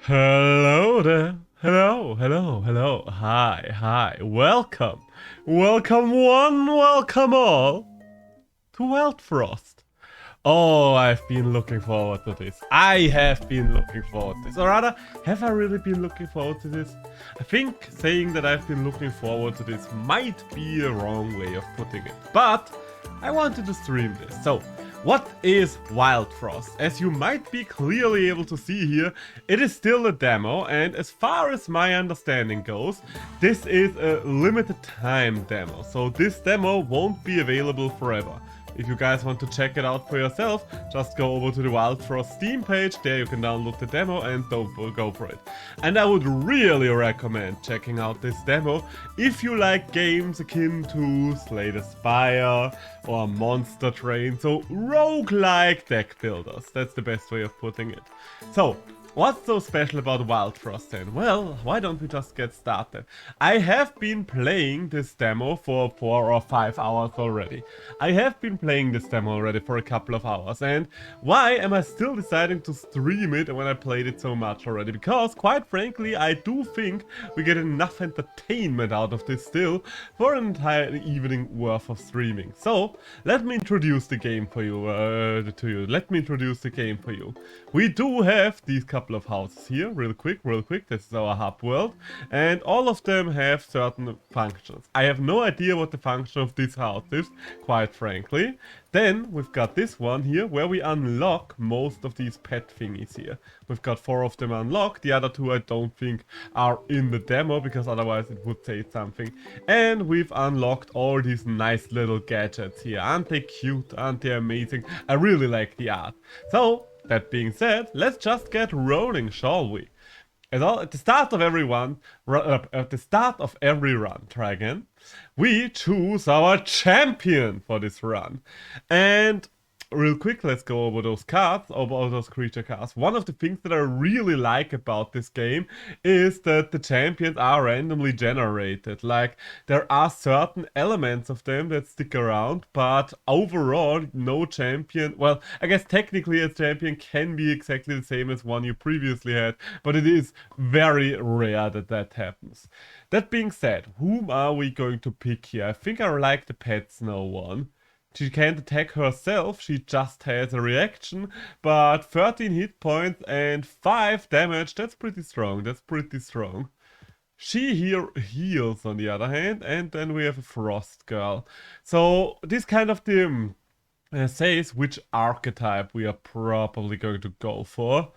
Hello there. Hello. Hi. Welcome. Welcome one, welcome all to Wildfrost. Oh, I've been looking forward to this. I have been looking forward to this. Or rather, have I really been looking forward to this? I think saying that I've been looking forward to this might be a wrong way of putting it. But I wanted to stream this. So, what is Wildfrost? As you might be clearly able to see here, it is still a demo, and as far as my understanding goes, this is a limited time demo. So this demo won't be available forever. If you guys want to check it out for yourself, just go over to the Wildfrost Steam page, there you can download the demo and go for it. And I would really recommend checking out this demo if you like games akin to Slay the Spire or Monster Train, so roguelike deck builders, that's the best way of putting it. So, what's so special about Wildfrost then? Well, why don't we just get started? I have been playing this demo for 4 or 5 hours already. I have been playing this demo already for a couple of hours, and why am I still deciding to stream it when I played it so much already? Because, quite frankly, I do think we get enough entertainment out of this still for an entire evening worth of streaming. So, let me introduce the game for you, We do have these couple of houses here, real quick, this is our hub world, and all of them have certain functions. I have no idea what the function of this house is, quite frankly. Then we've got this one here, where we unlock most of these pet thingies here. We've got 4 of them unlocked, the other 2 I don't think are in the demo, because otherwise it would say something. And we've unlocked all these nice little gadgets here. Aren't they cute? Aren't they amazing? I really like the art. So, that being said, let's just get rolling, shall we? At the start of every run, try again, we choose our champion for this run. And real quick, let's go over those cards, over those creature cards. One of the things that I really like about this game is that the champions are randomly generated. Like, there are certain elements of them that stick around, but overall, no champion... Well, I guess technically a champion can be exactly the same as one you previously had, but it is very rare that that happens. That being said, whom are we going to pick here? I think I like the Pet Snow one. She can't attack herself, she just has a reaction, but 13 hit points and 5 damage, that's pretty strong. She here heals on the other hand, and then we have a Frost Girl. So this kind of says which archetype we are probably going to go for.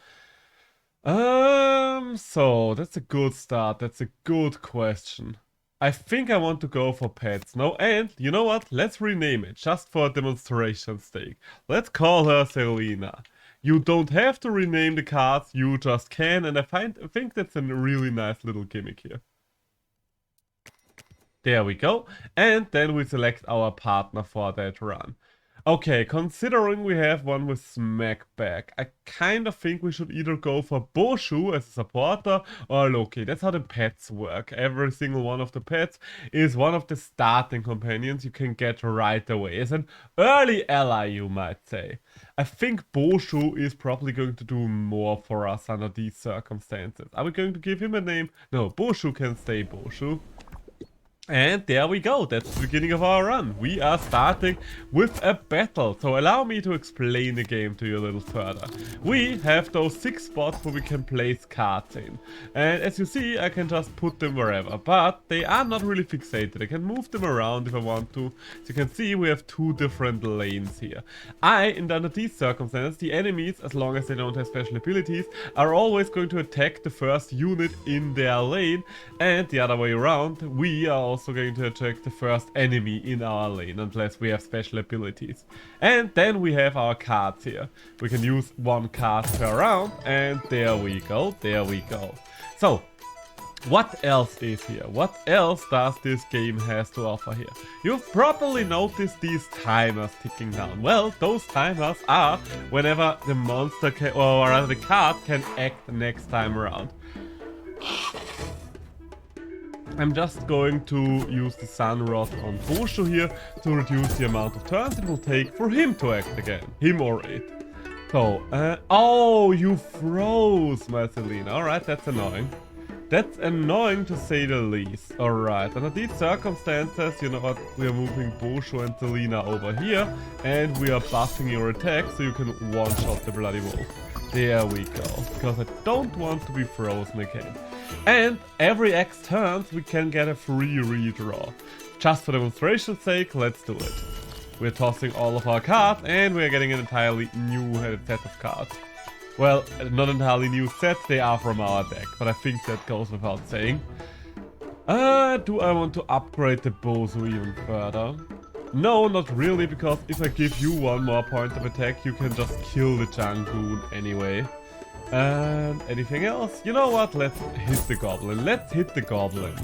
So that's a good start, that's a good question. I think I want to go for Pet Snow, and you know what? Let's rename it, just for demonstration's sake. Let's call her Selena. You don't have to rename the cards, you just can, and I think that's a really nice little gimmick here. There we go, and then we select our partner for that run. Okay, considering we have one with Smackback, I kind of think we should either go for Boshu as a supporter or Loki. That's how the pets work. Every single one of the pets is one of the starting companions you can get right away. As an early ally, you might say. I think Boshu is probably going to do more for us under these circumstances. Are we going to give him a name? No, Boshu can stay Boshu. And there we go, that's the beginning of our run. We are starting with a battle. So allow me to explain the game to you a little further. We have those 6 spots where we can place cards in. And as you see, I can just put them wherever. But they are not really fixated. I can move them around if I want to. As you can see, we have 2 different lanes here. Under these circumstances, the enemies, as long as they don't have special abilities, are always going to attack the first unit in their lane. And the other way around, we are also going to attack the first enemy in our lane, unless we have special abilities. And then we have our cards here. We can use 1 card per round, and there we go. So, what else is here? What else does this game has to offer here? You've probably noticed these timers ticking down. Well, those timers are whenever the monster can, or rather the card can act next time around. I'm just going to use the Sunrod on Boshu here to reduce the amount of turns it will take for him to act again. Him or it. So, oh, you froze, Marcelina. Alright, that's annoying. That's annoying to say the least. Alright, under these circumstances, you know what, we are moving Bosho and Selena over here, and we are buffing your attack so you can one-shot the bloody wolf. There we go, because I don't want to be frozen again. And every X turns we can get a free redraw. Just for demonstration's sake, let's do it. We're tossing all of our cards, and we're getting an entirely new set of cards. Well, not entirely new set, they are from our deck, but I think that goes without saying. Do I want to upgrade the Bozo even further? No, not really, because if I give you one more point of attack, you can just kill the Jangoon anyway. And anything else? You know what, let's hit the Goblin. Let's hit the Goblin.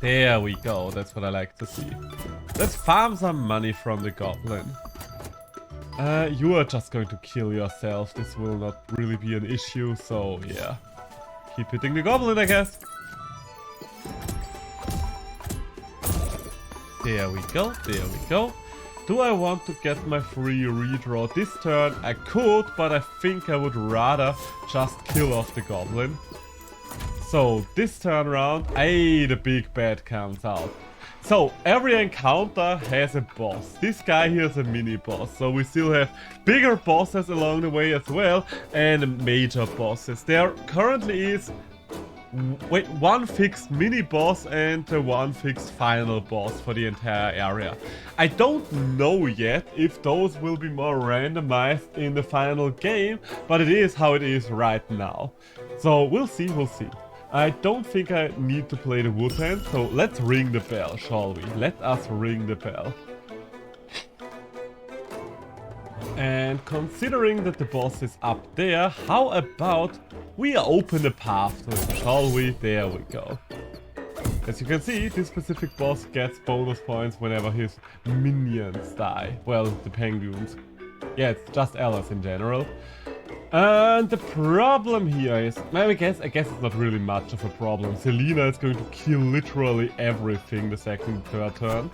There we go, that's what I like to see. Let's farm some money from the Goblin. You are just going to kill yourself. This will not really be an issue, so yeah. Keep hitting the Goblin, I guess. There we go, there we go. Do I want to get my free redraw this turn? I could, but I think I would rather just kill off the Goblin. So, this turn around, the big bad comes out. So, every encounter has a boss. This guy here is a mini-boss, so we still have bigger bosses along the way as well, and major bosses. There currently is one fixed mini-boss and one fixed final boss for the entire area. I don't know yet if those will be more randomized in the final game, but it is how it is right now. So, we'll see, we'll see. I don't think I need to play the Woodhand, so let's ring the bell, shall we? Let us ring the bell. And considering that the boss is up there, how about we open a path to him, shall we? There we go. As you can see, this specific boss gets bonus points whenever his minions die. Well, the penguins. Yeah, it's just allies in general. And the problem here is, I guess it's not really much of a problem. Selena is going to kill literally everything the second and third turn.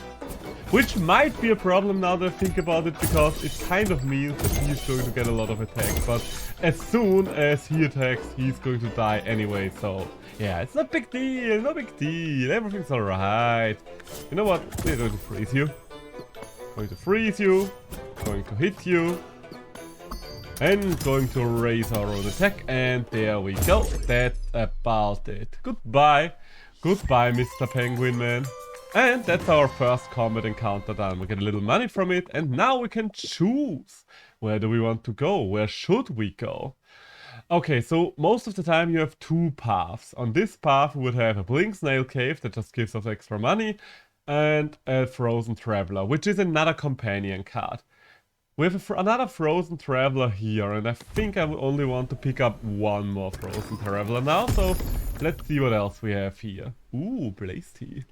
Which might be a problem now that I think about it, because it kind of means that he's going to get a lot of attacks. But as soon as he attacks, he's going to die anyway, so yeah, it's no big deal, no big deal, everything's alright. You know what, we're going to freeze you. Going to freeze you, going to hit you. And going to raise our own attack, and there we go. That's about it. Goodbye. Goodbye, Mr. Penguin Man. And that's our first combat encounter done. We get a little money from it, and now we can choose. Where do we want to go? Where should we go? Okay, so most of the time you have two paths. On this path we would have a Blink Snail Cave that just gives us extra money, and a Frozen Traveler, which is another companion card. We have another Frozen Traveler here, and I think I only want to pick up one more Frozen Traveler now, so let's see what else we have here. Ooh, Blaze Tea.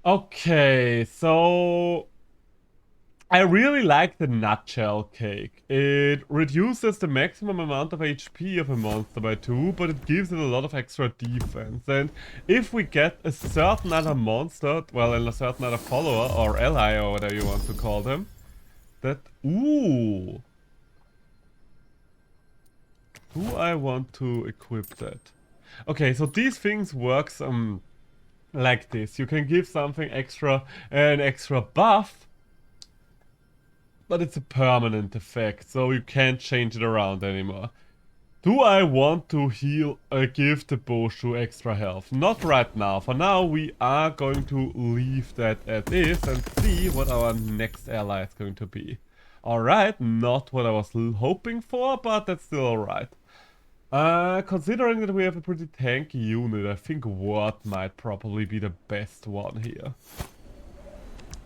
Okay, so I really like the Nutshell Cake. It reduces the maximum amount of HP of a monster by 2, but it gives it a lot of extra defense. And if we get a certain other monster, well, and a certain other follower, or ally, or whatever you want to call them, ooh. Do I want to equip that? Okay, so these things works like this. You can give something extra, an extra buff, but it's a permanent effect, so you can't change it around anymore. Do I want to give the Boshu extra health? Not right now. For now, we are going to leave that as is and see what our next ally is going to be. Alright, not what I was hoping for, but that's still alright. Considering that we have a pretty tanky unit, I think Ward might probably be the best one here.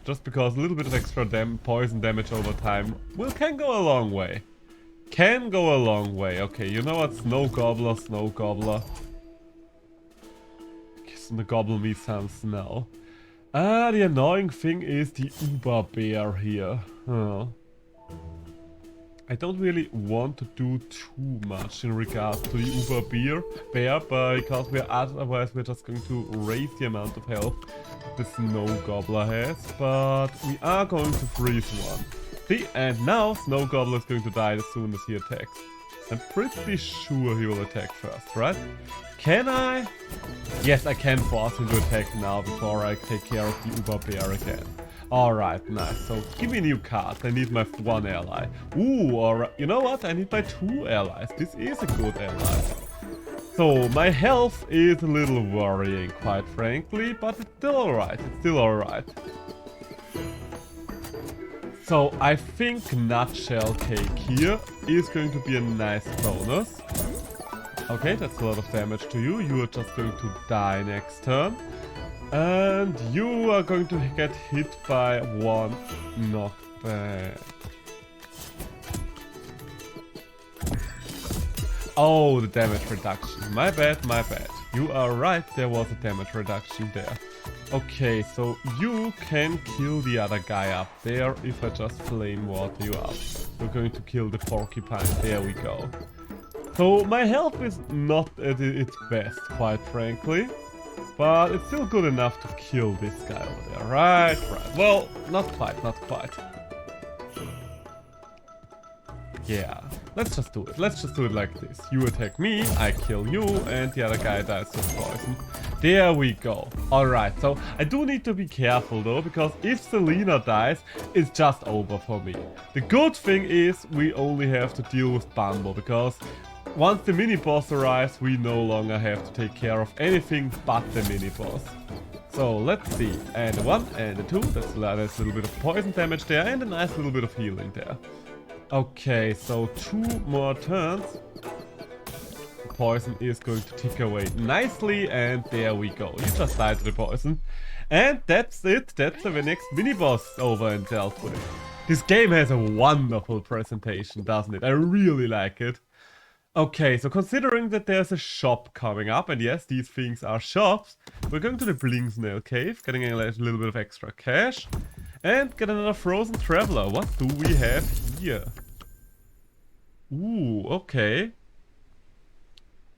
Just because a little bit of extra poison damage over time can go a long way. Can go a long way. Okay, you know what? Snow Gobbler, Snow Gobbler. The gobble me some snow. The annoying thing is the Uber Bear here. I don't really want to do too much in regards to the Uber Bear, because otherwise we're just going to raise the amount of health the Snow Gobbler has. But we are going to freeze one. See, and now Snow Goblin is going to die as soon as he attacks. I'm pretty sure he will attack first, right? Can I? Yes, I can force him to attack now before I take care of the Uber Bear again. Alright, nice. So give me new cards. I need my 1 ally. Ooh, alright. You know what? I need my 2 allies. This is a good ally. So my health is a little worrying, quite frankly, but it's still alright. It's still alright. So I think Nutshell Cake here is going to be a nice bonus. Okay, that's a lot of damage to you. You are just going to die next turn. And you are going to get hit by 1 knockback. Oh, the damage reduction. My bad, my bad. You are right, there was a damage reduction there. Okay, so you can kill the other guy up there if I just flame water you up. We're going to kill the porcupine. There we go. So my health is not at its best, quite frankly. But it's still good enough to kill this guy over there. Right, right. Well, not quite, not quite. Yeah, let's just do it. Let's just do it like this. You attack me, I kill you, and the other guy dies of poison. There we go. Alright, so I do need to be careful though, because if Selena dies, it's just over for me. The good thing is we only have to deal with Bumble, because once the mini-boss arrives, we no longer have to take care of anything but the mini-boss. So let's see. And a 1 and a 2. That's a nice little bit of poison damage there, and a nice little bit of healing there. Okay, so 2 more turns. The poison is going to tick away nicely, and there we go. You just died to the poison. And that's it. That's the next mini-boss over and dealt with. This game has a wonderful presentation, doesn't it? I really like it. Okay, so considering that there's a shop coming up, and yes, these things are shops, we're going to the Blinksnail Cave, getting a little bit of extra cash, and get another Frozen Traveler. What do we have here? Ooh, okay.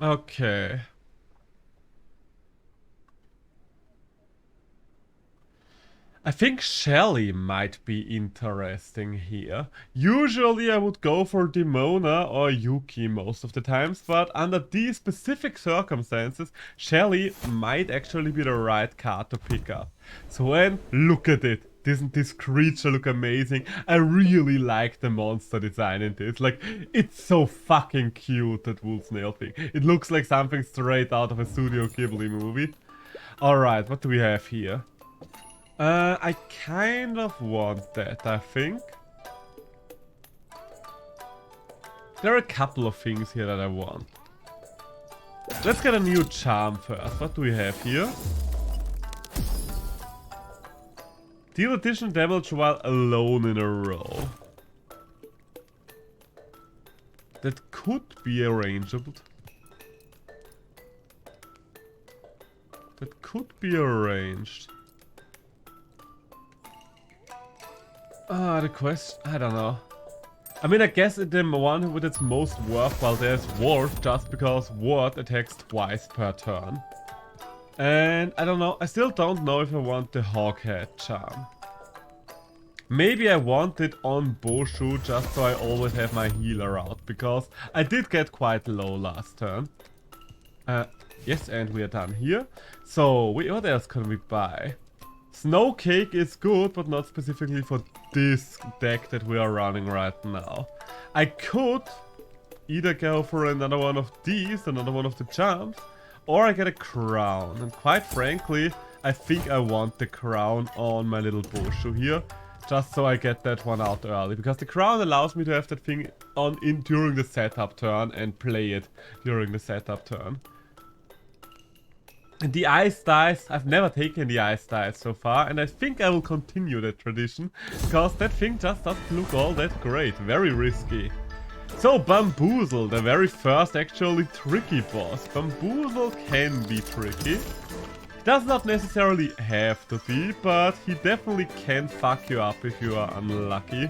Okay. I think Shelly might be interesting here. Usually I would go for Demona or Yuki most of the times, but under these specific circumstances, Shelly might actually be the right card to pick up. So and look at it. Doesn't this creature look amazing? I really like the monster design in this. Like, it's so fucking cute, that wool snail thing. It looks like something straight out of a Studio Ghibli movie. Alright, what do we have here? I kind of want that, I think. There are a couple of things here that I want. Let's get a new charm first. What do we have here? Deal additional damage while alone in a row. That could be arrangeable. That could be arranged. The quest, I don't know. I mean, I guess the one with its most worthwhile there is Ward, just because Ward attacks twice per turn. And I don't know, I still don't know if I want the Hoghead charm. Maybe I want it on Boshu just so I always have my healer out, because I did get quite low last turn. Yes, and we are done here. So, what else can we buy? Snow Cake is good, but not specifically for this deck that we are running right now. I could either go for another one of these, another one of the charms, or I get a crown. And quite frankly, I think I want the crown on my little Boshu here, just so I get that one out early. Because the crown allows me to have that thing on during the setup turn and play it during the setup turn. And the ice dice, I've never taken the ice dice so far, and I think I will continue that tradition, because that thing just doesn't look all that great, very risky. So Bamboozle, the very first actually tricky boss. Bamboozle can be tricky. He does not necessarily have to be, but he definitely can fuck you up if you are unlucky.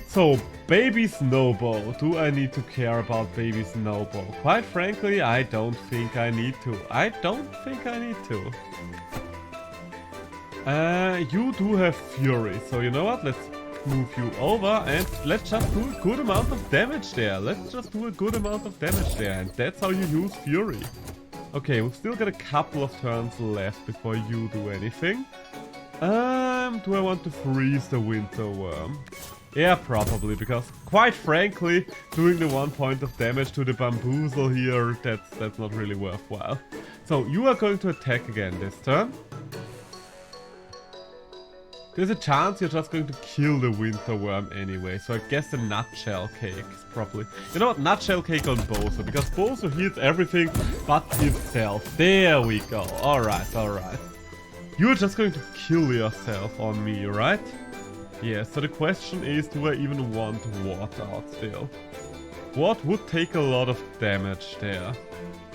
So, Baby Snowball. Do I need to care about Baby Snowball? Quite frankly, I don't think I need to. I don't think I need to. You do have Fury, so you know what? Let's move you over, and let's just do a good amount of damage there. Let's just do a good amount of damage there, and that's how you use Fury. Okay, we've still got a couple of turns left before you do anything. Do I want to freeze the Winter Worm? Yeah, probably, because quite frankly, doing the 1 point of damage to the Bamboozle here, that's not really worthwhile. So, you are going to attack again this turn. There's a chance you're just going to kill the Winter Worm anyway, so I guess the Nutshell Cake is probably... You know what, Nutshell Cake on Bozo, because Bozo heals everything but itself. There we go, alright, alright. You're just going to kill yourself on me, right? Yeah, so the question is, do I even want Water out still? What would take a lot of damage there?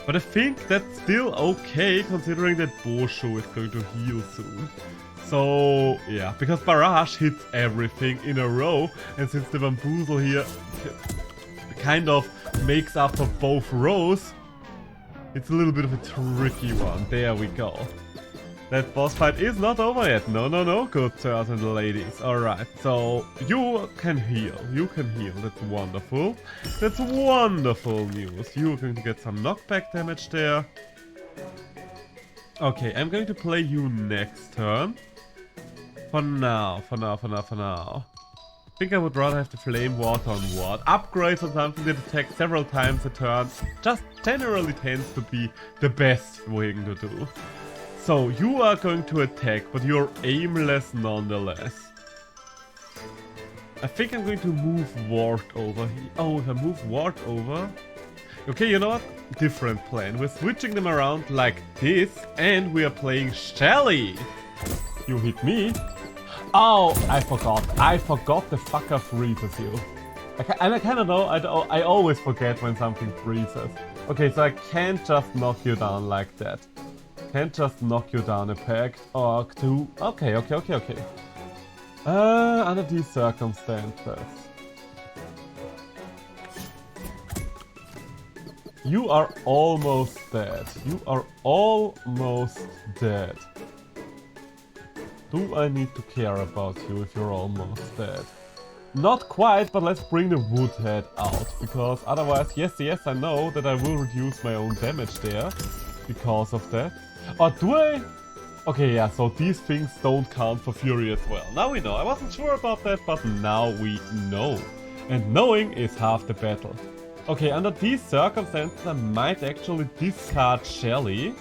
But I think that's still okay, considering that Boshu is going to heal soon. So, yeah, because Barrage hits everything in a row, and since the Bamboozle here kind of makes up for both rows, it's a little bit of a tricky one. There we go. That boss fight is not over yet. No, no, no, good sirs and ladies. Alright, so you can heal. You can heal. That's wonderful. That's wonderful news. You're going to get some knockback damage there. Okay, I'm going to play you next turn. For now. I think I would rather have the Flame Water on Ward. Upgrades on something that attacks several times a turn just generally tends to be the best thing to do. So, you are going to attack, but you're aimless nonetheless. I think I'm going to move Ward over here. Oh, if I move Ward over... Okay, you know what? Different plan. We're switching them around like this, and we are playing Shelly. You hit me. Oh, I forgot. I forgot the fucker freezes you. And I kind of know, I always forget when something freezes. Okay, so I can't just knock you down like that. Can't just knock you down a peg or two. Okay. Under these circumstances. You are almost dead. You are almost dead. Do I need to care about you if you're almost dead? Not quite, but let's bring the Woodhead out. Because otherwise, yes, I know that I will reduce my own damage there. Because of that. Or do I? Okay, yeah, so these things don't count for Fury as well. Now we know. I wasn't sure about that, but now we know. And knowing is half the battle. Okay, under these circumstances, I might actually discard Shelly,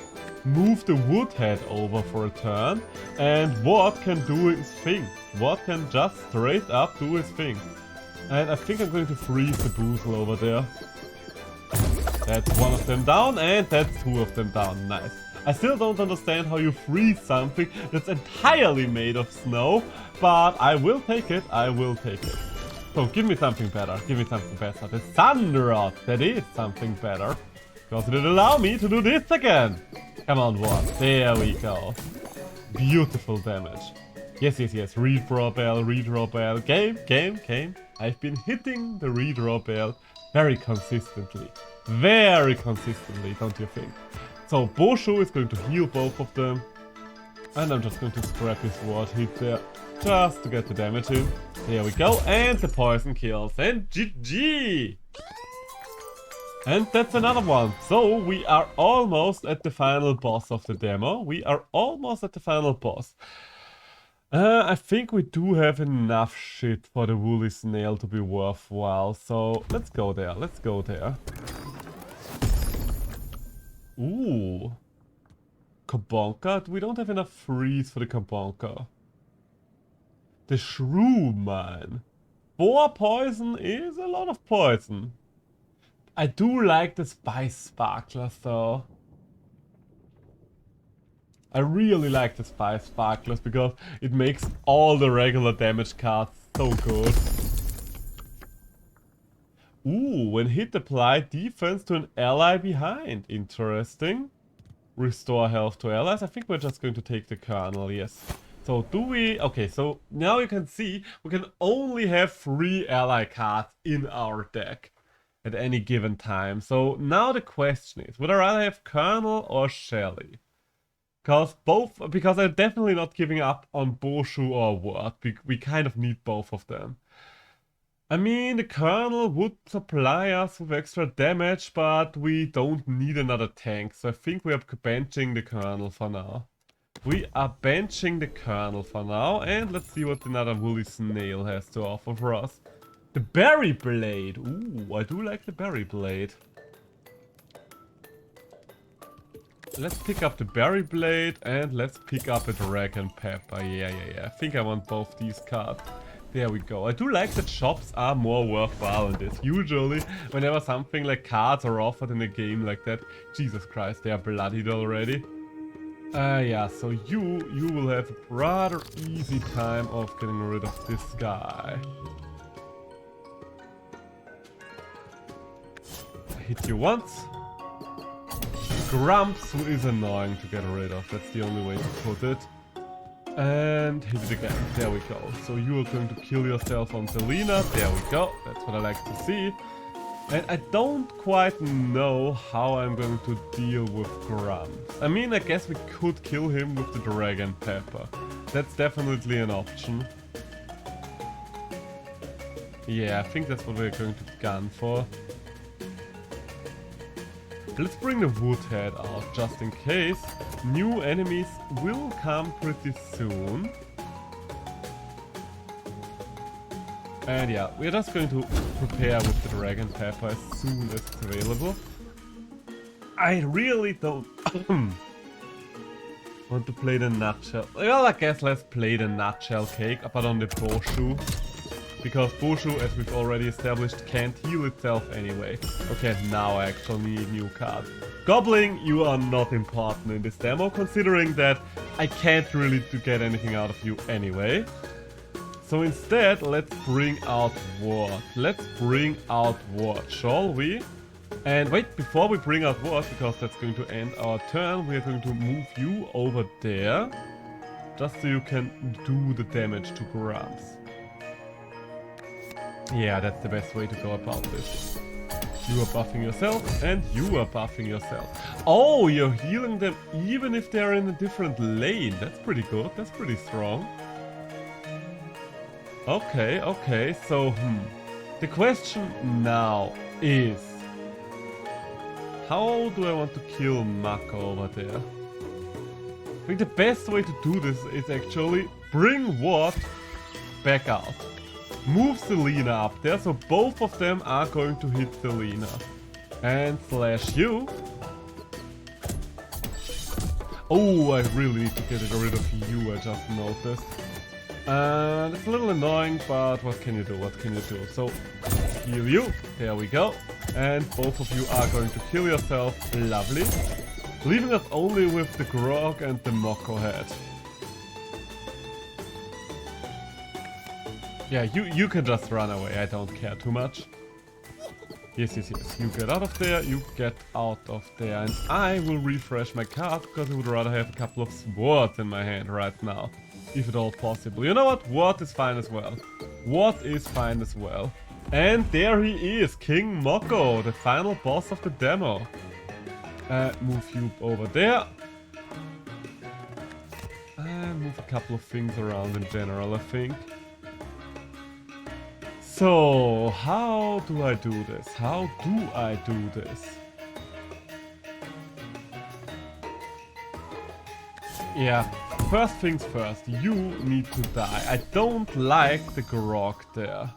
move the Woodhead over for a turn, and Ward can do his thing. Ward can just straight up do his thing. And I think I'm going to freeze the Boozle over there. That's one of them down, and that's two of them down. Nice. I still don't understand how you freeze something that's entirely made of snow, but I will take it, So give me something better, The Sun Rod, that is something better. Because it'll allow me to do this again. Come on, Ward. There we go. Beautiful damage. Yes. Redraw bell. Game. I've been hitting the redraw bell very consistently. Don't you think? So Boshu is going to heal both of them. And I'm just going to scrap his Ward hit there. Just to get the damage in. There we go. And the poison kills. And GG! And that's another one. So we are almost at the final boss of the demo. I think we do have enough shit for the Woolly Snail to be worthwhile. So let's go there. Ooh. Kabonka? We don't have enough freeze for the Kabonka. The Shrew Mine. 4 poison is a lot of poison. I do like the Spice Sparklers though. I really like the Spice Sparklers because it makes all the regular damage cards so good. Ooh, when hit apply defense to an ally behind. Interesting. Restore health to allies. I think we're just going to take the Colonel, yes. So do we... Okay, so now you can see we can only have 3 ally cards in our deck at any given time. So now the question is, would I rather have Colonel or Shelly? Because I'm definitely not giving up on Boshu or Ward. We kind of need both of them. I mean, the Colonel would supply us with extra damage, but we don't need another tank. So I think we are benching the Colonel for now. We are benching the Colonel for now, and let's see what another Woolly Snail has to offer for us. The Berry Blade. Ooh, I do like the Berry Blade. Let's pick up the Berry Blade and let's pick up a Dragon Pepper. Yeah. I think I want both these cards. There we go. I do like that shops are more worthwhile in this. Usually, whenever something like cards are offered in a game like that, Jesus Christ, they are bloodied already. Yeah, so you will have a rather easy time of getting rid of this guy. I hit you once. Grumps, who is annoying to get rid of. That's the only way to put it. And hit it again. There we go. So you are going to kill yourself on Selena. There we go. That's what I like to see. And I don't quite know how I'm going to deal with Grumps. I mean, I guess we could kill him with the Dragon Pepper. That's definitely an option. Yeah, I think that's what we're going to gun for. Let's bring the Woodhead out, just in case. New enemies will come pretty soon. And yeah, we're just going to prepare with the Dragon Pepper as soon as it's available. I really don't want to play the Nutshell. Well, I guess let's play the Nutshell Cake, but on the Boshu. Because Boshu, as we've already established, can't heal itself anyway. Okay, now I actually need new cards. Goblin, you are not important in this demo, considering that I can't really get anything out of you anyway. So instead, let's bring out Ward. Let's bring out Ward, shall we? And wait, before we bring out Ward, because that's going to end our turn, we are going to move you over there. Just so you can do the damage to Grumps. Yeah, that's the best way to go about this. You are buffing yourself, and you are buffing yourself. Oh, you're healing them even if they're in a different lane. That's pretty good. That's pretty strong. Okay. So, the question now is... how do I want to kill Mako over there? I think the best way to do this is actually bring Ward back out. Move Selena up there, so both of them are going to hit Selena. And slash you. Oh, I really need to get rid of you, I just noticed. And it's a little annoying, but what can you do? So, heal you. There we go. And both of you are going to kill yourself. Lovely. Leaving us only with the Grog and the Moko head. Yeah, you can just run away, I don't care too much. Yes, you get out of there, you get out of there. And I will refresh my card, because I would rather have a couple of swords in my hand right now. If at all possible. You know what? Ward is fine as well. And there he is, King Moko, the final boss of the demo. Move you over there. And move a couple of things around in general, I think. So, how do I do this? Yeah, first things first, you need to die. I don't like the Grog there.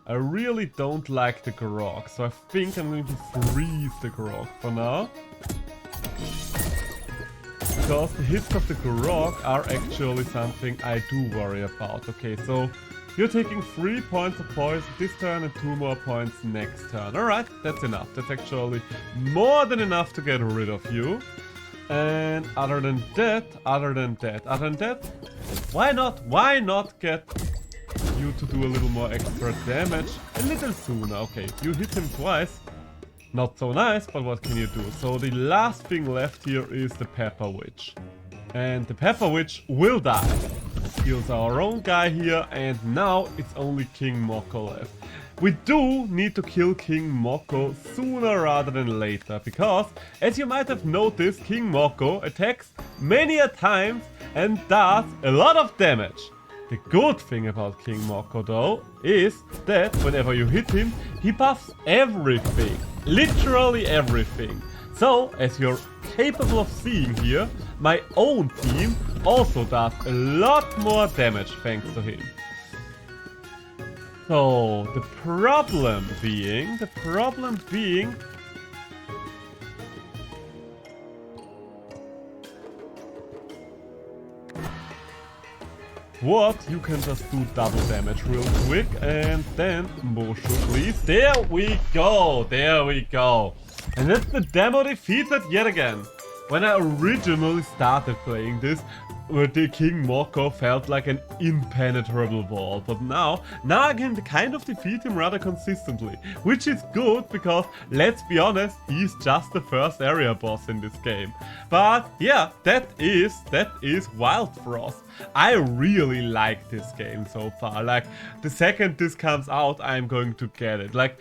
I really don't like the Grog, so I think I'm going to freeze the Grog for now. Because the hits of the Grog are actually something I do worry about. Okay, so... you're taking 3 points of poison this turn and 2 more points next turn. Alright, that's enough. That's actually more than enough to get rid of you. And other than that, why not get you to do a little more extra damage a little sooner? Okay, you hit him twice. Not so nice, but what can you do? So the last thing left here is the Pepper Witch. And the Pepper Witch will die. Heals our own guy here, and now it's only King Moko left. we do need to kill King Moko sooner rather than later, because as you might have noticed, King Moko attacks many a times and does a lot of damage. The good thing about King Moko though is that whenever you hit him, he buffs everything, literally everything. So, as you're capable of seeing here, my own team also does a lot more damage thanks to him. So, the problem being... What? You can just do double damage real quick, and then Moshu, please. There we go, there we go. And that's the demo defeated yet again. When I originally started playing this, the King Moko felt like an impenetrable wall, but now I can kind of defeat him rather consistently, which is good because, let's be honest, he's just the first area boss in this game. But yeah, that is Wildfrost. I really like this game so far. Like, the second this comes out, I'm going to get it. Like,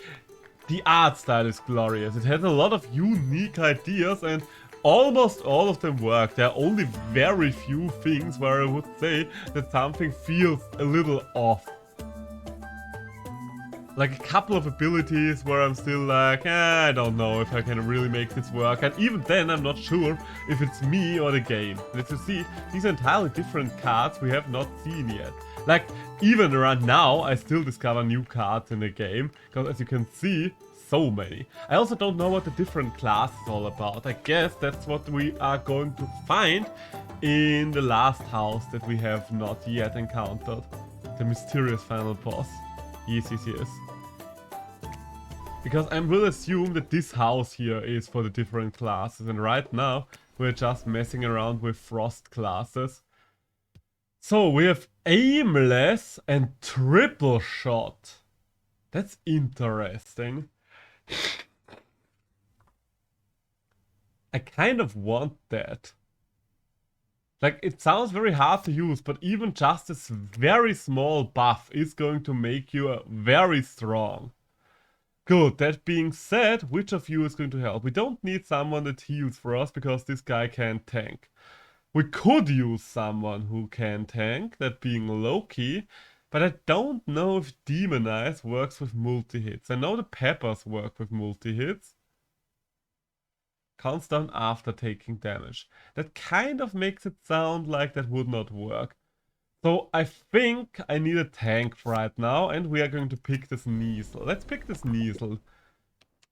the art style is glorious. It has a lot of unique ideas and almost all of them work. There are only very few things where I would say that something feels a little off. Like a couple of abilities where I'm still like, I don't know if I can really make this work. And even then I'm not sure if it's me or the game. And as you see, these are entirely different cards we have not seen yet. Like, even right now, I still discover new cards in the game, because as you can see, so many. I also don't know what the different class is all about. I guess that's what we are going to find in the last house that we have not yet encountered. The mysterious final boss. Yes. Because I will assume that this house here is for the different classes, and right now we're just messing around with frost classes. So we have aimless and triple shot. That's interesting. I kind of want that. Like, it sounds very hard to use, but even just this very small buff is going to make you very strong. Good, that being said, which of you is going to help? We don't need someone that heals for us, because this guy can't tank. We could use someone who can tank, that being Loki, but I don't know if Demonize works with multi-hits. I know the Peppers work with multi-hits. Counts down after taking damage. That kind of makes it sound like that would not work. So I think I need a tank right now, and we are going to pick this Sneasel. Let's pick this Sneasel.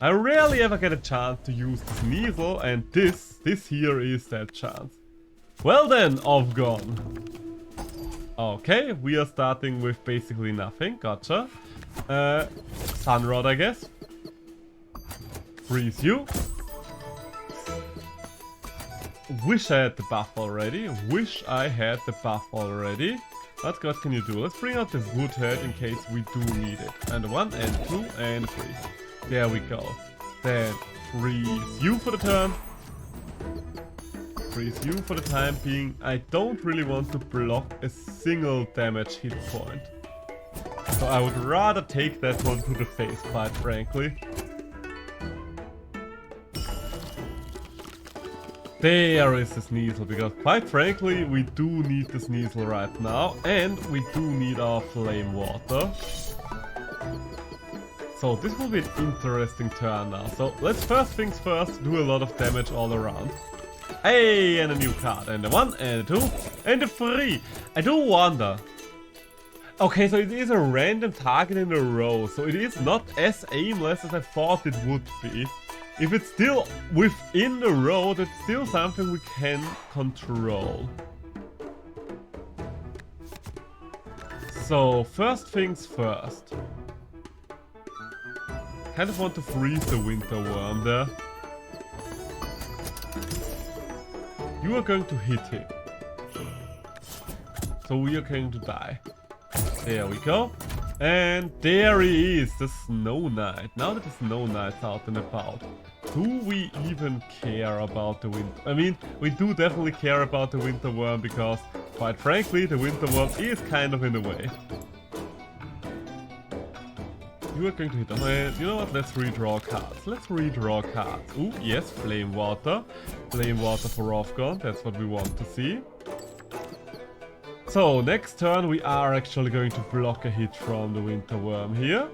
I rarely ever get a chance to use this Sneasel, and this here is that chance. Well then, off gone. Okay, we are starting with basically nothing. Gotcha. Sunrod, I guess. Freeze you. Wish I had the buff already. But what can you do? Let's bring out the wood head in case we do need it. And 1, and 2, and 3. There we go. Then freeze you for the turn. Freeze you for the time being. I don't really want to block a single damage hit point. So I would rather take that one to the face, quite frankly. There is the Sneasel, because quite frankly, we do need the Sneasel right now, and we do need our flame water. So this will be an interesting turn now. So let's first things first, do a lot of damage all around. Hey, and a new card, and a 1, and a 2, and a 3. I do wonder. Okay, so it is a random target in a row, so it is not as aimless as I thought it would be. If it's still within the row, that's still something we can control. So, first things first. Kind of want to freeze the winter worm there. You are going to hit him. So we are going to die. There we go. And there he is, the Snow Knight. Now that the Snow Knight's out and about, do we even care about the winter? I mean, we do definitely care about the winter worm because, quite frankly, the winter worm is kind of in the way. you are going to hit them. And you know what? Let's redraw cards. Let's redraw cards. Ooh, yes, Flame Water. Flame Water for Rothgon. That's what we want to see. So, next turn we are actually going to block a hit from the Winter Worm here.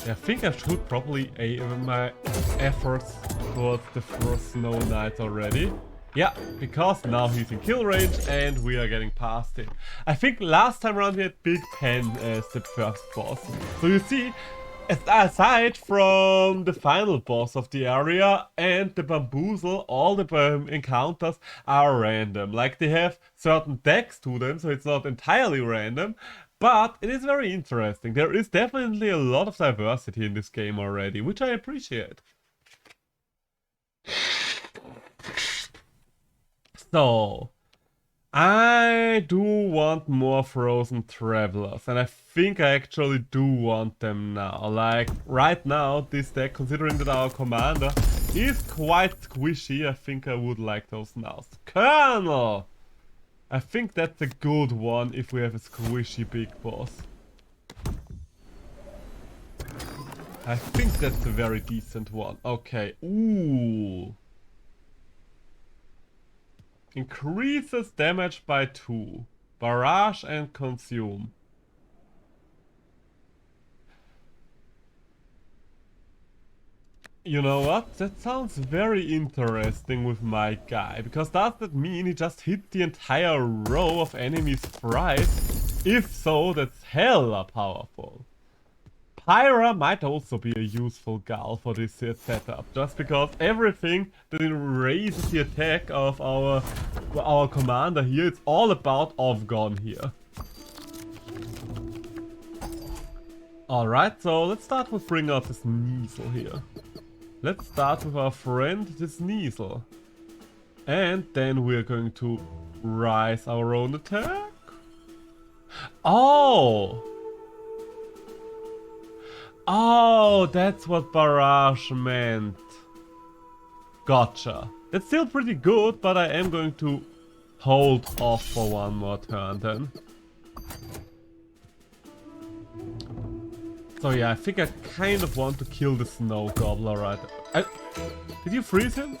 I think I should probably aim my efforts towards the first Snow Knight already. Yeah, because now he's in kill range and we are getting past him. I think last time around we had Big Pen as the first boss. So you see, aside from the final boss of the area and the Bamboozle, all the encounters are random. Like, they have certain decks to them, so it's not entirely random. But it is very interesting. There is definitely a lot of diversity in this game already, which I appreciate. So, I do want more Frozen Travelers, and I think I actually do want them now. Like, right now, this deck, considering that our commander is quite squishy, I think I would like those now. Colonel! I think that's a good one if we have a squishy big boss. I think that's a very decent one. Okay, ooh. Increases damage by 2. Barrage and consume. You know what? That sounds very interesting with my guy. Because does that mean he just hit the entire row of enemies thrice? If so, that's hella powerful. Pyra might also be a useful gal for this setup, just because everything that raises the attack of our commander here, it's all about off-gone here. Alright, so let's start with bringing out this Sneasel here. Let's start with our friend, the Sneasel. And then we're going to rise our own attack. Oh! Oh, that's what Barrage meant. Gotcha. That's still pretty good, but I am going to hold off for one more turn then. So yeah, I think I kind of want to kill the Snow Gobbler right. Did you freeze him?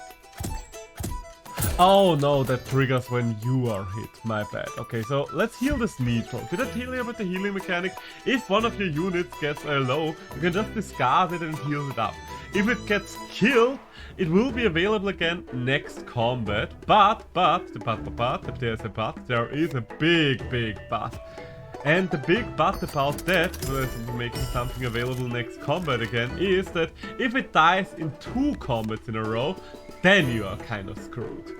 Oh no, that triggers when you are hit. My bad. Okay, so let's heal this Nitro. Did I tell you about the healing mechanic? If one of your units gets low, you can just discard it and heal it up. If it gets killed, it will be available again next combat. But, if there's a but, there is a big but. And the big but about that, making something available next combat again, is that if it dies in 2 combats in a row, then you are kind of screwed.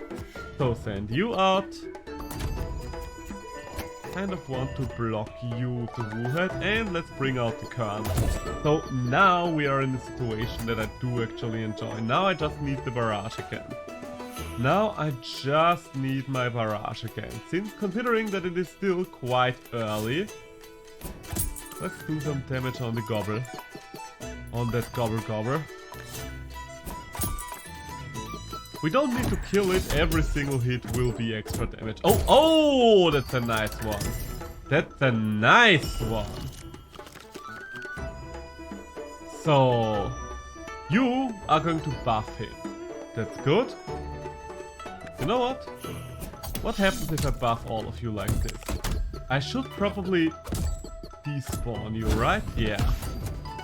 So send you out. Kind of want to block you to Wuhead, and let's bring out the Colonel. So now we are in a situation that I do actually enjoy. Now I just need the Barrage again. Now I just need my Barrage again. Since considering that it is still quite early, let's do some damage on the Gobble. On that Gobble. We don't need to kill it, every single hit will be extra damage. Oh, that's a nice one. That's a nice one. So, you are going to buff him. That's good. You know what? What happens if I buff all of you like this? I should probably despawn you, right? Yeah.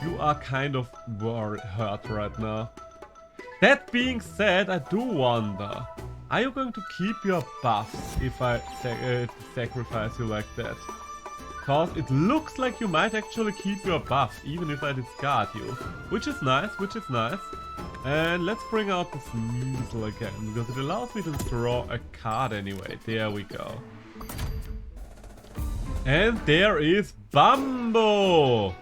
You are kind of hurt right now. That being said, I do wonder, are you going to keep your buffs if I sacrifice you like that? Because it looks like you might actually keep your buffs, even if I discard you. Which is nice, And let's bring out the Sneasel again, because it allows me to draw a card anyway. There we go. And there is Bambo!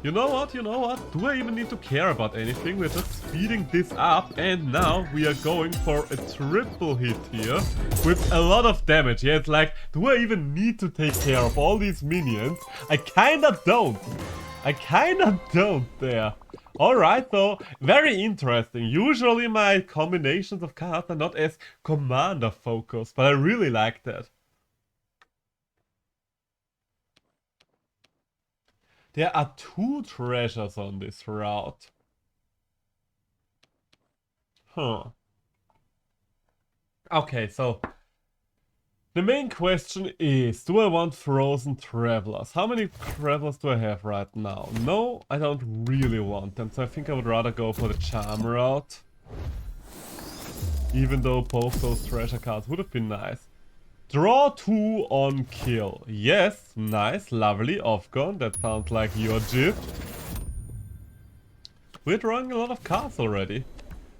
You know what? Do I even need to care about anything? We're just speeding this up, and now we are going for a triple hit here with a lot of damage. Yeah, it's like, do I even need to take care of all these minions? I kinda don't there. Alright, so very interesting. Usually my combinations of cards are not as commander focused, but I really like that. There are 2 treasures on this route. Huh. Okay, so the main question is, do I want Frozen Travelers? How many Travelers do I have right now? No, I don't really want them, so I think I would rather go for the Charm route. Even though both those treasure cards would have been nice. Draw 2 on kill. Yes, nice, lovely, off-gone. That sounds like your jib. We're drawing a lot of cards already.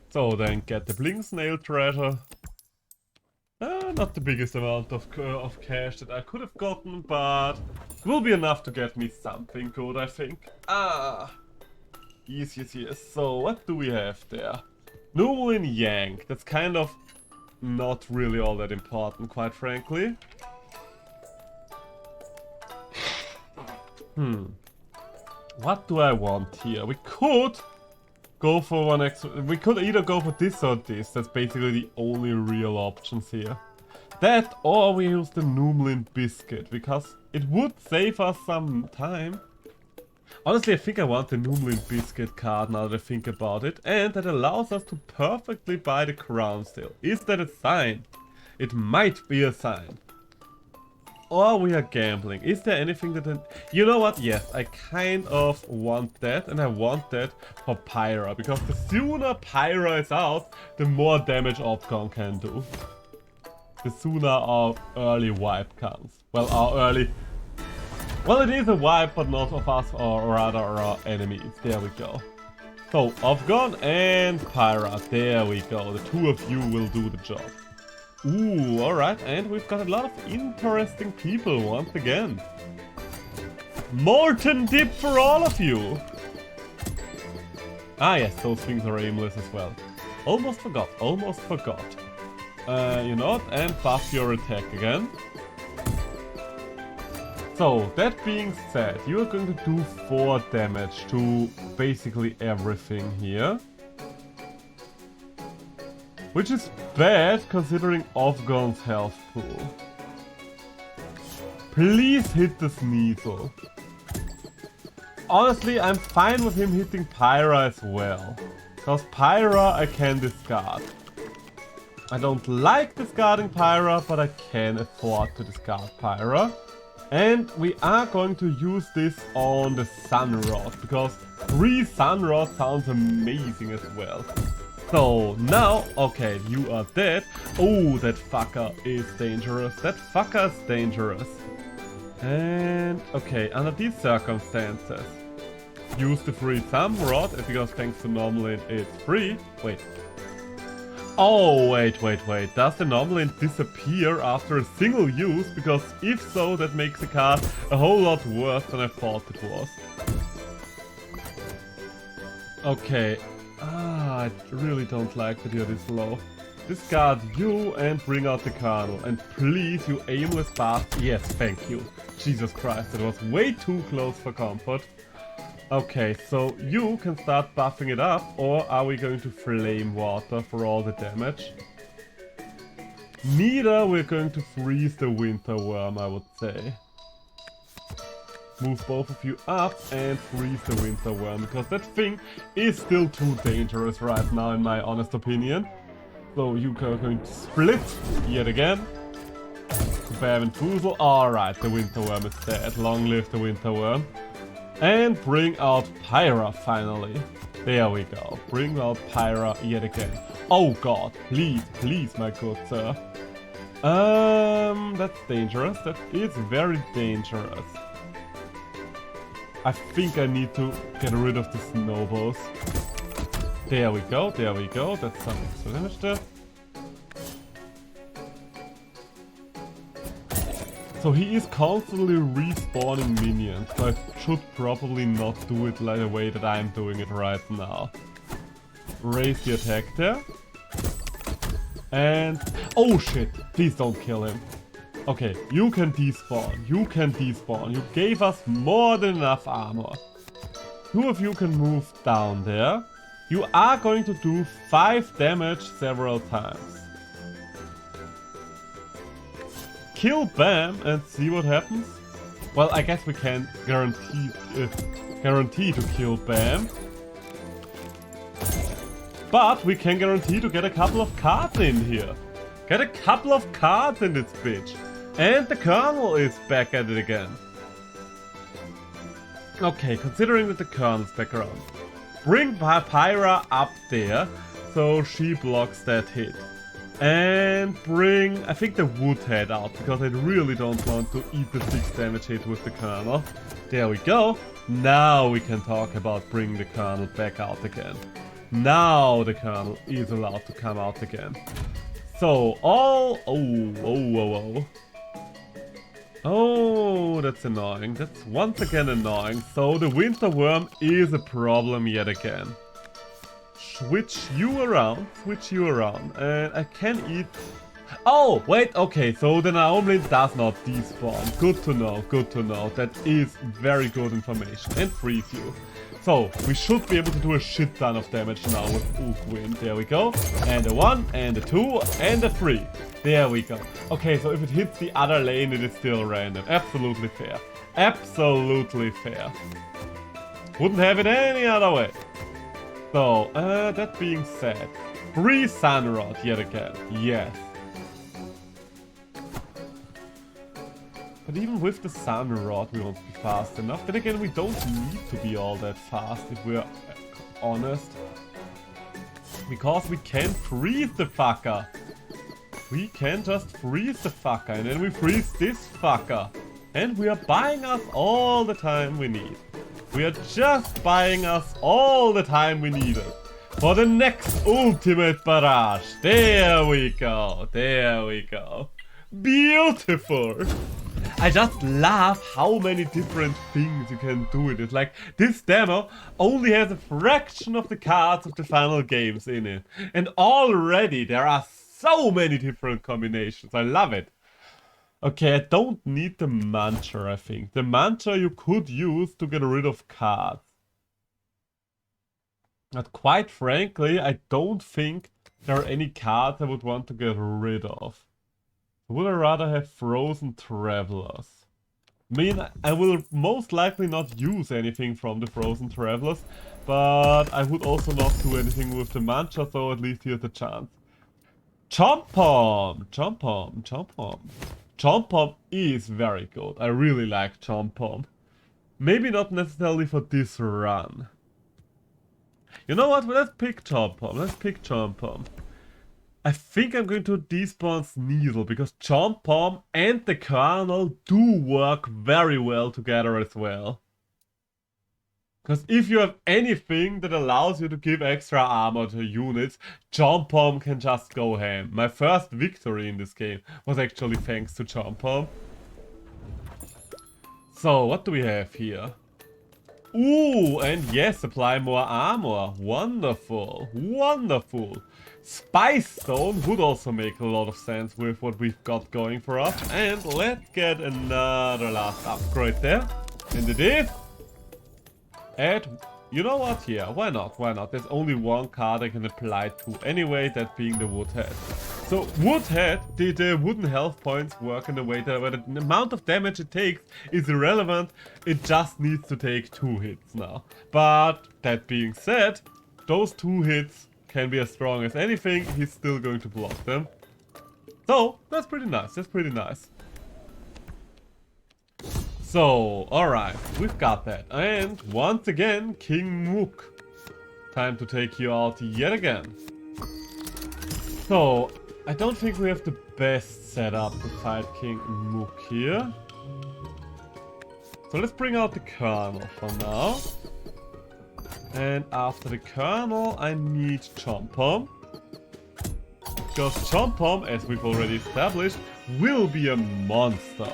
So then get the Blink Snail treasure. Not the biggest amount of cash that I could have gotten, but will be enough to get me something good, I think. Yes. So what do we have there? Nublin Yank. That's kind of not really all that important, quite frankly. What do I want here? We could go for one extra. We could either go for this or this. That's basically the only real options here. That, or we use the Numlin Biscuit, because it would save us some time. Honestly, I think I want the Numlin Biscuit card now that I think about it, and that allows us to perfectly buy the crown still. Is that a sign? It might be a sign. Or we are gambling. Is there anything that... You know what? Yes, I kind of want that, and I want that for Pyra, because the sooner Pyra is out, the more damage Opcon can do. The sooner our early wipe comes. Well, our early... Well, it is a wipe, but not of us, or rather our enemies. There we go. So, Opcon and Pyra. There we go. The 2 of you will do the job. Ooh, alright, and we've got a lot of interesting people once again. Molten Dip for all of you! Ah yes, those things are aimless as well. Almost forgot. You know what, and buff your attack again. So, that being said, you are going to do 4 damage to basically everything here. Which is bad, considering Opgon's health pool. Please hit the Sneasel. Honestly, I'm fine with him hitting Pyra as well. Because Pyra I can discard. I don't like discarding Pyra, but I can afford to discard Pyra. And we are going to use this on the Sunrod, because 3 Sunrod sounds amazing as well. So, now, okay, you are dead. Oh, that fucker is dangerous. And, okay, under these circumstances, use the free Sunrod, because thanks to Normalin it's free. Wait. Oh, wait. Does the Normalin disappear after a single use? Because if so, that makes the card a whole lot worse than I thought it was. Okay. I really don't like that you're this low. Discard you and bring out the Colonel. And please, you aimless bastard. Yes, thank you. Jesus Christ, that was way too close for comfort. Okay, so you can start buffing it up, or are we going to Flame Water for all the damage? Neither, we're going to freeze the Winter Worm, I would say. Move both of you up and freeze the Winter Worm, because that thing is still too dangerous right now, in my honest opinion. So you are going to split yet again. Bam and Foozle. Alright, the Winter Worm is dead. Long live the Winter Worm. And bring out Pyra finally. There we go. Bring out Pyra yet again. Oh god, please, my good sir. That's dangerous. That is very dangerous. I think I need to get rid of the snowballs. There we go. That's some extra damage there. So he is constantly respawning minions, so I should probably not do it like the way that I'm doing it right now. Raise the attack there. And... oh shit! Please don't kill him. Okay, you can despawn. You gave us more than enough armor. Two of you can move down there. You are going to do 5 damage several times. Kill Bam and see what happens. Well, I guess we can guarantee to kill Bam. But we can guarantee to get a couple of cards in here. Get a couple of cards in this bitch. And the Colonel is back at it again. Okay, considering that the Colonel's back around. Bring Pyra up there, so she blocks that hit. And bring, I think, the Woodhead out, because I really don't want to eat the 6 damage hit with the Colonel. There we go. Now we can talk about bringing the Colonel back out again. Now the Colonel is allowed to come out again. So, Oh, that's annoying. That's once again annoying. So the Winter Worm is a problem yet again. Switch you around, and I can eat... Oh, wait, okay, so the Naomlin does not despawn. Good to know. That is very good information. And freeze you. So, we should be able to do a shit ton of damage now with Ukwind. There we go. And a 1, and a 2, and a 3. There we go. Okay, so if it hits the other lane, it is still random. Absolutely fair. Absolutely fair. Wouldn't have it any other way. So, that being said, 3 Sunrod yet again. Yes. But even with the Sunrod, we won't be fast enough. Then again, we don't need to be all that fast, if we're honest. Because we can freeze the fucker. We can just freeze the fucker, and then we freeze this fucker. And we are buying us all the time we need. We are just buying us all the time we need it. For the next ultimate barrage. There we go. Beautiful. I just love how many different things you can do with it. Like, this demo only has a fraction of the cards of the final games in it. And already there are so many different combinations. I love it. Okay, I don't need the Mantra, I think. The Mantra you could use to get rid of cards. But quite frankly, I don't think there are any cards I would want to get rid of. Would I rather have Frozen Travelers? I mean, I will most likely not use anything from the Frozen Travelers, but I would also not do anything with the Mantra, so at least here's a chance. Chomp-Pom! Chomp-Pom is very good. I really like Chomp-Pom. Maybe not necessarily for this run. You know what? Let's pick Chomp-Pom. I think I'm going to despawn Sneasel, because Chomp-Pom and the Colonel do work very well together as well. Because if you have anything that allows you to give extra armor to units, Chomp-Pom can just go ham. My first victory in this game was actually thanks to Chomp-Pom. So, what do we have here? Ooh, and yes, apply more armor. Wonderful. Spice Stone would also make a lot of sense with what we've got going for us. And let's get another last upgrade there. And it is... you know what? Yeah, why not? There's only one card I can apply to anyway, that being the Woodhead. So, Woodhead, the wooden health points work in a way that where the amount of damage it takes is irrelevant. It just needs to take 2 hits now. But, that being said, those 2 hits can be as strong as anything. He's still going to block them. So, that's pretty nice. So, alright, we've got that. And once again, King Mook. Time to take you out yet again. So, I don't think we have the best setup to fight King Mook here. So let's bring out the Colonel for now. And after the Colonel, I need Chomp-Pom. Because Chomp-Pom, as we've already established, will be a monster.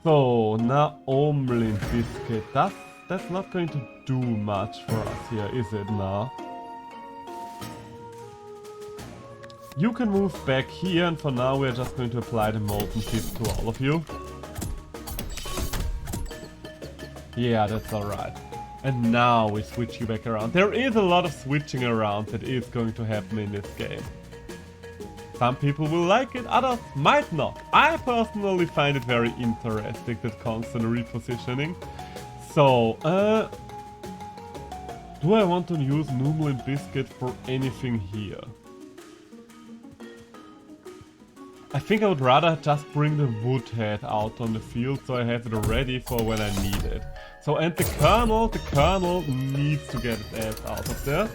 So, Naomlin Biscuit. That's not going to do much for us here, is it now? You can move back here, and for now we're just going to apply the Molten Pit to all of you. Yeah, that's alright. And now we switch you back around. There is a lot of switching around that is going to happen in this game. Some people will like it, others might not. I personally find it very interesting, that constant repositioning. So, do I want to use Noodle and Biscuit for anything here? I think I would rather just bring the wood head out on the field so I have it ready for when I need it. So, and the Colonel needs to get his ass out of there.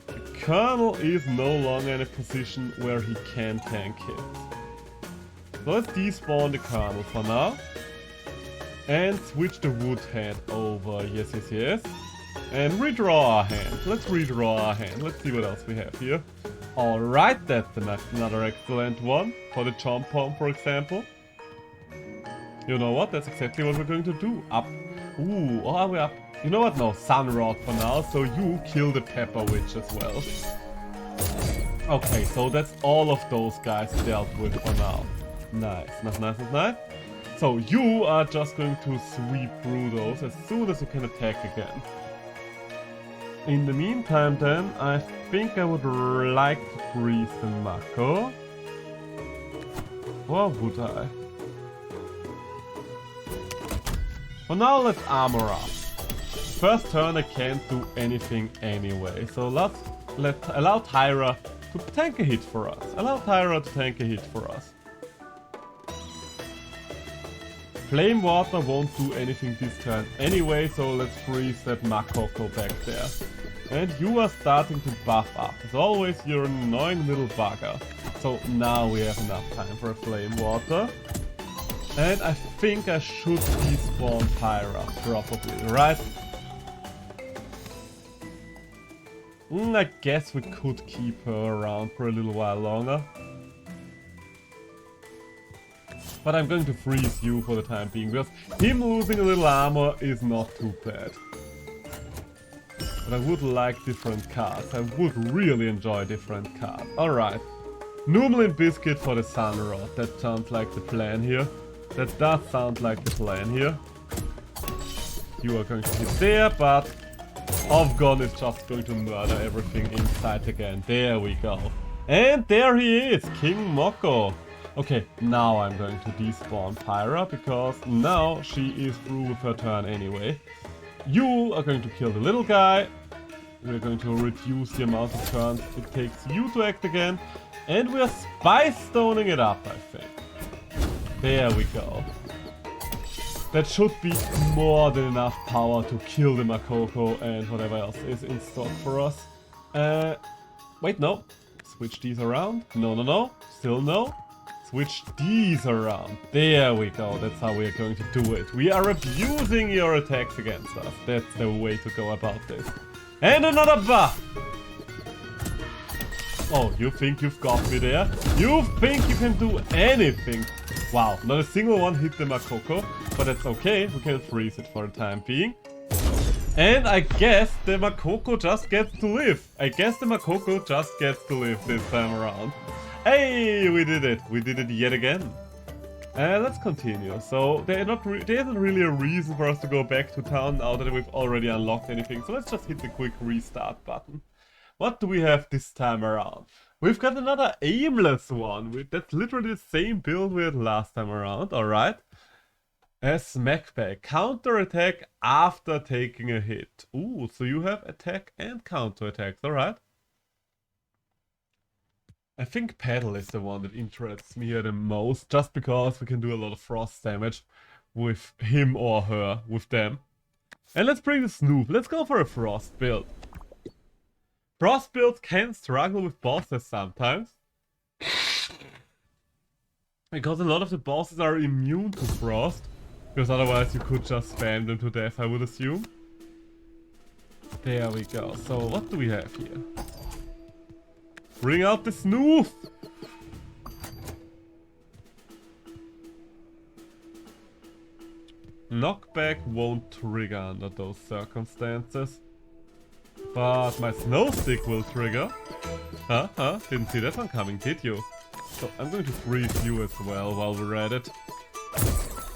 The Colonel is no longer in a position where he can tank hits. So let's despawn the Colonel for now. And switch the wood head over, yes, yes, yes. And redraw our hand. Let's redraw our hand. Let's see what else we have here. Alright, that's another excellent one. For the Chomp Pomp, for example. You know what? That's exactly what we're going to do. Up. Ooh, oh, are we up? You know what? No, Sun Rod for now. So you kill the Pepper Witch as well. Okay, so that's all of those guys dealt with for now. Nice, nice, nice, nice. So you are just going to sweep through those as soon as you can attack again. In the meantime then, I think I would like to freeze the Mako. Or would I? For now, let's armor up. First turn I can't do anything anyway, so let's allow Tyra to tank a hit for us. Allow Tyra to tank a hit for us. Flame Water won't do anything this turn anyway, so let's freeze that Makoko back there. And you are starting to buff up. As always, you're an annoying little bugger. So now we have enough time for a Flame Water. And I think I should despawn Tyra, probably, right? I guess we could keep her around for a little while longer. But I'm going to freeze you for the time being, because him losing a little armor is not too bad. But I would like different cards. I would really enjoy different cards. Alright. Noodle and Biscuit for the Sun Rod. That sounds like the plan here. That does sound like the plan here. You are going to hit there, but Ovgon is just going to murder everything inside again. There we go. And there he is, King Moko. Okay, now I'm going to despawn Pyra, because now she is through with her turn anyway. You are going to kill the little guy. We're going to reduce the amount of turns it takes you to act again. And we are Spice Stoning it up, I think. There we go. That should be more than enough power to kill the Makoko and whatever else is in stock for us. Wait, no. Switch these around. No, no, no. Still no. Switch these around. There we go. That's how we are going to do it. We are abusing your attacks against us. That's the way to go about this. And another buff! Oh, you think you've got me there? You think you can do anything? Wow, not a single one hit the Makoko, but that's okay. We can freeze it for the time being. And I guess the Makoko just gets to live. I guess the Makoko just gets to live this time around. Hey, we did it. We did it yet again. Let's continue. So there isn't really a reason for us to go back to town now that we've already unlocked anything. So let's just hit the quick restart button. What do we have this time around? We've got another aimless one. That's literally the same build we had last time around. Alright. A smackback. Counter attack after taking a hit. Ooh, so you have attack and counter attacks. Alright. I think Paddle is the one that interests me here the most, just because we can do a lot of frost damage with him or her, with them. And let's bring the Snoop. Let's go for a frost build. Frost builds can struggle with bosses sometimes. Because a lot of the bosses are immune to frost. Because otherwise you could just spam them to death, I would assume. There we go. So what do we have here? Bring out the Snoof! Knockback won't trigger under those circumstances. But my Snow Stick will trigger. Huh? Didn't see that one coming, did you? So I'm going to freeze you as well while we're at it.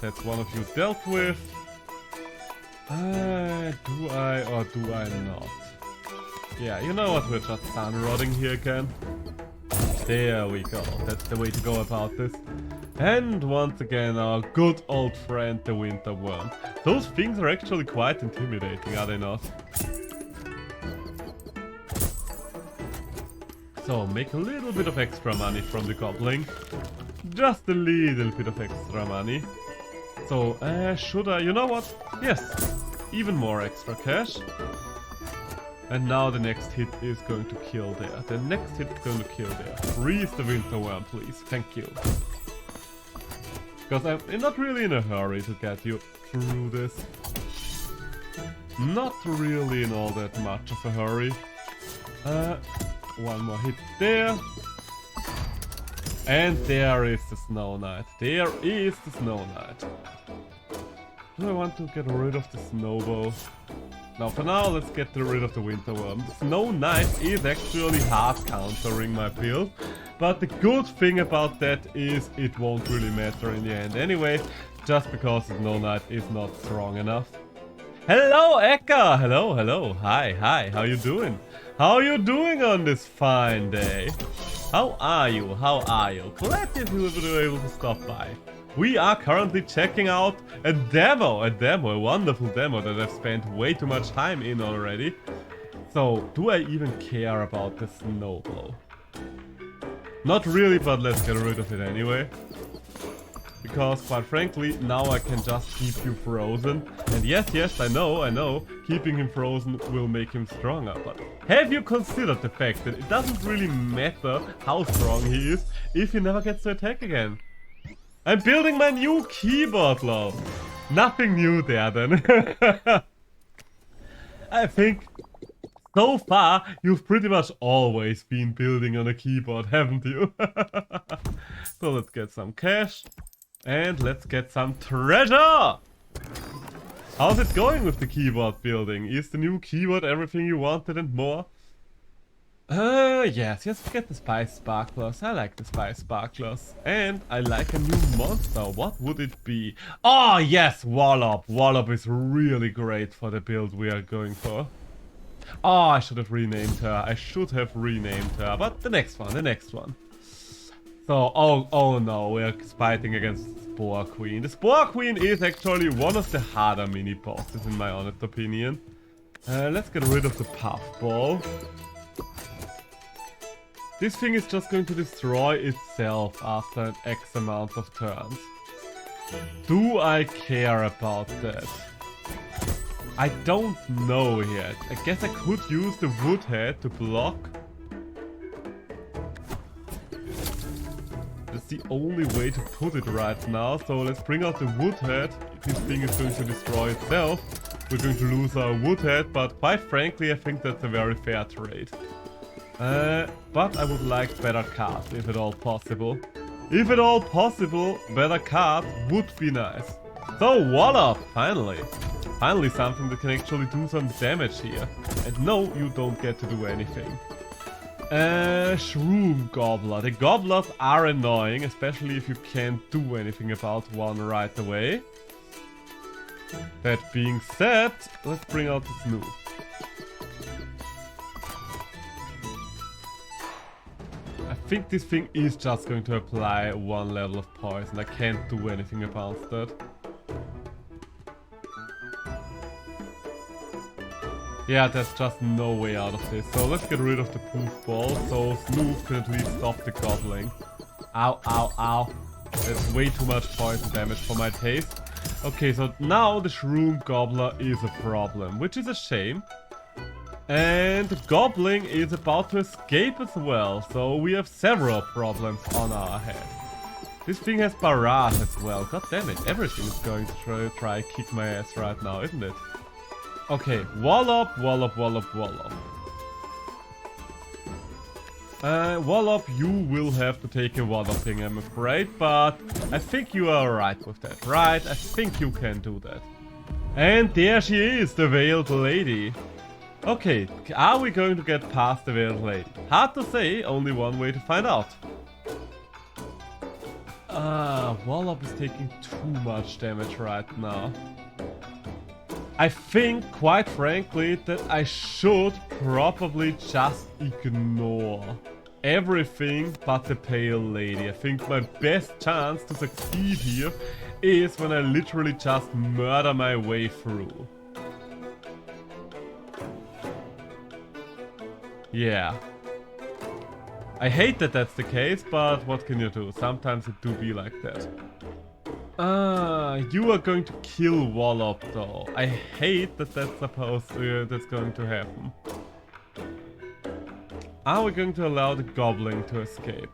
That's one of you dealt with. Do I or do I not? Yeah, you know what, we're just sun rotting here again. There we go, that's the way to go about this. And once again, our good old friend, the winter worm. Those things are actually quite intimidating, are they not? So, make a little bit of extra money from the goblin. Just a little bit of extra money. So, should I... You know what? Yes, even more extra cash. And now the next hit is going to kill there. The next hit is going to kill there. Freeze the winter worm, please. Thank you. Because I'm not really in a hurry to get you through this. Not really in all that much of a hurry. One more hit there. And there is the Snow Knight. There is the Snow Knight. Do I want to get rid of the Snowbow? Now, for now, let's get rid of the Winter Worm. The Snow Knight is actually hard countering my build. But the good thing about that is it won't really matter in the end anyway. Just because the Snow Knight is not strong enough. Hello, Eka! Hello, hello. Hi, hi. How you doing? How you doing on this fine day? How are you? How are you? Glad that you were able to stop by. We are currently checking out a wonderful demo that I've spent way too much time in already. So, do I even care about the Snowblow? Not really, but let's get rid of it anyway. Because, quite frankly, now I can just keep you frozen. And yes, I know, keeping him frozen will make him stronger. But have you considered the fact that it doesn't really matter how strong he is if he never gets to attack again? I'm building my new keyboard, love. Nothing new there, then. I think, so far, you've pretty much always been building on a keyboard, haven't you? So let's get some cash. And let's get some treasure! How's it going with the keyboard building? Is the new keyboard everything you wanted and more? Yes, forget the Spice Sparklers. I like the Spice Sparklers. And I like a new monster. What would it be? Oh, yes, Wallop. Wallop is really great for the build we are going for. Oh, I should have renamed her. But the next one. So, oh no, we're fighting against the Spore Queen. The Spore Queen is actually one of the harder mini-bosses, in my honest opinion. Let's get rid of the Puffball. This thing is just going to destroy itself after an X amount of turns. Do I care about that? I don't know yet. I guess I could use the Woodhead to block. That's the only way to put it right now. So let's bring out the Woodhead. This thing is going to destroy itself. We're going to lose our Woodhead, but quite frankly, I think that's a very fair trade. But I would like better cards, if at all possible. If at all possible, better cards would be nice. So, Wallop! Finally! Finally something that can actually do some damage here. And no, you don't get to do anything. Shroom Gobbler. The Gobblers are annoying, especially if you can't do anything about one right away. That being said, let's bring out the Snoop. I think this thing is just going to apply one level of poison. I can't do anything about that. Yeah, there's just no way out of this. So let's get rid of the poof ball so Snoop can at least stop the gobbling. Ow, ow, ow. That's way too much poison damage for my taste. Okay, so now the Shroom Gobbler is a problem, which is a shame. And the Goblin is about to escape as well, so we have several problems on our head. This thing has Barrage as well. God damn it, everything is going to try kick my ass right now, isn't it? Okay, Wallop, Wallop, Wallop, Wallop. Wallop, you will have to take a Walloping, I'm afraid, but I think you are right with that, right? I think you can do that. And there she is, the Veiled Lady. Okay, are we going to get past the Veiled Lady? Hard to say, only one way to find out. Wallop is taking too much damage right now. I think, quite frankly, that I should probably just ignore everything but the Pale Lady. I think my best chance to succeed here is when I literally just murder my way through. Yeah. I hate that that's the case, but what can you do? Sometimes it do be like that. You are going to kill Wallop though. I hate that that's going to happen. Are we going to allow the Goblin to escape?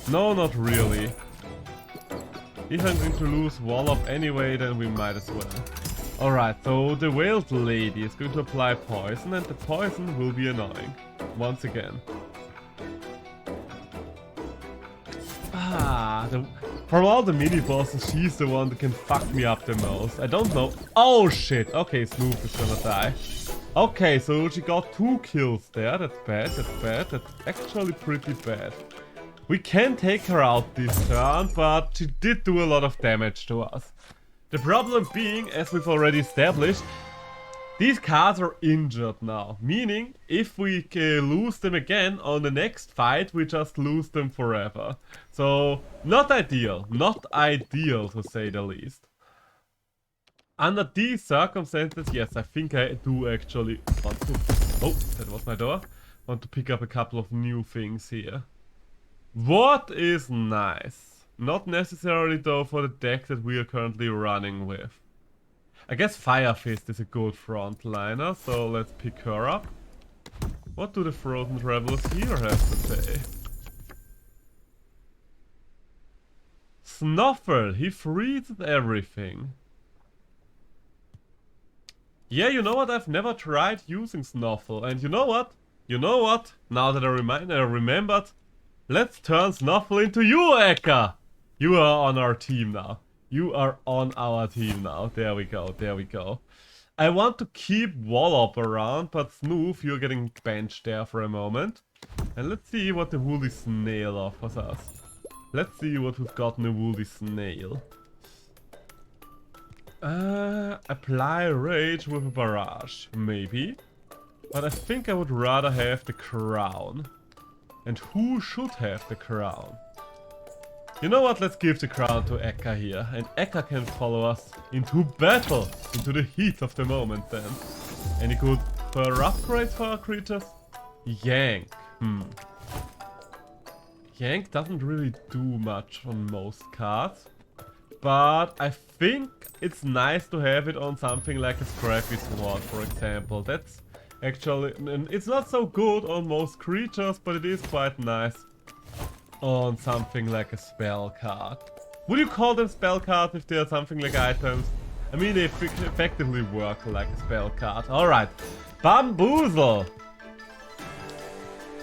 No, not really. If I'm going to lose Wallop anyway, then we might as well. Alright, so the Veiled Lady is going to apply poison, and the poison will be annoying. Once again. From all the mini-bosses, she's the one that can fuck me up the most. I don't know. Oh shit! Okay, Snoop is gonna die. Okay, so she got 2 kills there. That's bad, that's bad. That's actually pretty bad. We can take her out this turn, but she did do a lot of damage to us. The problem being, as we've already established, these cards are injured now. Meaning, if we lose them again on the next fight, we just lose them forever. So, not ideal. Not ideal, to say the least. Under these circumstances, yes, I think I do actually want to... Oh, that was my door. Want to pick up a couple of new things here. What is nice? Not necessarily though for the deck that we are currently running with. I guess Fire Fist is a good frontliner, so let's pick her up. What do the Frozen Travelers here have to say? Snuffle, he freezes everything. Yeah, you know what? I've never tried using Snuffle, and you know what? You know what? Now that I remembered, let's turn Snuffle into you, Eka! You are on our team now. You are on our team now. There we go, there we go. I want to keep Wallop around, but Snoof, you're getting benched there for a moment. And let's see what the Woolly Snail offers us. Let's see what we've got in the Woolly Snail. Apply Rage with a Barrage, maybe. But I think I would rather have the Crown. And who should have the Crown? You know what, let's give the crown to Eka here, and Eka can follow us into battle, into the heat of the moment then. Any good upgrades for our creatures? Yank. Yank doesn't really do much on most cards, but I think it's nice to have it on something like a Scrappy Sword, for example. That's actually, and it's not so good on most creatures, but it is quite nice on something like a spell card. Would you call them spell cards if they are something like items? I mean, they effectively work like a spell card. Alright. Bamboozle!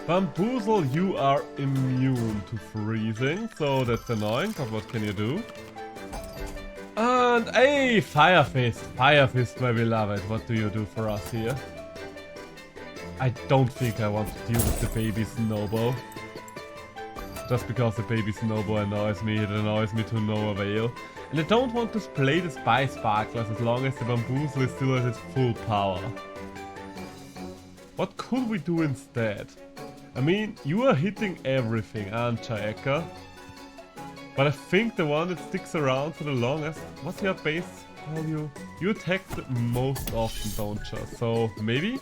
Bamboozle, you are immune to freezing, so that's annoying, but what can you do? And hey, Fire Fist! Fire Fist, my beloved, what do you do for us here? I don't think I want to deal with the baby Snowball. Just because the baby Snowball annoys me, it annoys me to no avail. And I don't want to play the Spy Sparklers as long as the Bamboozle is still at its full power. What could we do instead? I mean, you are hitting everything, aren't you, Eka? But I think the one that sticks around for the longest... What's your base value? You attack the most often, don't you? So, maybe?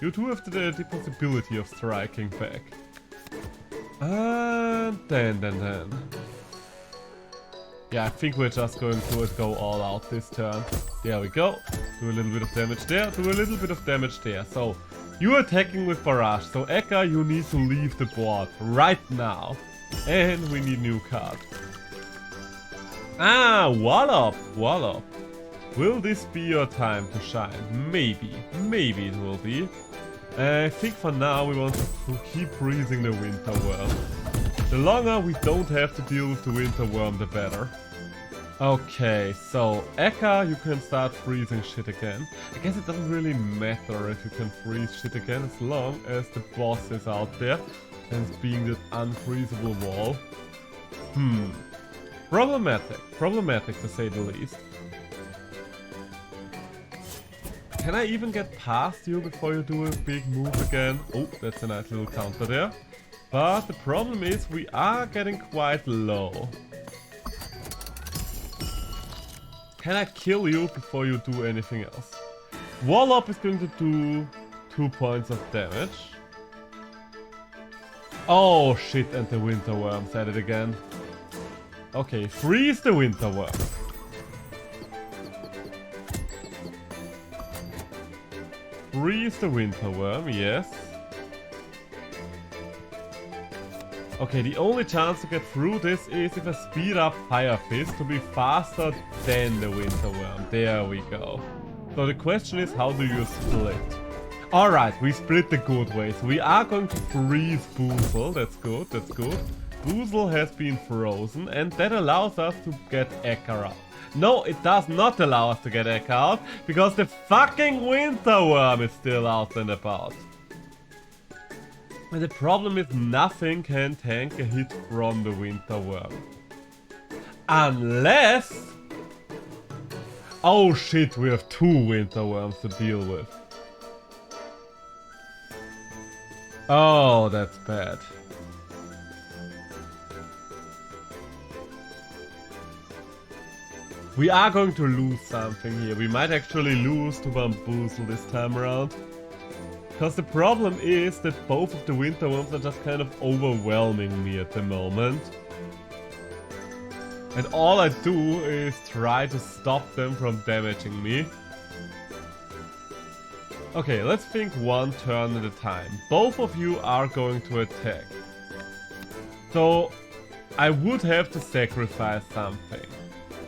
You do have the possibility of striking back. And then. Yeah, I think we're just going to go all out this turn. There we go. Do a little bit of damage there, do a little bit of damage there. So, you're attacking with Barrage. So, Eka, you need to leave the board right now. And we need new card. Ah, Wallop! Wallop. Will this be your time to shine? Maybe. Maybe it will be. I think for now we want to keep freezing the Winter Worm. The longer we don't have to deal with the Winter Worm, the better. Okay, so Eka, you can start freezing shit again. I guess it doesn't really matter if you can freeze shit again as long as the boss is out there and it's being this unfreezable wall. Problematic. Problematic to say the least. Can I even get past you before you do a big move again? Oh, that's a nice little counter there. But the problem is we are getting quite low. Can I kill you before you do anything else? Wallop is going to do 2 points of damage. Oh shit, and the Winter Worm said it again. Okay, freeze the Winter Worm. Freeze the Winter Worm, yes. Okay, the only chance to get through this is if I speed up Fire Fist to be faster than the Winter Worm. There we go. So the question is, how do you split? Alright, we split the good way. So we are going to freeze Boozle. That's good, that's good. Boozle has been frozen and that allows us to get Ekka out. No, it does not allow us to get Ekka out because the fucking Winter Worm is still out and about. And the problem is nothing can tank a hit from the Winter Worm. Unless... Oh shit, we have 2 Winter Worms to deal with. Oh, that's bad. We are going to lose something here. We might actually lose to Bamboozle this time around. Because the problem is that both of the Winter Worms are just kind of overwhelming me at the moment. And all I do is try to stop them from damaging me. Okay, let's think one turn at a time. Both of you are going to attack. So, I would have to sacrifice something.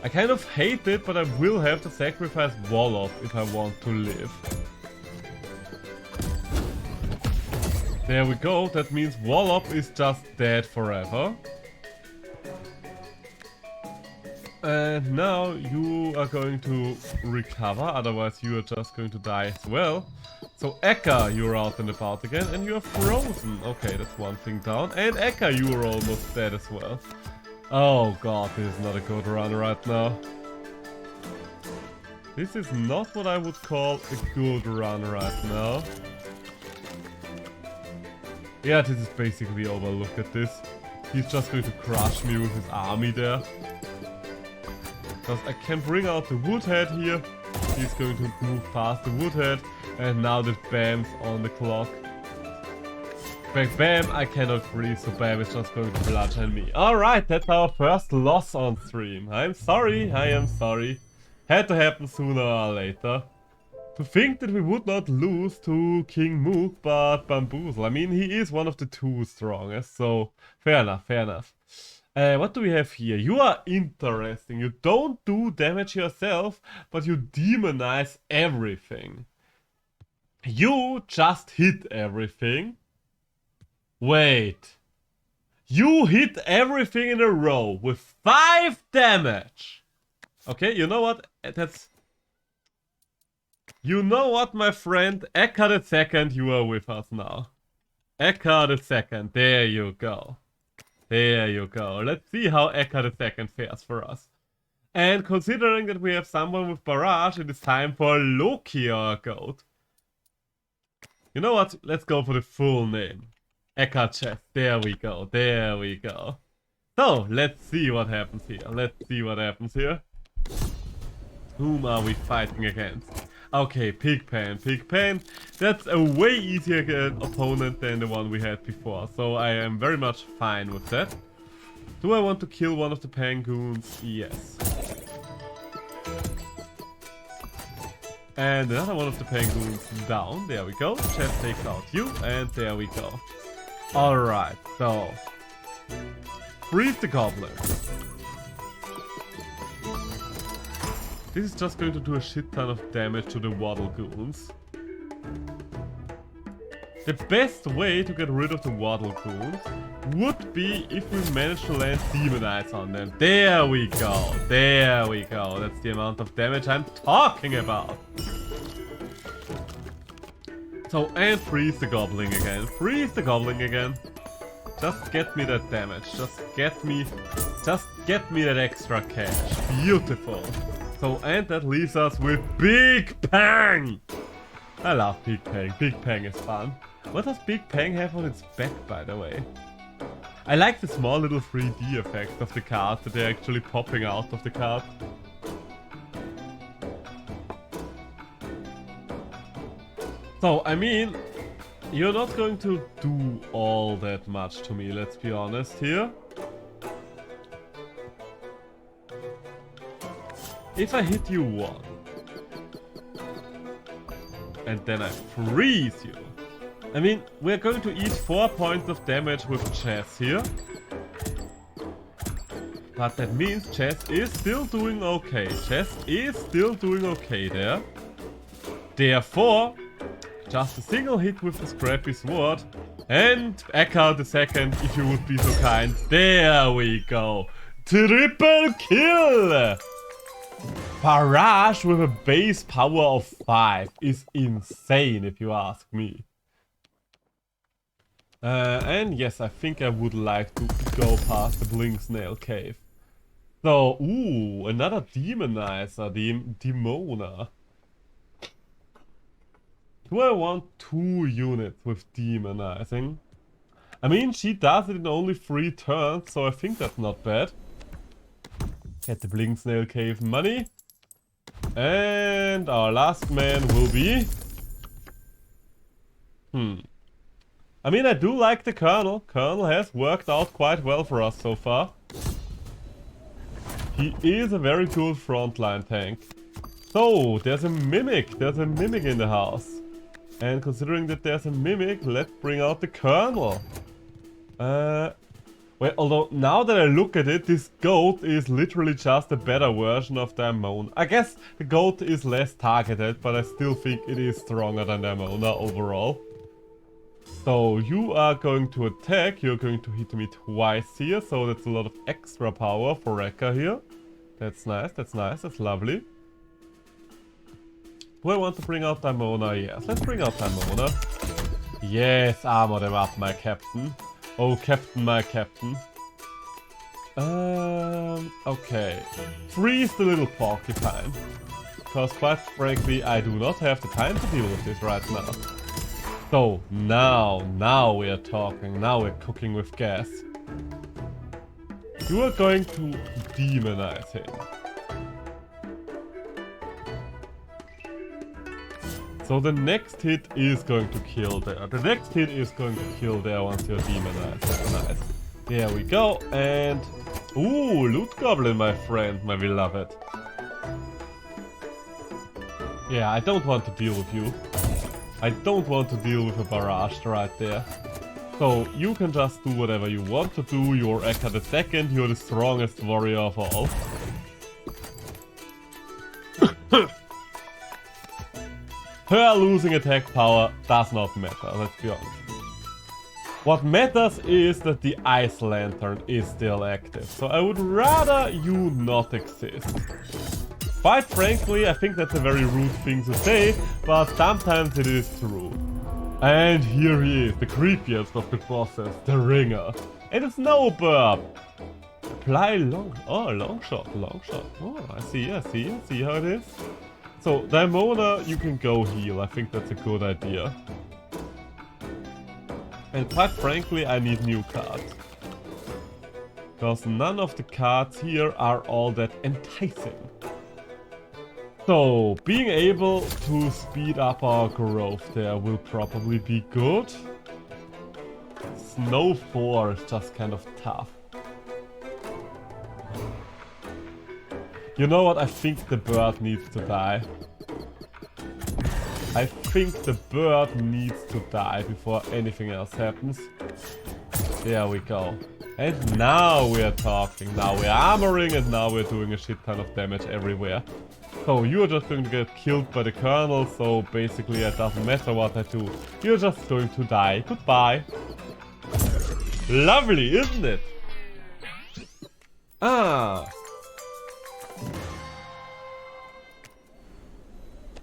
I kind of hate it, but I will have to sacrifice Wallop if I want to live. There we go, that means Wallop is just dead forever. And now you are going to recover, otherwise you are just going to die as well. So Ekka, you're out and about again, and you are frozen. Okay, that's one thing down. And Ekka, you are almost dead as well. Oh god, this is not a good run right now. This is not what I would call a good run right now. Yeah, this is basically over, look at this. He's just going to crush me with his army there. Because I can bring out the Woodhead here. He's going to move past the Woodhead. And now that Bam's on the clock. But Bam, I cannot freeze, so Bam is just going to bludgeon me. Alright, that's our first loss on stream. I'm sorry, I am sorry. Had to happen sooner or later. To think that we would not lose to King Mook, but Bamboozle. I mean, he is one of the 2 strongest, so fair enough, fair enough. What do we have here? You are interesting. You don't do damage yourself, but you demonize everything. You just hit everything. Wait. You hit everything in a row with 5 damage. Okay, you know what? That's... You know what, my friend? Ekka the Second, you are with us now. Ekka the Second, there you go. There you go. Let's see how Ekka the Second fares for us. And considering that we have someone with Barrage, it is time for Loki, our goat. You know what? Let's go for the full name. Ekka Chest. There we go. There we go. So, let's see what happens here. Let's see what happens here. Whom are we fighting against? Okay, Pigpen. Pigpen. That's a way easier opponent than the one we had before. So I am very much fine with that. Do I want to kill one of the Pangoons? Yes. And another one of the Pangoons down. There we go. Chest takes out you. And there we go. Alright, so... Freeze the Goblin. This is just going to do a shit ton of damage to the Waddle Goons. The best way to get rid of the Waddle Goons would be if we manage to land Demonize on them. There we go. There we go. That's the amount of damage I'm talking about. So, and freeze the Goblin again. Freeze the Goblin again. Just get me that damage. Just get me that extra cash. Beautiful. So, and that leaves us with Big Bang! I love Big Pang. Big Pang is fun. What does Big Pang have on its back, by the way? I like the small little 3D effect of the card that they're actually popping out of the card. So, I mean, you're not going to do all that much to me, let's be honest here. If I hit you 1, and then I freeze you. I mean, we're going to eat 4 points of damage with Chess here. But that means Chess is still doing okay. Chess is still doing okay there. Therefore, just a single hit with the Scrappy Sword. And Eckhart the second, if you would be so kind. There we go. Triple kill! Barrage with a base power of 5 is insane, if you ask me. And yes, I think I would like to go past the Blink Snail Cave. So, ooh, another Demonizer, Demona. Do I want 2 units with Demonizing? I mean, she does it in only 3 turns, so I think that's not bad. Get the Blink Snail Cave money. And our last man will be... I mean, I do like the Colonel. Colonel has worked out quite well for us so far. He is a very cool frontline tank. So, there's a Mimic. There's a Mimic in the house. And considering that there's a Mimic, let's bring out the Colonel. Well, although now that I look at it, this goat is literally just a better version of the Amona. I guess the goat is less targeted, but I still think it is stronger than the Amona overall. So you are going to attack, you're going to hit me twice here, so that's a lot of extra power for Rekka here. That's nice, that's lovely. Do I want to bring out Amona? Yes, let's bring out Amona. Yes, armor them up, my captain. Oh, captain, my captain. Okay. Freeze the little porcupine. Because quite frankly, I do not have the time to deal with this right now. So, now we are talking. Now we're cooking with gas. You are going to demonize him. So the next hit is going to kill there. The next hit is going to kill there once you're demonized. That's nice. There we go. And... ooh, Loot Goblin, my friend, my beloved. Yeah, I don't want to deal with you. I don't want to deal with a barrage right there. So, you can just do whatever you want to do. You're Eckhart the second, you're the strongest warrior of all. Her losing attack power does not matter, let's be honest. What matters is that the Ice Lantern is still active, so I would rather you not exist. Quite frankly, I think that's a very rude thing to say, but sometimes it is true. And here he is, the creepiest of the bosses, the Ringer. And it's no burp! Apply long... oh, long shot. Oh, I see how it is. So, Daimona, you can go heal. I think that's a good idea. And quite frankly, I need new cards. Because none of the cards here are all that enticing. So, being able to speed up our growth there will probably be good. Snow 4 is just kind of tough. You know what? I think the bird needs to die. I think the bird needs to die before anything else happens. There we go. And now we are talking. Now we're armoring and now we're doing a shit ton of damage everywhere. So you're just going to get killed by the Colonel, so basically it doesn't matter what I do. You're just going to die. Goodbye. Lovely, isn't it? Ah.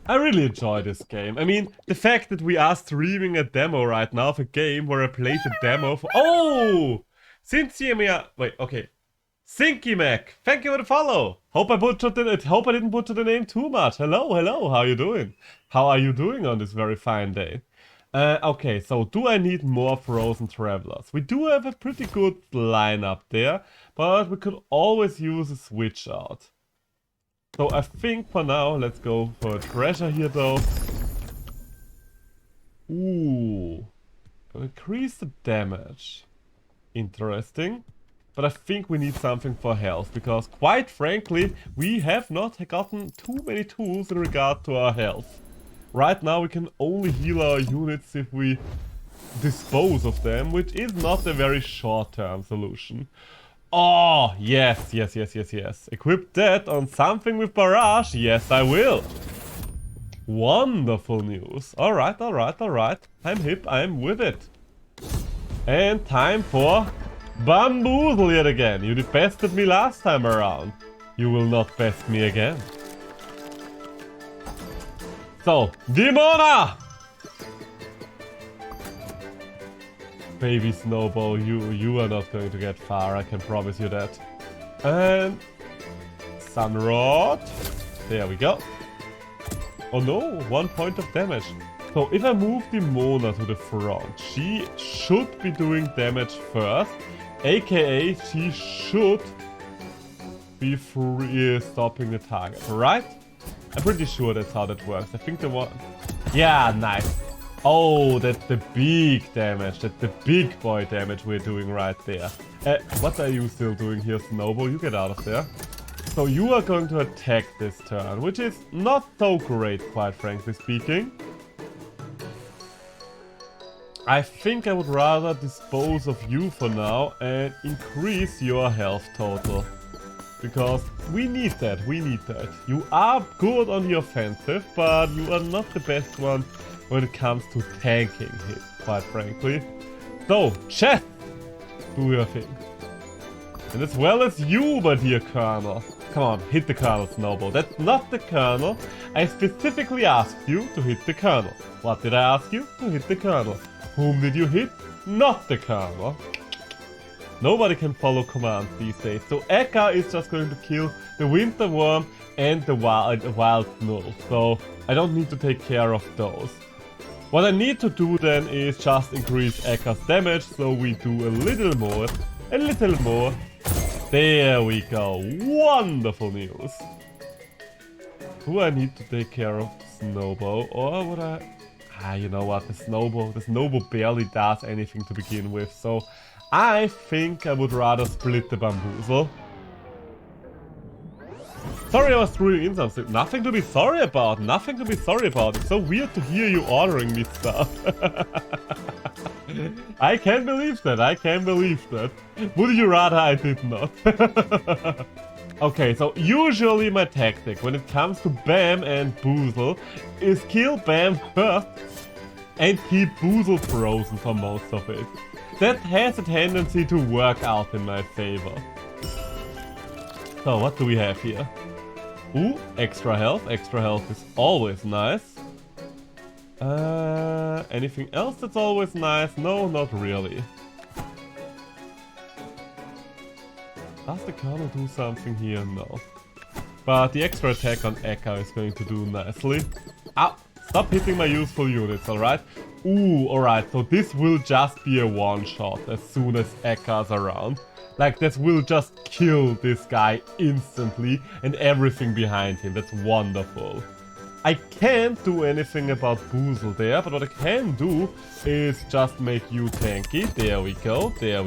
I really enjoy this game. I mean, the fact that we are streaming a demo right now of a game where I played the demo for... oh! Since Wait, okay. Sinky Mac, thank you for the follow. Hope I didn't butcher the name too much. Hello, hello, how are you doing? How are you doing on this very fine day? Okay, so do I need more Frozen Travelers? We do have a pretty good lineup there, but we could always use a switch out. So I think for now, let's go for a treasure here though. Ooh, increase the damage. Interesting. But I think we need something for health, because quite frankly, we have not gotten too many tools in regard to our health. Right now we can only heal our units if we dispose of them, which is not a very short-term solution. Oh, yes. Equip that on something with barrage. Yes, I will. Wonderful news. Alright. I'm hip, I'm with it. And time for Bamboozle yet again. You bested me last time around. You will not best me again. So, Demona! Baby Snowball, you are not going to get far, I can promise you that. And Sunrod. There we go. Oh no, 1 point of damage. So if I move Demona to the front, she should be doing damage first. AKA, she should be stopping the target, right? I'm pretty sure that's how that works. I think the one... Yeah, nice. Oh, that's the big damage. That's the big boy damage we're doing right there. What are you still doing here, Snowball? You get out of there. So you are going to attack this turn, which is not so great, quite frankly speaking. I think I would rather dispose of you for now and increase your health total. Because we need that, You are good on the offensive, but you are not the best one when it comes to tanking hit, quite frankly. So, chat, do your thing. And as well as you, my dear Colonel. Come on, hit the Colonel, Snowball. That's not the Colonel. I specifically asked you to hit the Colonel. What did I ask you? To hit the Colonel. Whom did you hit? Not the Colonel. Nobody can follow commands these days. So Eka is just going to kill the Winter Worm and the Wild Null. So I don't need to take care of those. What I need to do then is just increase Eka's damage. So we do a little more. A little more. There we go. Wonderful news. Do I need to take care of Snowball, or would I... you know what, the Snowball barely does anything to begin with, so I think I would rather split the Bamboozle. Sorry I was throwing in something. Nothing to be sorry about, It's so weird to hear you ordering me stuff. I can't believe that, Would you rather I did not? Okay, so usually my tactic when it comes to Bam and Boozle is kill Bam first and keep Boozle frozen for most of it. That has a tendency to work out in my favor. So what do we have here? Ooh, extra health. Extra health is always nice. Anything else that's always nice? No, not really. Does the Colonel do something here? No. But the extra attack on Eka is going to do nicely. Ow! Stop hitting my useful units, alright? Ooh, alright, so this will just be a one-shot as soon as Eka's around. Like, this will just kill this guy instantly and everything behind him. That's wonderful. I can't do anything about Boozle there, but what I can do is just make you tanky. There we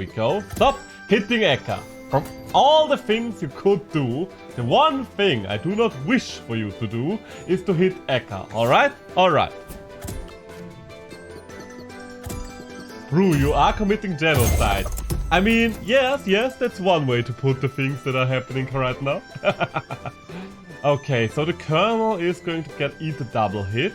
go. Stop hitting Eka. From all the things you could do, the one thing I do not wish for you to do is to hit Eka, alright? Alright. Brew, you are committing genocide. I mean, yes, that's one way to put the things that are happening right now. Okay, so the Colonel is going to eat a double hit.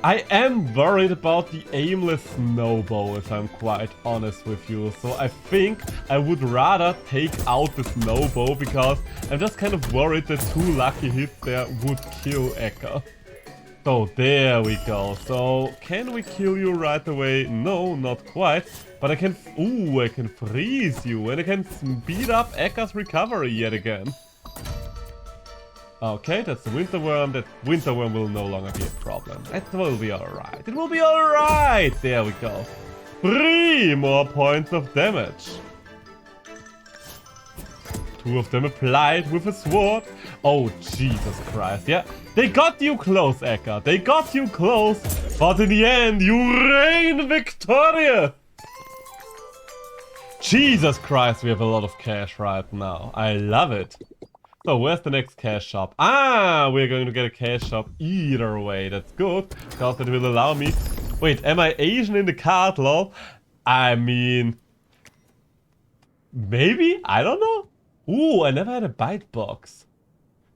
I am worried about the aimless Snowball, if I'm quite honest with you. So I think I would rather take out the Snowball, because I'm just kind of worried that 2 lucky hits there would kill Eka. So there we go. So can we kill you right away? No, not quite. But I can, ooh, I can freeze you and I can speed up Ekka's recovery yet again. Okay, that's the winter worm. That winter worm will no longer be a problem. It will be alright. It will be alright. There we go. 3 more points of damage. 2 of them applied with a sword. Oh, Jesus Christ. Yeah, they got you close, Ekka. They got you close. But in the end, you reign victorious. Jesus Christ, we have a lot of cash right now. I love it. So, where's the next cash shop? Ah, we're going to get a cash shop either way. That's good, because that will allow me... Wait, am I Asian in the card, lol? I mean... Maybe? I don't know. Ooh, I never had a bite box.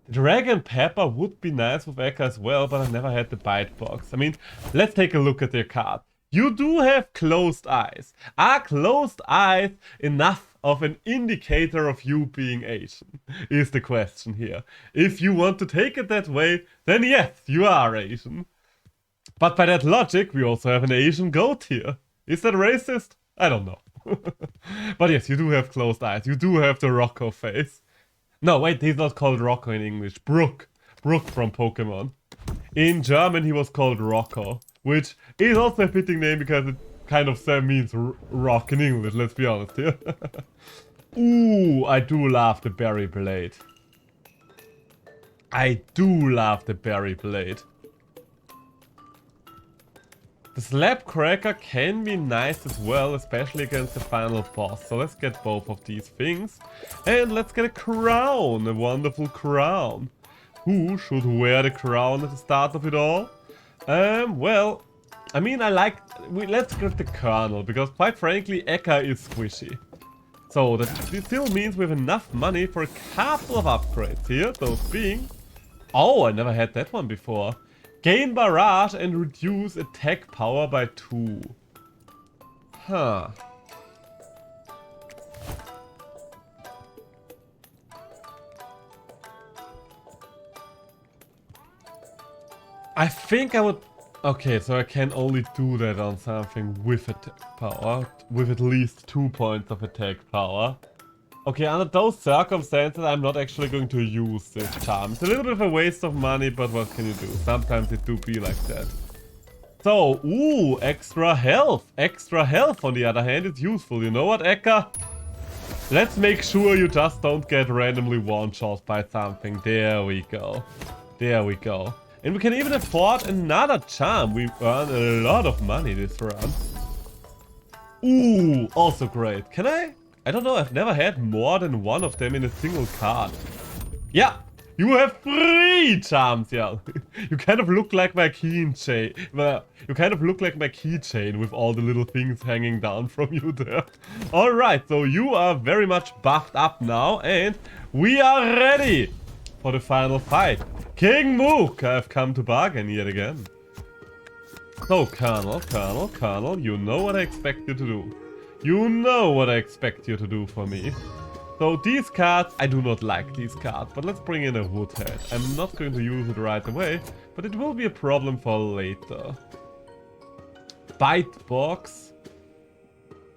The dragon pepper would be nice with Ekka as well, but I never had the bite box. I mean, let's take a look at your card. You do have closed eyes. Are closed eyes enough of an indicator of you being Asian? Is the question here. If you want to take it that way, then yes, you are Asian. But by that logic, we also have an Asian goat here. Is that racist? I don't know. But yes, you do have closed eyes. You do have the Rocco face. No, wait, he's not called Rocco in English. Brook. Brook from Pokemon. In German, he was called Rocco, which is also a fitting name because it kind of means rock in English, let's be honest here. Ooh, I do love the berry blade. I do love the berry blade. The slab cracker can be nice as well, especially against the final boss. So let's get both of these things. And let's get a crown, a wonderful crown. Who should wear the crown at the start of it all? Well, I mean, let's get the Colonel, because quite frankly, Ekka is squishy. So that still means we have enough money for a couple of upgrades here, those being... Oh, I never had that one before. Gain barrage and reduce attack power by 2. Huh. I think I would... Okay, so I can only do that on something with attack power, with at least 2 points of attack power. Okay, under those circumstances, I'm not actually going to use this charm. It's a little bit of a waste of money, but what can you do? Sometimes it do be like that. So, ooh, extra health. Extra health, on the other hand, is useful. You know what, Ekka? Let's make sure you just don't get randomly one-shot by something. There we go. There we go. And we can even afford another charm. We earn a lot of money this run. Ooh, also great. Can I? I don't know, I've never had more than one of them in a single card. Yeah, you have 3 charms, yeah. You kind of look like my keychain. Well, you kind of look like my keychain with all the little things hanging down from you there. Alright, so you are very much buffed up now, and we are ready for the final fight. King Mook, I've come to bargain yet again. So, Colonel, you know what I expect you to do. You know what I expect you to do for me. So these cards, I do not like these cards, but let's bring in a wood head. I'm not going to use it right away, but it will be a problem for later. Bite box.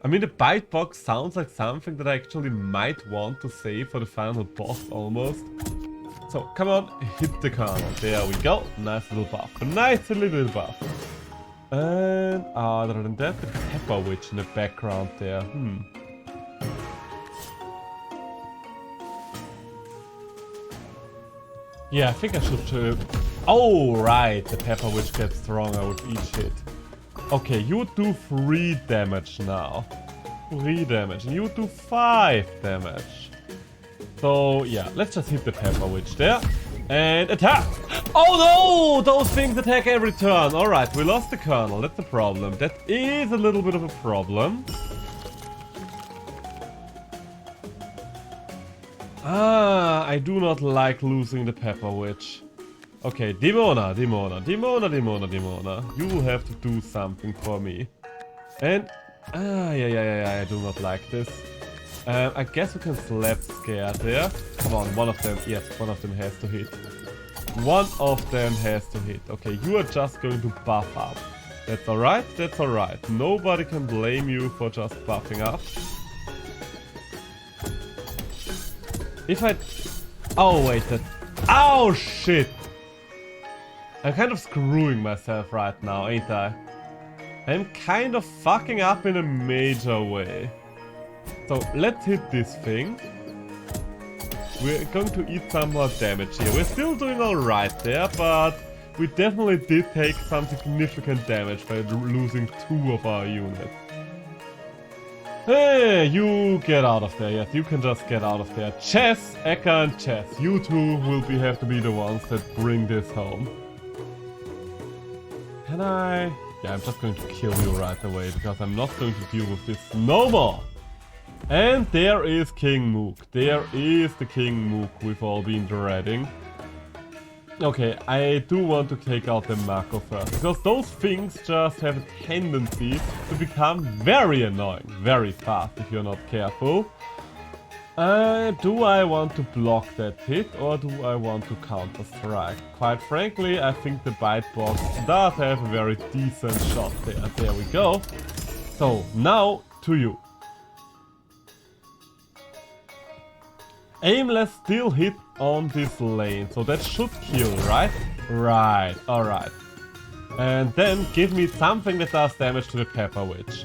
I mean, the bite box sounds like something that I actually might want to save for the final boss almost. So come on, hit the Colonel. There we go. Nice little buff. A nice little buff. And other than that, the Pepper Witch in the background there. Yeah, I think I should... Oh, right. The Pepper Witch gets stronger with each hit. Okay, you would do 3 damage now. 3 damage. And you would do 5 damage. So, yeah. Let's just hit the Pepper Witch there. And attack! Oh no! Those things attack every turn. Alright, we lost the Colonel. That's a problem. That is a little bit of a problem. Ah, I do not like losing the Pepper Witch. Okay, Demona. You will have to do something for me. And... yeah, I do not like this. I guess we can slap scare there. Come on, one of them. Yes, one of them has to hit. One of them has to hit. Okay, you are just going to buff up. That's alright, that's alright. Nobody can blame you for just buffing up. If I... Oh, wait, that... Oh, shit! I'm kind of screwing myself right now, ain't I? I'm kind of fucking up in a major way. So, let's hit this thing. We're going to eat some more damage here. We're still doing alright there, but we definitely did take some significant damage by losing 2 of our units. Hey, you get out of there. Yes, you can just get out of there. Chess, Eka and Chess, you two will have to be the ones that bring this home. Can I? Yeah, I'm just going to kill you right away because I'm not going to deal with this no more. And there is King Mook. There is the King Mook we've all been dreading. Okay, I do want to take out the Mako first, because those things just have a tendency to become very annoying very fast if you're not careful. Do I want to block that hit or do I want to counter strike? Quite frankly, I think the bite box does have a very decent shot there. There we go. So, now to you. Aimless still hit on this lane, so that should kill, right? Right, alright. And then give me something that does damage to the Pepper Witch.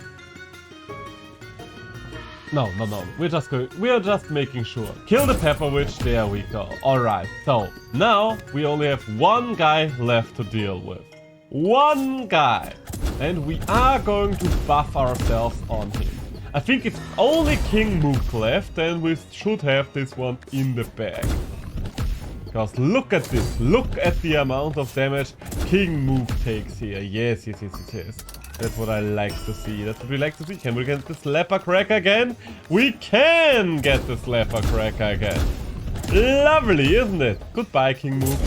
No, we are just making sure. Kill the Pepper Witch, there we go. Alright, so now we only have one guy left to deal with. One guy! And we are going to buff ourselves on him. I think it's only King Mook left, and we should have this one in the bag. Because look at this, look at the amount of damage King Mook takes here. Yes. That's what I like to see, that's what we like to see. Can we get the Slapper Crack again? We can get the Slapper Crack again. Lovely, isn't it? Goodbye, King Mook.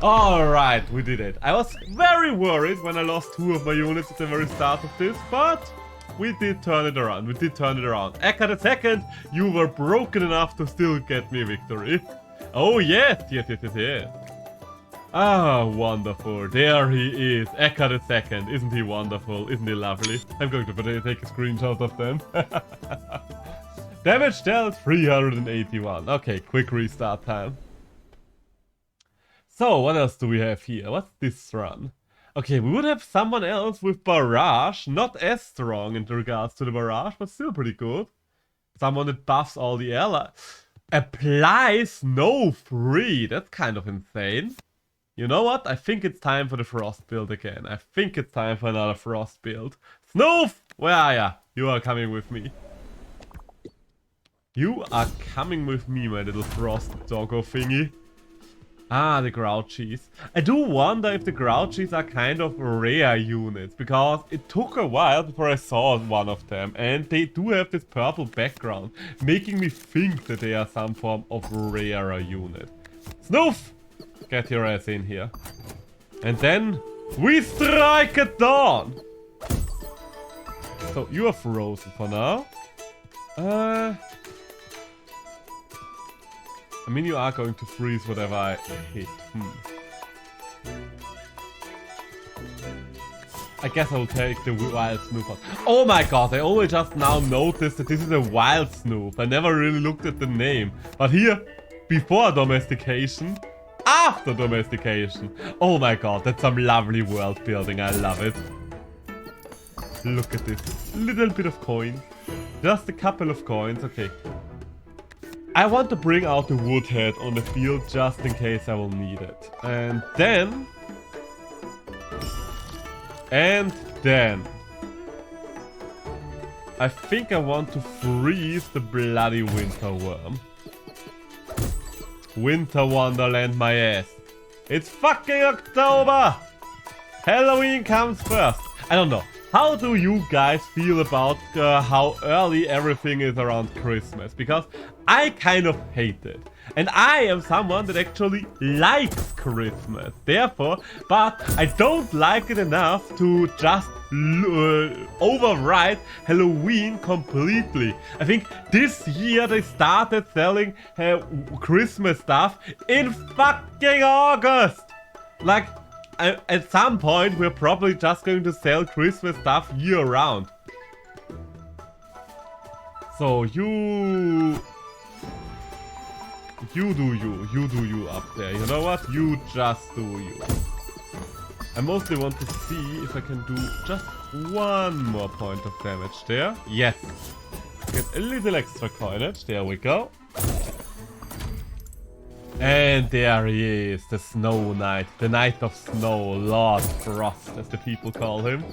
Alright, we did it. I was very worried when I lost 2 of my units at the very start of this, but... we did turn it around, Eka the second, you were broken enough to still get me victory. Oh yes. Ah, wonderful. There he is, Eka the second. Isn't he wonderful? Isn't he lovely? I'm going to take a screenshot of them. Damage dealt 381. Okay, quick restart time. So, what else do we have here? What's this run? Okay, we would have someone else with Barrage, not as strong in regards to the Barrage, but still pretty good. Someone that buffs all the allies. Applies Snow free, that's kind of insane. You know what? I think it's time for the Frost build again. I think it's time for another Frost build. Snoof! Where are ya? You are coming with me. You are coming with me, my little Frost doggo thingy. Ah, the Grouchies. I do wonder if the Grouchies are kind of rare units, because it took a while before I saw one of them, and they do have this purple background, making me think that they are some form of rarer unit. Snoof! Get your ass in here. And then, we strike at dawn! So, you are frozen for now. I mean, you are going to freeze whatever I hit. I guess I will take the Wild Snoof out. Oh my god, I only just now noticed that this is a Wild Snoof. I never really looked at the name. But here, before domestication, after domestication. Oh my god, that's some lovely world building. I love it. Look at this. Little bit of coin. Just a couple of coins. Okay. I want to bring out the Woodhead on the field just in case I will need it. And then... I think I want to freeze the bloody Winter Worm. Winter Wonderland my ass. It's fucking October! Halloween comes first. I don't know. How do you guys feel about how early everything is around Christmas? Because I kind of hate it. And I am someone that actually likes Christmas. Therefore, but I don't like it enough to just override Halloween completely. I think this year they started selling Christmas stuff in fucking August. Like, at some point we're probably just going to sell Christmas stuff year round. So you do you up there. You know what? You just do you. I mostly want to see if I can do just one more point of damage there. Yes. Get a little extra coinage. There we go. And there he is, the Snow Knight, the Knight of Snow, Lord Frost, as the people call him.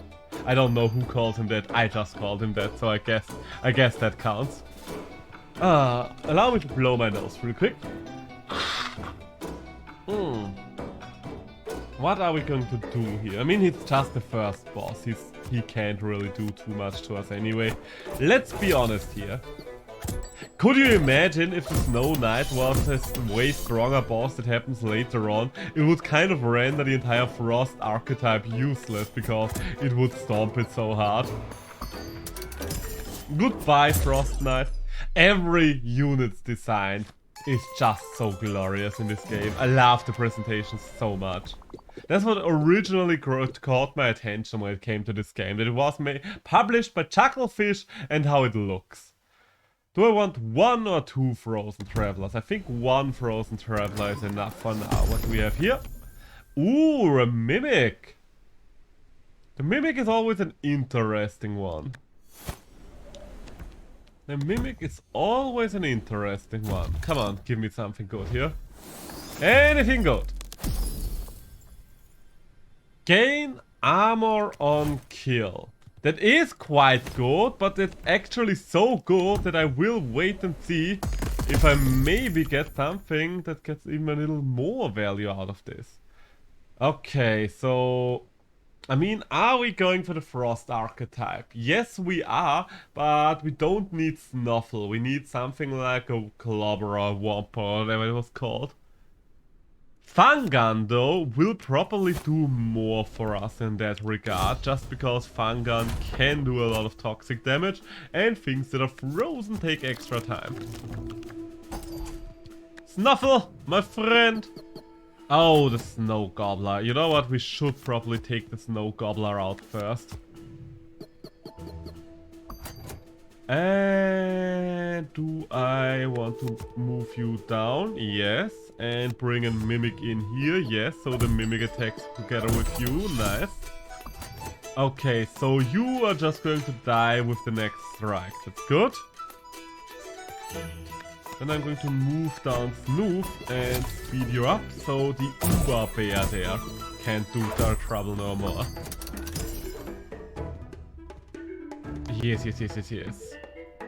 I don't know who called him that, I just called him that, so I guess that counts. Allow me to blow my nose real quick. What are we going to do here? I mean, he's just the first boss, he can't really do too much to us anyway. Let's be honest here. Could you imagine if the Snow Knight was a way stronger boss that happens later on? It would kind of render the entire Frost archetype useless because it would stomp it so hard. Goodbye, Frost Knight. Every unit's design is just so glorious in this game. I love the presentation so much. That's what originally caught my attention when it came to this game. That it was published by Chucklefish and how it looks. Do I want 1 or 2 Frozen Travelers? I think 1 Frozen Traveler is enough for now. What do we have here? Ooh, a Mimic. The Mimic is always an interesting one. The Mimic is always an interesting one. Come on, give me something good here. Anything good. Gain armor on kill. That is quite good, but it's actually so good that I will wait and see if I maybe get something that gets even a little more value out of this. Okay, so... I mean, are we going for the Frost archetype? Yes, we are, but we don't need Snuffle. We need something like a Clobber or Whomper or whatever it was called. Fungun, though, will probably do more for us in that regard, just because Fungun can do a lot of toxic damage, and things that are frozen take extra time. Snuffle, my friend! Oh, the Snow Gobbler. You know what? We should probably take the Snow Gobbler out first. And do I want to move you down? Yes. And bring a Mimic in here. Yes, so the Mimic attacks together with you. Nice. Okay, so you are just going to die with the next strike. That's good. Then I'm going to move down Snoof and speed you up, so the Uber Bear there can't do their trouble no more. Yes.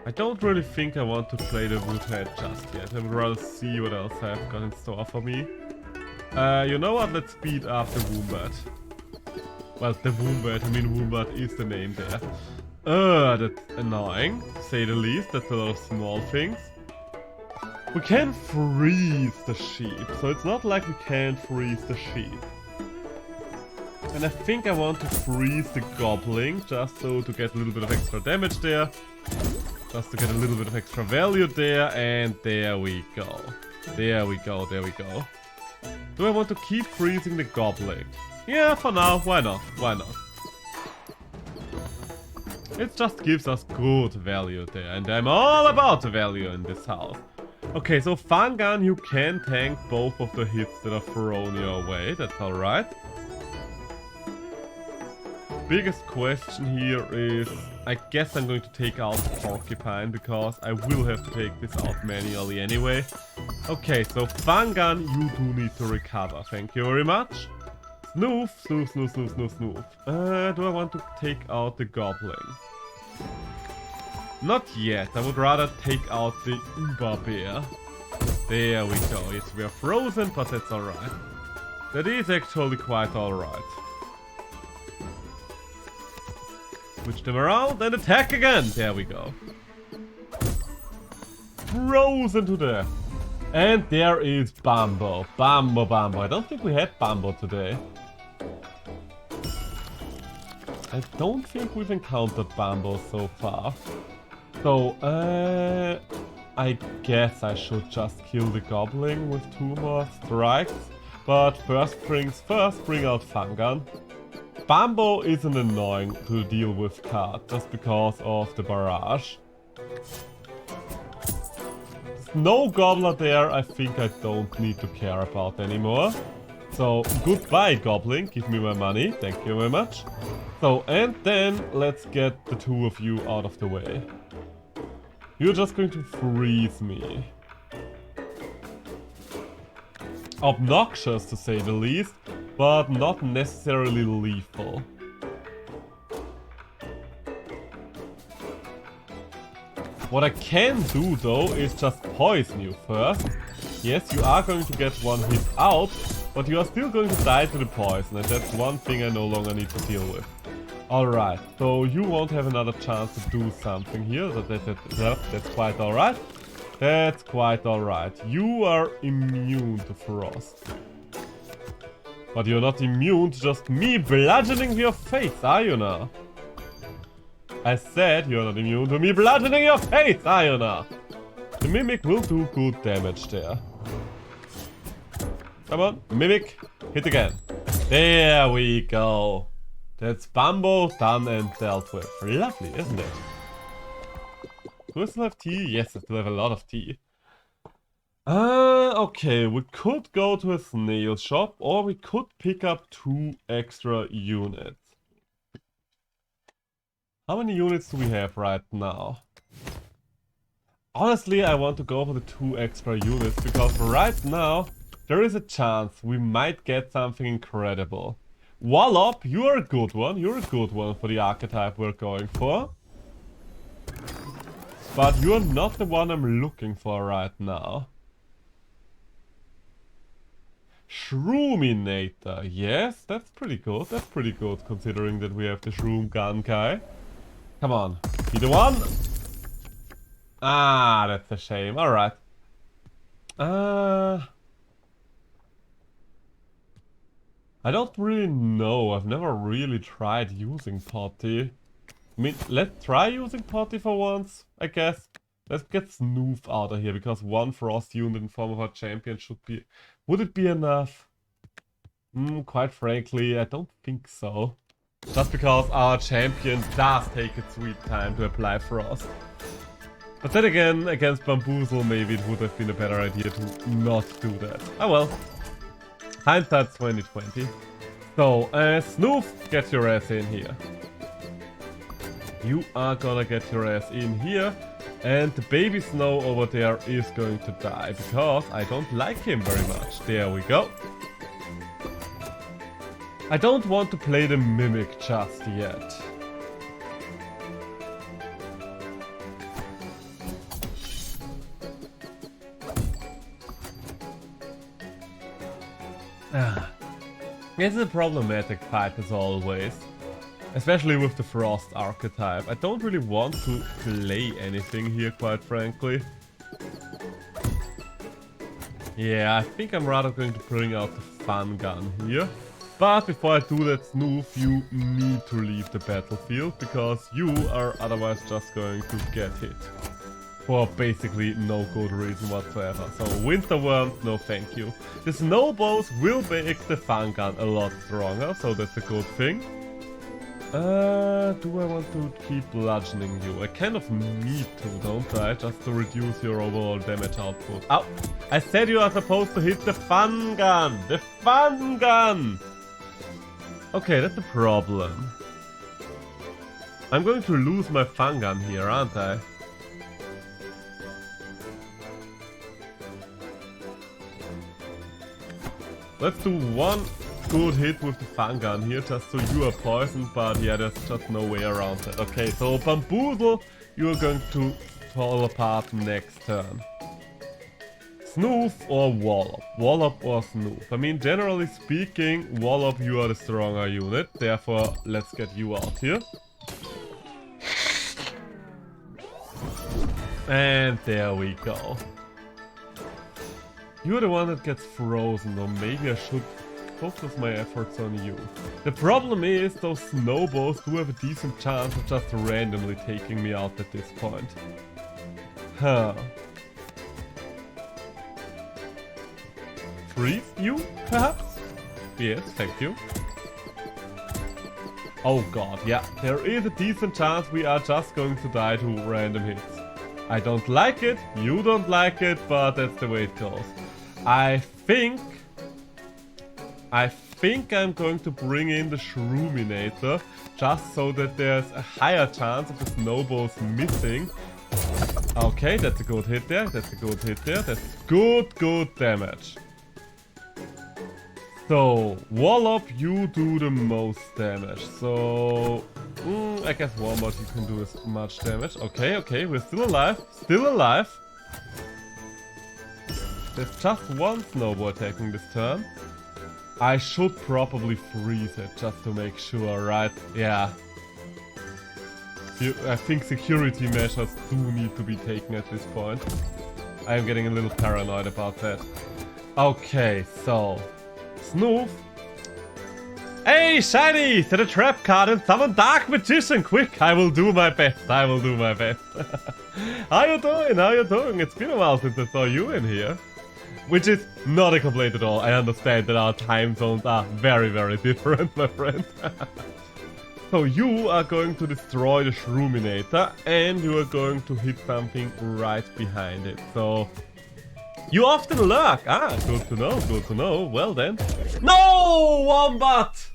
I don't really think I want to play the Woodhead just yet. I would rather see what else I've got in store for me. You know what? Let's speed up the Wombat. Well, the Wombat, I mean Wombat is the name there. That's annoying, to say the least. That's a lot of small things. We can freeze the sheep, so it's not like we can't freeze the sheep. And I think I want to freeze the Goblin, just so to get a little bit of extra damage there. Just to get a little bit of extra value there, and there we go. There we go. Do I want to keep freezing the Goblin? Yeah, for now, why not? It just gives us good value there, and I'm all about the value in this house. Okay, so Fungun, you can tank both of the hits that are thrown your way, that's alright. Biggest question here is, I guess I'm going to take out Porcupine, because I will have to take this out manually anyway. Okay, so Fungun, you do need to recover, thank you very much. Snoof. Do I want to take out the Goblin? Not yet, I would rather take out the Uber Bear. There we go, yes, we are frozen, but that's alright. That is actually quite alright. Switch them around and attack again. There we go. Frozen to death. And there is Bambo. Bambo. I don't think we had Bambo today. I don't think we've encountered Bambo so far. So, I guess I should just kill the Goblin with 2 more strikes. But first things first, bring out Fungun. Bambo isn't annoying to deal with card, just because of the barrage. No Gobbler there, I think I don't need to care about anymore. So, goodbye Goblin, give me my money, thank you very much. So, and then let's get the 2 of you out of the way. You're just going to freeze me. Obnoxious to say the least, but not necessarily lethal. What I can do though is just poison you first. Yes, you are going to get 1 hit out, but you are still going to die to the poison, and that's one thing I no longer need to deal with. Alright, so you won't have another chance to do something here, that's quite alright. That's quite alright. You are immune to Frost. But you're not immune to just me bludgeoning your face, are you now? I said you're not immune to me bludgeoning your face, are you now? The Mimic will do good damage there. Come on, Mimic, hit again. There we go. That's Bambo done and dealt with. Lovely, isn't it? Do I still have tea? Yes, I still have a lot of tea. Okay, we could go to a snail shop, or we could pick up 2 extra units. How many units do we have right now? Honestly, I want to go for the 2 extra units, because right now, there is a chance we might get something incredible. Wallop, you're a good one. You're a good one for the archetype we're going for. But you're not the one I'm looking for right now. Shroominator. Yes, that's pretty good. That's pretty good considering that we have the Shroom Gun guy. Come on, be the one. Ah, that's a shame. Alright. I don't really know. I've never really tried using Potty. I mean, let's try using Potty for once, I guess. Let's get Snoof out of here, because 1 Frost unit in form of our champion should be... Would it be enough? Quite frankly, I don't think so. Just because our champion does take its sweet time to apply Frost. But then again, against Bamboozle, maybe it would have been a better idea to not do that. Oh well. Hindsight's 2020. So, Snoof, get your ass in here. You are gonna get your ass in here. And the baby Snow over there is going to die, because I don't like him very much. There we go. I don't want to play the Mimic just yet. It's a problematic fight as always. Especially with the Frost archetype. I don't really want to play anything here, quite frankly. Yeah, I think I'm rather going to bring out the Fun Gun here. But before I do that, Snoof, you need to leave the battlefield, because you are otherwise just going to get hit. For basically no good reason whatsoever. So Winter Worms, no thank you. The Snowballs will make the Fun Gun a lot stronger, so that's a good thing. Do I want to keep bludgeoning you? I kind of need to, don't I? Just to reduce your overall damage output. Ow! I said you are supposed to hit the Fun Gun! The Fun Gun! Okay, that's a problem. I'm going to lose my Fun Gun here, aren't I? Let's do one good hit with the Fun Gun here, just so you are poisoned, but yeah, there's just no way around that. Okay, so Bamboozle, you are going to fall apart next turn. Snoof or Wallop? Wallop or Snoof? I mean, generally speaking, Wallop, you are the stronger unit, therefore let's get you out here. And there we go. You're the one that gets frozen, though maybe I should focus my efforts on you. The problem is those snowballs do have a decent chance of just randomly taking me out at this point. Huh. Freeze you, perhaps? Yes, thank you. Oh god, yeah, there is a decent chance we are just going to die to random hits. I don't like it, you don't like it, but that's the way it goes. I think I'm going to bring in the Shroominator, just so that there's a higher chance of the snowballs missing. Okay, that's a good hit there, that's a good hit there, that's good damage. So, Wallop, you do the most damage. So, I guess Wombat, you can do as much damage. Okay, we're still alive. Still alive. There's just one snowball attacking this turn. I should probably freeze it just to make sure, right? Yeah. I think security measures do need to be taken at this point. I am getting a little paranoid about that. Okay, so... Snoof. Hey, Shiny! Set a trap card and summon Dark Magician! Quick! I will do my best. I will do my best. How you doing? How you doing? It's been a while since I saw you in here. Which is not a complaint at all. I understand that our time zones are very, very different, my friend. So you are going to destroy the Shroominator and you are going to hit something right behind it. So... You often lurk! Ah, good to know, good to know. Well then. No, Wombat!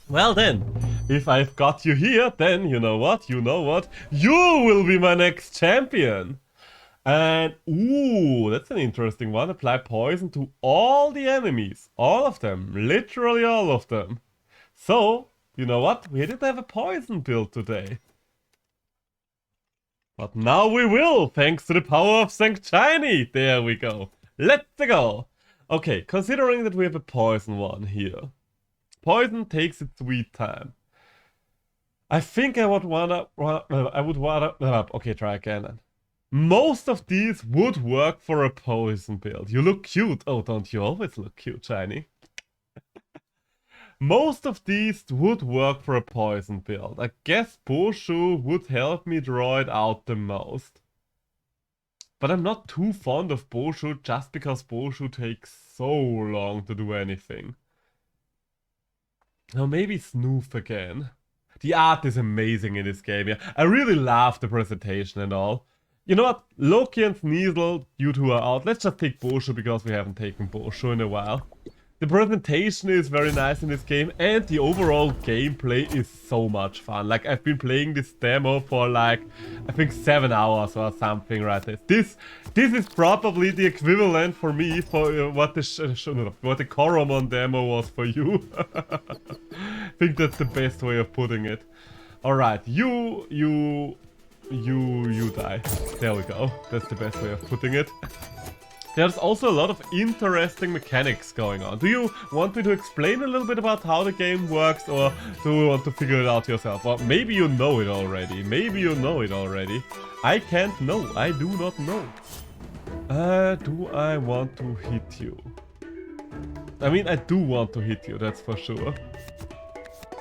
Well then, if I've got you here, then you know what? You know what? You will be my next champion! And, ooh, that's an interesting one. Apply poison to all the enemies. All of them. Literally all of them. So, you know what? We didn't have a poison build today. But now we will, thanks to the power of St. Shiny. There we go. Let's go. Okay, considering that we have a poison one here. Poison takes its sweet time. I think I would wanna... Okay, try again. Most of these would work for a poison build. You look cute. Oh, don't you always look cute, Shiny? Most of these would work for a poison build. I guess Boshu would help me draw it out the most. But I'm not too fond of Boshu just because Boshu takes so long to do anything. Now maybe Snoof again. The art is amazing in this game. Yeah. I really love the presentation and all. You know what? Loki and Sneasel, you two are out. Let's just take Boshu because we haven't taken Boshu in a while. The presentation is very nice in this game and the overall gameplay is so much fun. Like, I've been playing this demo for like, I think 7 hours or something right there. This is probably the equivalent for me for what the Koromon demo was for you. I think that's the best way of putting it. Alright, you die. There we go. That's the best way of putting it. There's also a lot of interesting mechanics going on. Do you want me to explain a little bit about how the game works, or do you want to figure it out yourself? Or maybe you know it already. Maybe you know it already. I can't know. I do not know. Do I want to hit you? I mean, I do want to hit you, that's for sure.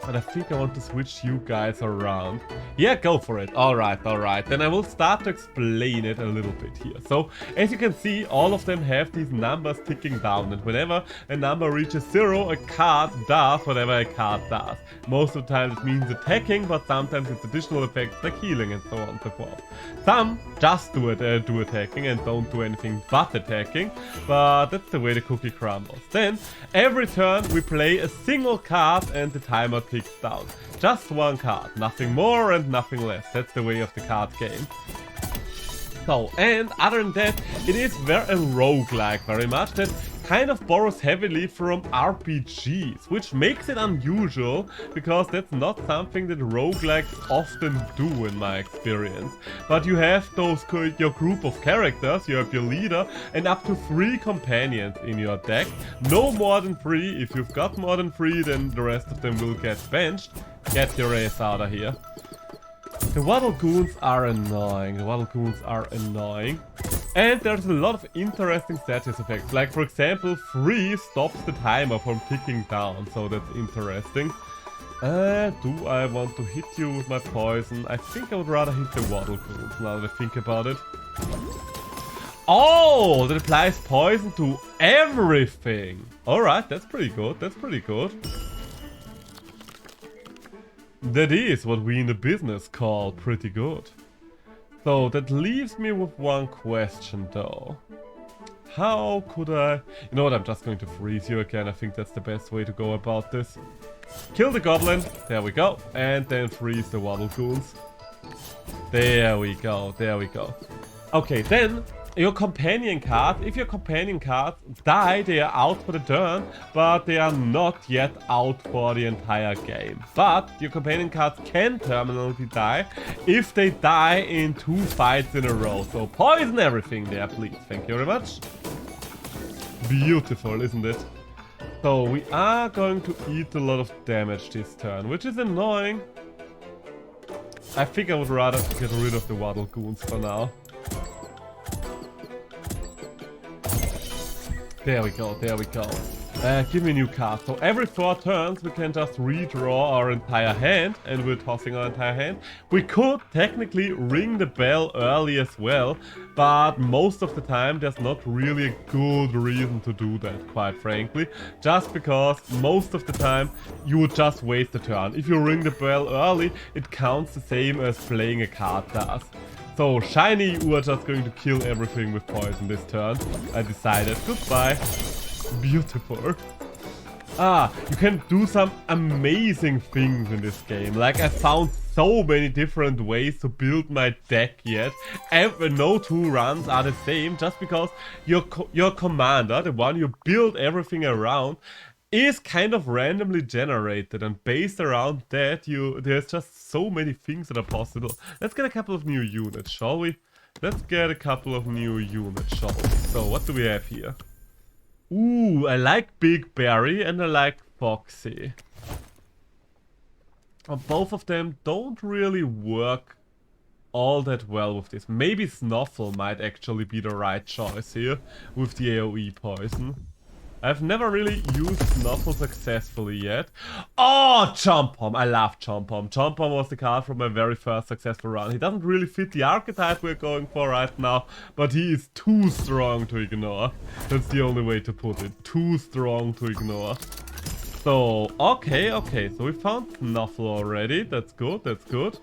But I think I want to switch you guys around. Yeah, go for it. Alright. Then I will start to explain it a little bit here. So, as you can see, all of them have these numbers ticking down. And whenever a number reaches 0, a card does whatever a card does. Most of the time it means attacking, but sometimes it's additional effects like healing and so on and so forth. Some just do attacking and don't do anything but attacking. But that's the way the cookie crumbles. Then, every turn we play a single card and the timer ticks down. Just one card, nothing more and nothing less. That's the way of the card game. So, and other than that, it is very a roguelike very much that kind of borrows heavily from RPGs, which makes it unusual because that's not something that roguelikes often do in my experience. But you have your group of characters, you have your leader and up to 3 companions in your deck. No more than 3. If you've got more than 3, then the rest of them will get benched. Get your ass out of here. The Waddle Goons are annoying. The Waddle Goons are annoying. And there's a lot of interesting status effects. Like, for example, freeze stops the timer from ticking down. So that's interesting. Do I want to hit you with my poison? I think I would rather hit the Waddle Goons now that I think about it. Oh, that applies poison to everything. Alright, that's pretty good. That's pretty good. That is what we in the business call pretty good. So that leaves me with one question though. How could I... You know what, I'm just going to freeze you again. I think that's the best way to go about this. Kill the goblin. There we go. And then freeze the Waddle Goons. There we go. There we go. Okay, then... Your companion card, if your companion cards die, they are out for the turn, but they are not yet out for the entire game. But your companion cards can permanently die if they die in 2 fights in a row. So poison everything there, please. Thank you very much. Beautiful, isn't it? So we are going to eat a lot of damage this turn, which is annoying. I think I would rather get rid of the Waddle Goons for now. There we go, there we go. Give me a new card. So every 4 turns we can just redraw our entire hand, and we're tossing our entire hand. We could technically ring the bell early as well, but most of the time there's not really a good reason to do that, quite frankly. Just because most of the time you would just waste a turn. If you ring the bell early, it counts the same as playing a card does. So, Shiny, we're just going to kill everything with poison this turn. I decided. Goodbye. Beautiful. Ah, you can do some amazing things in this game. Like, I found so many different ways to build my deck yet. And no 2 runs are the same, just because your commander, the one you build everything around, is kind of randomly generated, and based around that there's just so many things that are possible. Let's get a couple of new units, shall we? Let's get a couple of new units, shall we? So what do we have here? Ooh, I like Big Berry and I like Foxy. Both of them don't really work all that well with this. Maybe Snuffle might actually be the right choice here with the AoE poison. I've never really used Snuffle successfully yet. Oh, Chompom! I love Chompom. Chompom was the card from my very first successful run. He doesn't really fit the archetype we're going for right now, but he is too strong to ignore. That's the only way to put it. Too strong to ignore. So, okay. So we found Snuffle already. That's good, that's good.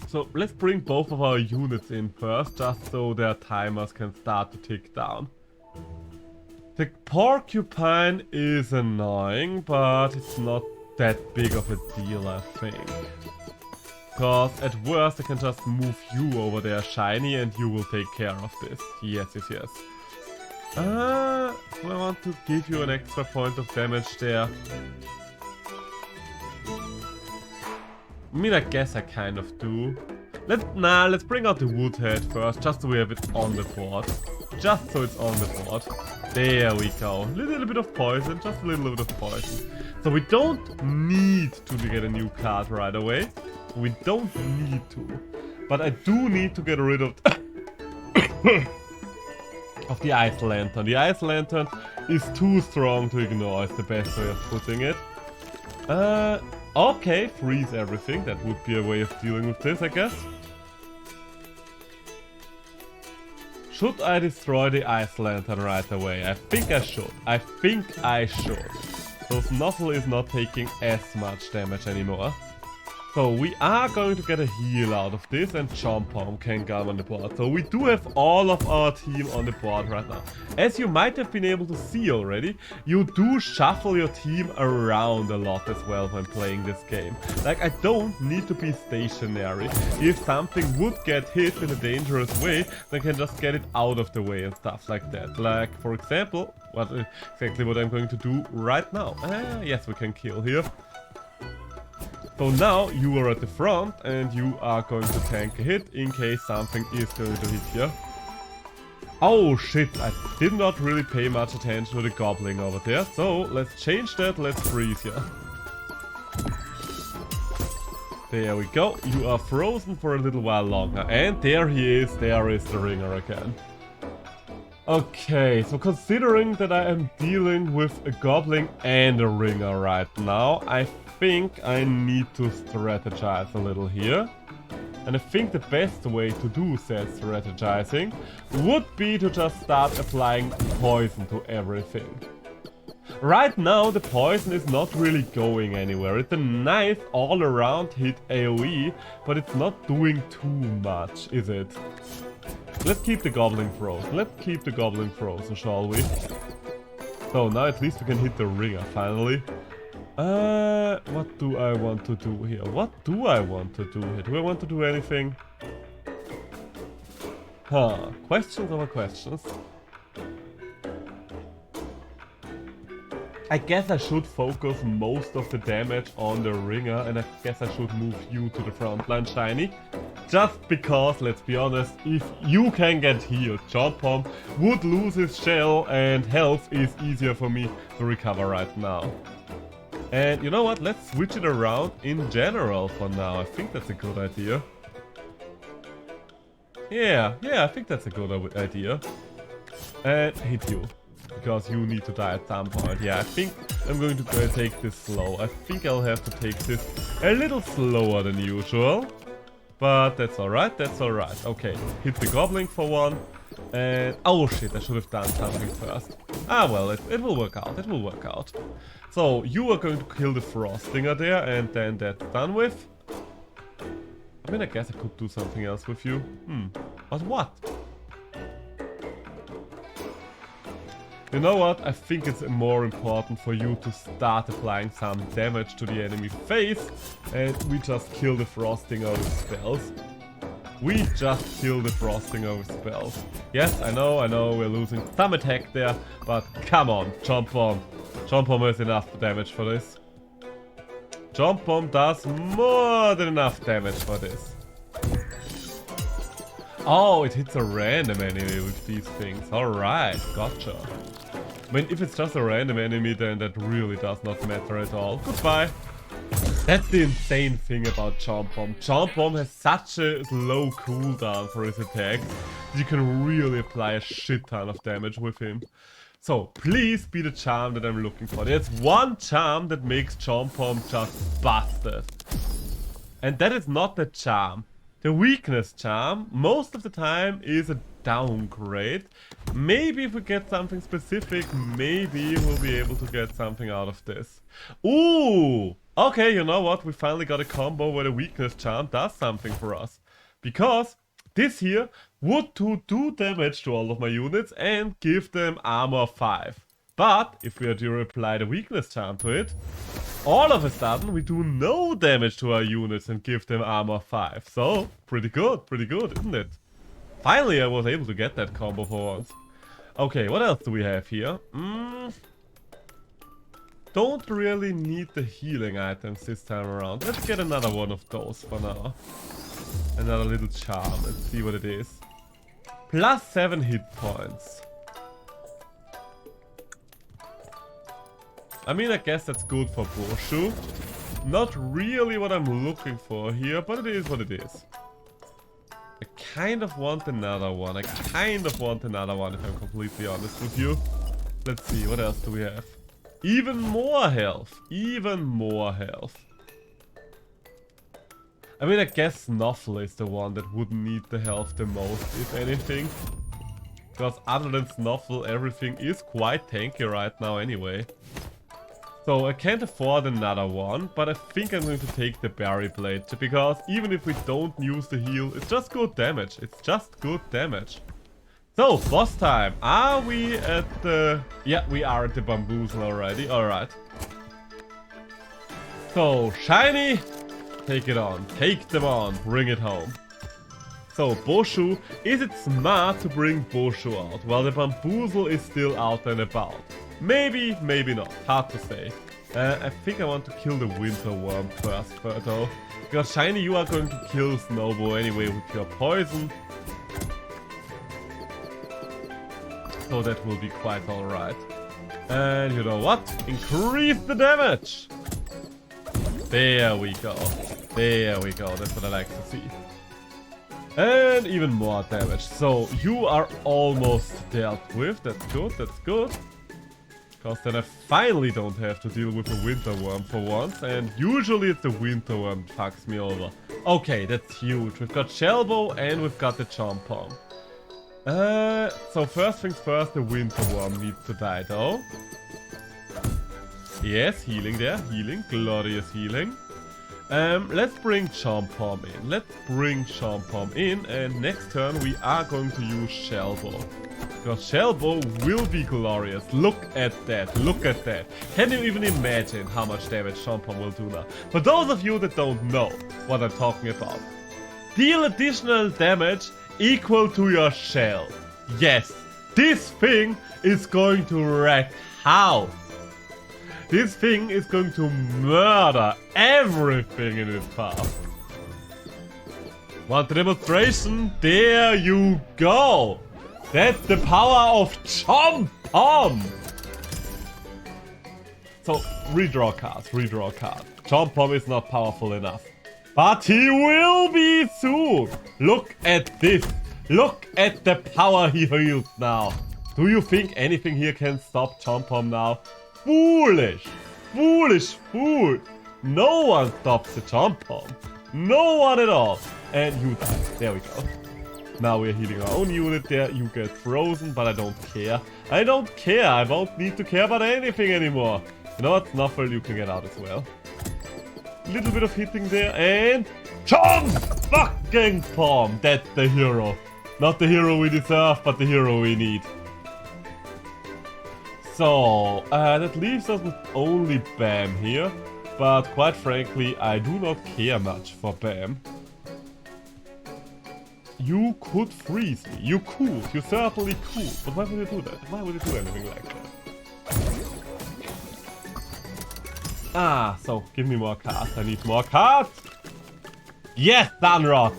So let's bring both of our units in first, just so their timers can start to tick down. The Porcupine is annoying, but it's not that big of a deal, I think. Because at worst I can just move you over there, Shiny, and you will take care of this. Yes. So I want to give you an extra point of damage there. I mean, I guess I kind of do. Let's bring out the Woodhead first, just so we have it on the board. Just so it's on the board. There we go. A little bit of poison, just a little bit of poison. So we don't need to get a new card right away. We don't need to. But I do need to get rid of the Ice Lantern. The Ice Lantern is too strong to ignore, is the best way of putting it. Okay, freeze everything. That would be a way of dealing with this, I guess. Should I destroy the Ice Lantern right away? I think I should. So Snuffle is not taking as much damage anymore. So we are going to get a heal out of this, and Chompom can come on the board. So we do have all of our team on the board right now. As you might have been able to see already, you do shuffle your team around a lot as well when playing this game. Like, I don't need to be stationary. If something would get hit in a dangerous way, then I can just get it out of the way and stuff like that. Like, for example, exactly what I'm going to do right now. Yes, we can kill here. So now you are at the front and you are going to tank a hit in case something is going to hit you. Oh shit, I did not really pay much attention to the goblin over there. So let's change that, let's freeze you. There we go. You are frozen for a little while longer. And there he is. There is the ringer again. Okay, so considering that I am dealing with a goblin and a ringer right now, I think I need to strategize a little here. And I think the best way to do said strategizing would be to just start applying poison to everything. Right now the poison is not really going anywhere. It's a nice all around hit AoE, but it's not doing too much, is it? Let's keep the goblin frozen. Let's keep the goblin frozen, shall we? So now at least we can hit the ringer finally. What do I want to do here? What do I want to do here? Do I want to do anything? Huh. Questions over questions. I guess I should focus most of the damage on the ringer, and I guess I should move you to the front line, Shiny. Just because, let's be honest, if you can get healed, Chomp Bomb would lose his shell and health is easier for me to recover right now. And you know what, let's switch it around in general for now. I think that's a good idea. Yeah, I think that's a good idea. And hit you. Because you need to die at some point. Yeah, I think I'm going to take this slow. I think I'll have to take this a little slower than usual. But that's alright, that's alright. Okay, hit the goblin for one. And oh shit, I should have done something first. Ah well, it will work out, it will work out. So, you are going to kill the Frostinger there, and then that's done with. I mean, I guess I could do something else with you. But what? You know what? I think it's more important for you to start applying some damage to the enemy face, and we just kill the Frostinger with spells. We just kill the Frostinger with spells. Yes, I know, we're losing some attack there, but come on, Chomp Bomb. Chomp Bomb has enough damage for this. Chomp Bomb does more than enough damage for this. Oh, it hits a random enemy with these things. Alright, gotcha. I mean, if it's just a random enemy, then that really does not matter at all. Goodbye. That's the insane thing about Chomp Bomb. Chomp Bomb has such a low cooldown for his attacks that you can really apply a shit ton of damage with him. So, please be the charm that I'm looking for. There's one charm that makes Chomp Bomb just busted. And that is not the charm. The weakness charm, most of the time, is a downgrade. Maybe if we get something specific, maybe we'll be able to get something out of this. Ooh! Okay, you know what? We finally got a combo where the weakness charm does something for us. Because this here would do damage to all of my units and give them armor 5. But if we are to apply the weakness charm to it, all of a sudden we do no damage to our units and give them armor 5. So, pretty good, isn't it? Finally I was able to get that combo for once. Okay, what else do we have here? Don't really need the healing items this time around. Let's get another one of those for now. Another little charm, let's see what it is. Plus 7 hit points. I mean, I guess that's good for Boshu. Not really what I'm looking for here, but it is what it is. I kind of want another one. if I'm completely honest with you. Let's see, what else do we have? Even more health. I mean, I guess Snuffle is the one that would need the health the most, if anything. Because other than Snuffle, everything is quite tanky right now anyway. So I can't afford another one, but I think I'm going to take the Berry Blade, because even if we don't use the heal, it's just good damage. So, boss time. Are we at the... Yeah, we are at the Bamboozle already. Alright. So, Shiny, take it on. Take them on. Bring it home. So, Boshu. Is it smart to bring Boshu out while the Bamboozle is still out and about? Maybe, maybe not. Hard to say. I think I want to kill the Winter Worm first, though. Because Shiny, you are going to kill Snowball anyway with your poison. So that will be quite alright. And you know what? Increase the damage! There we go. There we go, that's what I like to see. And even more damage. So you are almost dealt with. That's good, that's good. Because then I finally don't have to deal with a winter worm for once. And usually it's the winter worm that fucks me over. Okay, that's huge. We've got Shellbow and we've got the Chomp Bomb. So first things first, the winter worm needs to die though. Yes, healing there, healing, glorious healing. Let's bring Chomp Bomb in. Let's bring Chomp Bomb in, and next turn we are going to use Shellbow. Because Shellbow will be glorious. Look at that, look at that. Can you even imagine how much damage Chomp Bomb will do now? For those of you that don't know what I'm talking about, deal additional damage equal to your shell. Yes, this thing is going to wreck house. This thing is going to murder everything in its path. Want a demonstration? There you go! That's the power of Chomp Bomb! So, redraw cards, redraw cards. Chomp Bomb is not powerful enough. But he will be soon! Look at this! Look at the power he wields now! Do you think anything here can stop Chomp Bomb now? Foolish! Foolish fool! No one stops the Chomp Bomb. No one at all. And you die. There we go. Now we're healing our own unit there. You get frozen, but I don't care. I don't care. I won't need to care about anything anymore. You know what? Snuffle, you can get out as well. Little bit of hitting there and... Chomp fucking Bomb! That's the hero. Not the hero we deserve, but the hero we need. So, that leaves us with only Bam here, but quite frankly, I do not care much for Bam. You could freeze me, you could, you certainly could, but why would you do that? Why would you do anything like that? Ah, so, give me more cards, I need more cards! Yes, Dunrock!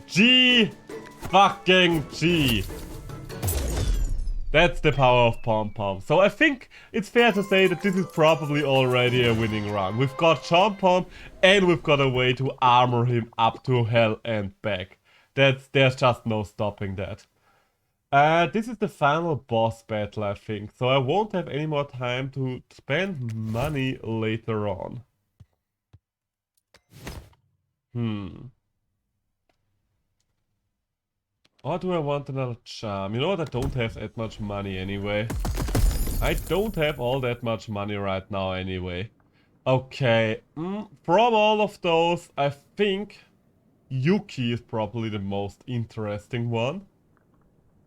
G fucking G! That's the power of Pom Pom. So I think it's fair to say that this is probably already a winning run. We've got Chomp Bomb and we've got a way to armor him up to hell and back. There's just no stopping that. This is the final boss battle, I think. So I won't have any more time to spend money later on. Or do I want another charm? You know what, I don't have that much money anyway. I don't have all that much money right now anyway. Okay, from all of those, I think Yuki is probably the most interesting one.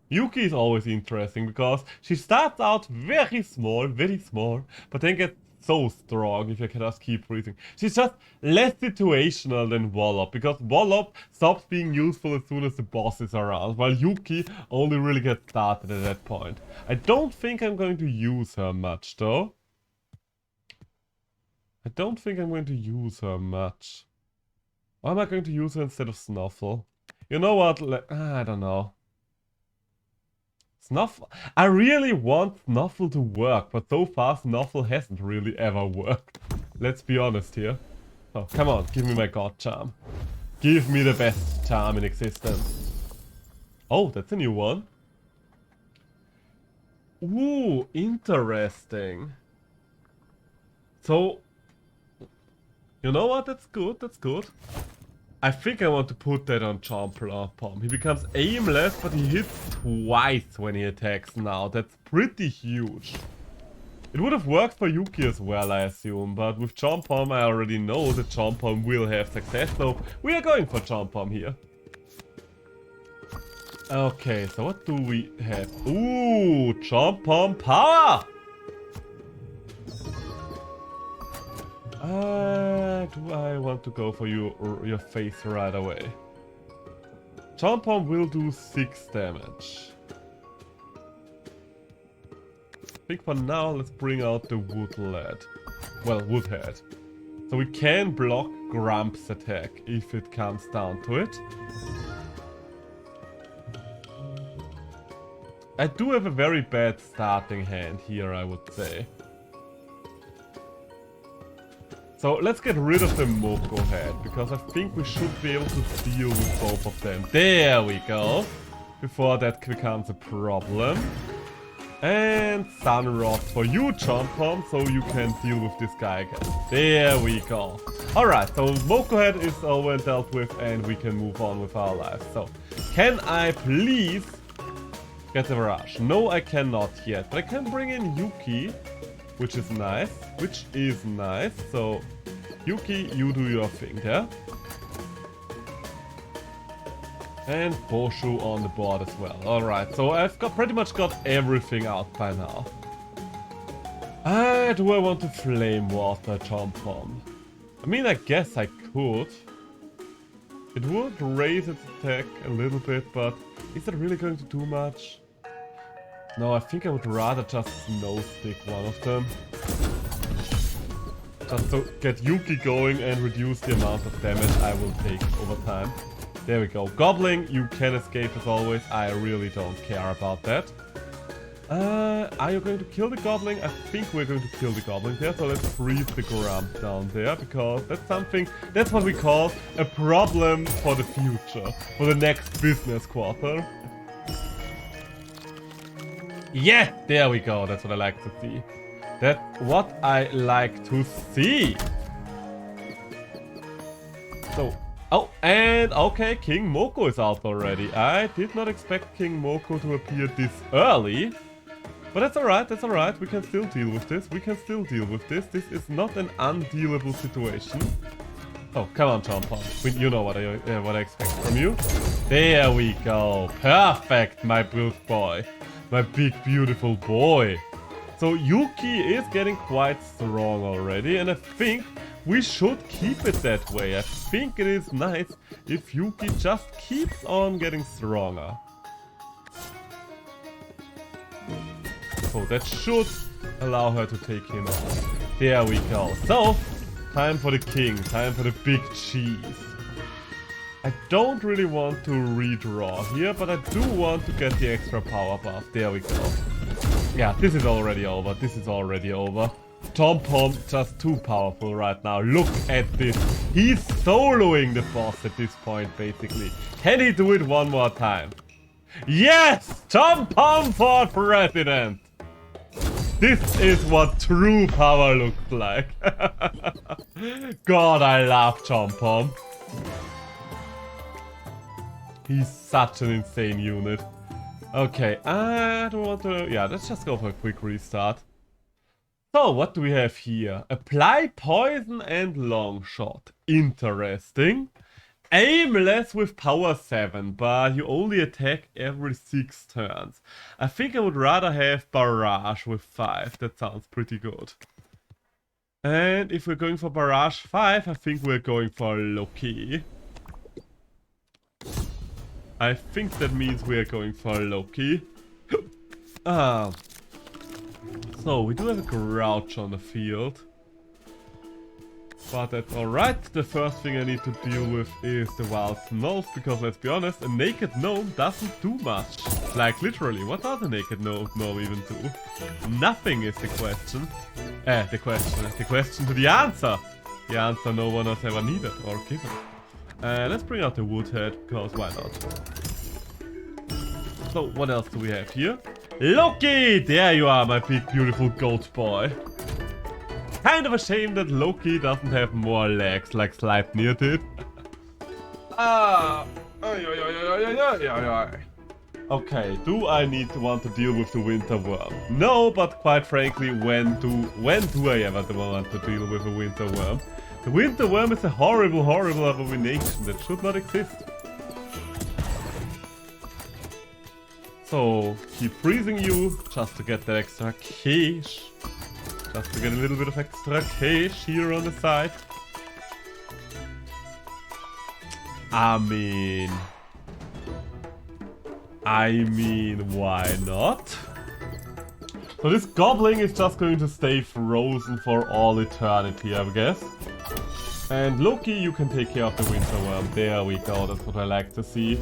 Yuki is always interesting because she starts out very small, but then gets so strong if you can just keep breathing. She's just less situational than Wallop, because Wallop stops being useful as soon as the boss is around, while Yuki only really gets started at that point. I don't think I'm going to use her much though. I don't think I'm going to use her much. Or am I going to use her instead of Snuffle? You know what? I don't know. Snuffle. I really want Snuffle to work, but so far Snuffle hasn't really ever worked. Let's be honest here. Oh, come on, give me my God Charm. Give me the best charm in existence. Oh, that's a new one. Ooh, interesting. So, you know what? That's good, that's good. I think I want to put that on Chomp Bomb. He becomes aimless, but he hits twice when he attacks now. That's pretty huge. It would have worked for Yuki as well, I assume, but with Chomp Bomb I already know that Chomp Bomb will have success, so we are going for Chomp Bomb here. Okay, so what do we have? Ooh, Chomp Bomb power! Do I want to go for your face right away? Chomp Bomb will do 6 damage. I think for now, let's bring out the Woodhead. Well, Woodhead. So we can block Grump's attack if it comes down to it. I do have a very bad starting hand here, I would say. So let's get rid of the Moko head, because I think we should be able to deal with both of them. There we go. Before that becomes a problem. And Sun Rod for you, Chomp-Pomp, so you can deal with this guy again. There we go. Alright, so Moko head is all well dealt with and we can move on with our lives. So, can I please get the Barrage? No, I cannot yet, but I can bring in Yuki, which is nice. So, Yuki, you do your thing, yeah? And Boshu on the board as well. Alright, so I've pretty much got everything out by now. Do I want to Flame Water Chomp-Pomp? I mean, I guess I could. It would raise its attack a little bit, but is it really going to do much? No, I think I would rather just Snow Stick one of them. Just to get Yuki going and reduce the amount of damage I will take over time. There we go. Goblin, you can escape as always. I really don't care about that. Are you going to kill the Goblin? I think we're going to kill the Goblin there. So let's freeze the Grump down there, because that's what we call a problem for the future. For the next business quarter. Yeah, there we go. That's what I like to see. That's what I like to see. So... oh, and okay, King Moko is out already. I did not expect King Moko to appear this early. But that's alright, we can still deal with this. This is not an undealable situation. Oh, come on, Chomp-Pomp. You know what I expect from you. There we go. Perfect, my big boy. My big, beautiful boy. So Yuki is getting quite strong already, and I think we should keep it that way. I think it is nice if Yuki just keeps on getting stronger. So that should allow her to take him out. There we go. So, time for the king. Time for the big cheese. I don't really want to redraw here, but I do want to get the extra power buff. There we go. Yeah, this is already over. Chomp-Pomp just too powerful right now. Look at this. He's soloing the boss at this point, basically. Can he do it one more time? Yes! Chomp-Pomp for president! This is what true power looks like. God, I love Chomp-Pomp. He's such an insane unit. Okay, I don't want to... yeah, let's just go for a quick restart. So, what do we have here? Apply poison and long shot. Interesting. Aimless with power 7, but you only attack every 6 turns. I think I would rather have Barrage with 5. That sounds pretty good. And if we're going for Barrage 5, I think we're going for Loki. I think that means we're going for Loki. So, we do have a Grouch on the field. But that's alright. The first thing I need to deal with is the Wild Snows, because let's be honest, a naked gnome doesn't do much. Like, literally, what does a naked gnome even do? Nothing is the question. The question to the answer. The answer no one has ever needed or given. Let's bring out the Woodhead, because why not? So, what else do we have here? Loki! There you are, my big, beautiful goat boy. Kind of a shame that Loki doesn't have more legs like Sleipnir did. Okay, do I want to deal with the Winter Worm? No, but quite frankly, when do I ever want to deal with a Winter Worm? The Winter Worm is a horrible, horrible abomination that should not exist. So, keep freezing you, just to get that extra cash. Just to get a little bit of extra cash here on the side. I mean, why not? So this Goblin is just going to stay frozen for all eternity, I guess. And Loki, you can take care of the Winter Worm. There we go, that's what I like to see.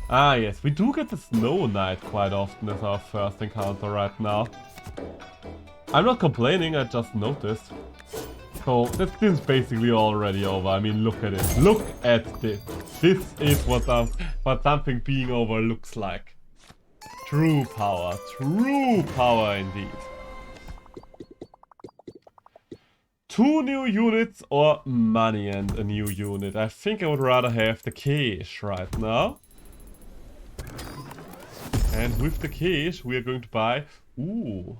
Ah yes, we do get the Snow Knight quite often as our first encounter right now. I'm not complaining, I just noticed. So this is basically already over. I mean, look at it. Look at this. This is what something being over looks like. True power indeed. 2 new units or money and a new unit. I think I would rather have the cash right now. And with the cash we are going to buy... Ooh.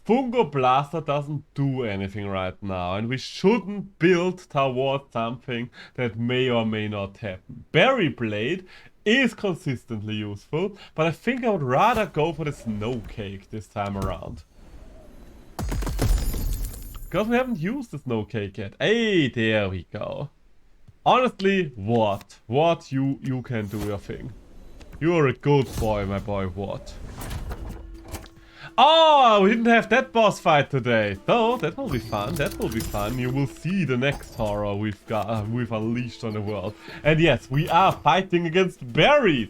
Fungo Blaster doesn't do anything right now, and we shouldn't build towards something that may or may not happen. Berry Blade is consistently useful, but I think I would rather go for the Snow Cake this time around. Because we haven't used the Snow Cake yet. Hey, there we go. Honestly, what? What, you can do your thing. You're a good boy, my boy, what? Oh, we didn't have that boss fight today. So, that will be fun, that will be fun. You will see the next horror we've unleashed on the world. And yes, we are fighting against berries.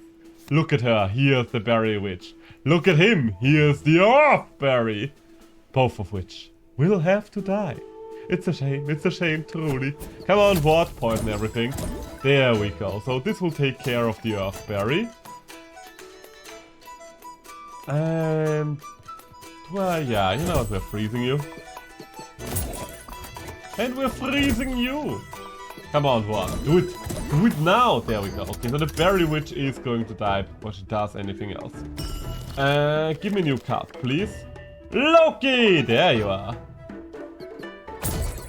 Look at her, here's the berry witch. Look at him, here's the earth berry. Both of which will have to die. It's a shame, truly. Come on, what? Poison everything. There we go. So this will take care of the earth berry. And... well, yeah, you know what, we're freezing you. And we're freezing you! Come on, what? Do it! Do it now! There we go. Okay, so the berry witch is going to die before she does anything else. Give me a new card, please. Loki! There you are.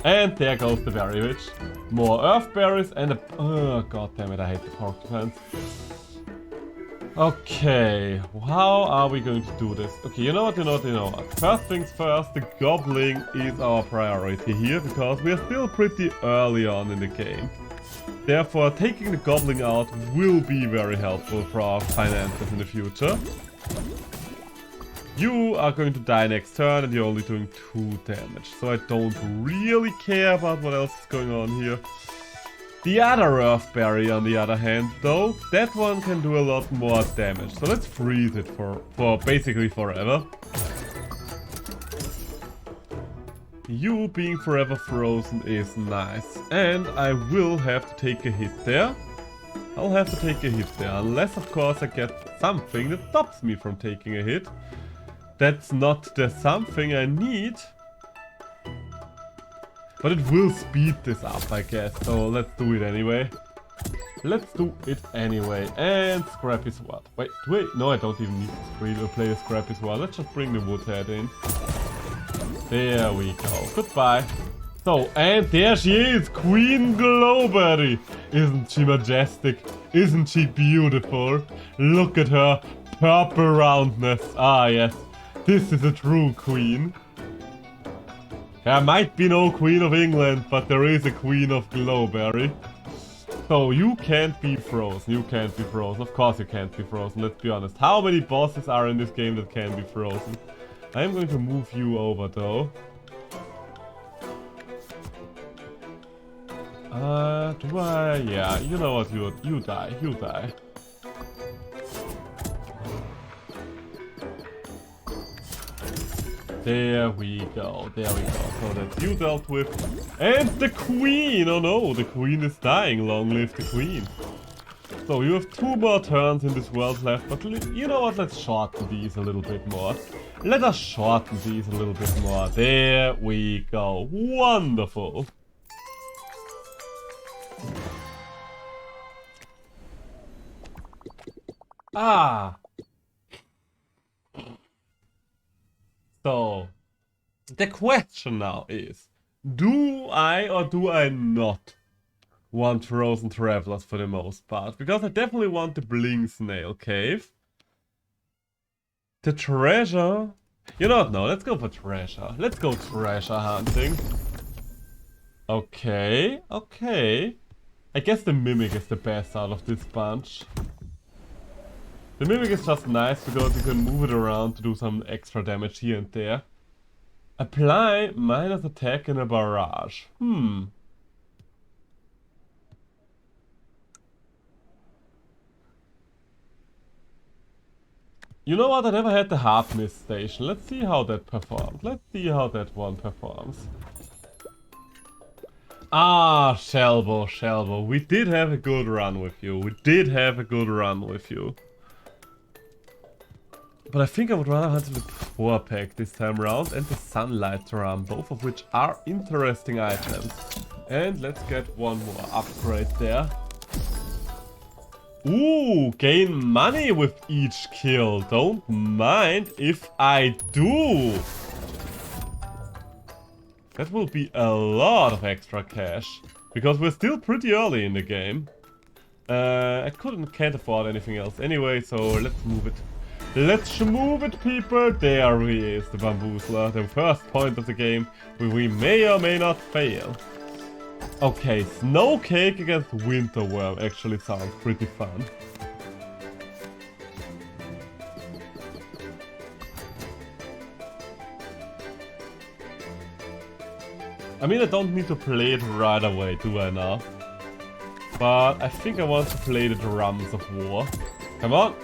And there goes the berry witch. More earth berries and a... oh, god damn it, I hate the porcupines. Okay, how are we going to do this? Okay, you know what? First things first, the gobbling is our priority here, because we are still pretty early on in the game. Therefore, taking the gobbling out will be very helpful for our finances in the future. You are going to die next turn and you're only doing 2 damage, so I don't really care about what else is going on here. The other earth berry, on the other hand, though, that one can do a lot more damage. So let's freeze it for basically forever. You being forever frozen is nice. And I will have to take a hit there. I'll have to take a hit there. Unless, of course, I get something that stops me from taking a hit. That's not the something I need. But it will speed this up, I guess, so let's do it anyway. Let's do it anyway. And Scrappy Sword. Wait, no, I don't even need to play a Scrappy Sword. Let's just bring the Woodhead in. There we go. Goodbye. So, and there she is, Queen Glowberry. Isn't she majestic? Isn't she beautiful? Look at her purple roundness. Ah, yes. This is a true queen. There might be no Queen of England, but there is a Queen of Glowberry. So you can't be frozen, you can't be frozen. Of course you can't be frozen, let's be honest. How many bosses are in this game that can be frozen? I'm going to move you over though. Do I? Yeah, you know what, you die, you die. There we go, there we go. So that's you dealt with. And the queen! Oh no, the queen is dying. Long live the queen. So you have 2 more turns in this world left, but you know what, let's shorten these a little bit more. Let us shorten these a little bit more. There we go. Wonderful. Ah. So, the question now is, do I or do I not want Frozen Travelers for the most part? Because I definitely want the Bling Snail Cave. The treasure... You know what, no, let's go for treasure. Let's go treasure hunting. Okay, okay. I guess the Mimic is the best out of this bunch. The Mimic is just nice because you can move it around to do some extra damage here and there. Apply minus attack in a barrage. You know what? I never had the half miss station. Let's see how that performed. Let's see how that one performs. Ah, Shelbo, Shelbo. We did have a good run with you. We did have a good run with you. But I think I would rather hunt the 4-pack this time around and the Sunlight Ram, both of which are interesting items. And let's get one more upgrade there. Ooh, gain money with each kill. Don't mind if I do. That will be a lot of extra cash. Because we're still pretty early in the game. I can't afford anything else anyway, so let's move it. Let's move it, people. There he is, the Bamboozler. The first point of the game where we may or may not fail. Okay, Snow Cake against Winter Worm actually sounds pretty fun. I mean, I don't need to play it right away, do I now? But I think I want to play the Drums of War. Come on!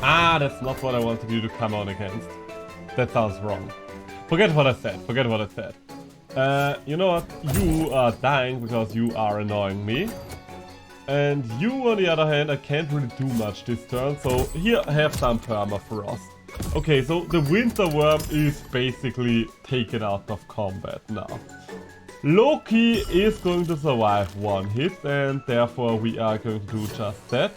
Ah, that's not what I wanted you to come on against. That sounds wrong. Forget what I said, forget what I said. You know what? You are dying because you are annoying me. And you, on the other hand, I can't really do much this turn, so here, have some Permafrost. Okay, so the Winter Worm is basically taken out of combat now. Loki is going to survive one hit, and therefore we are going to do just that.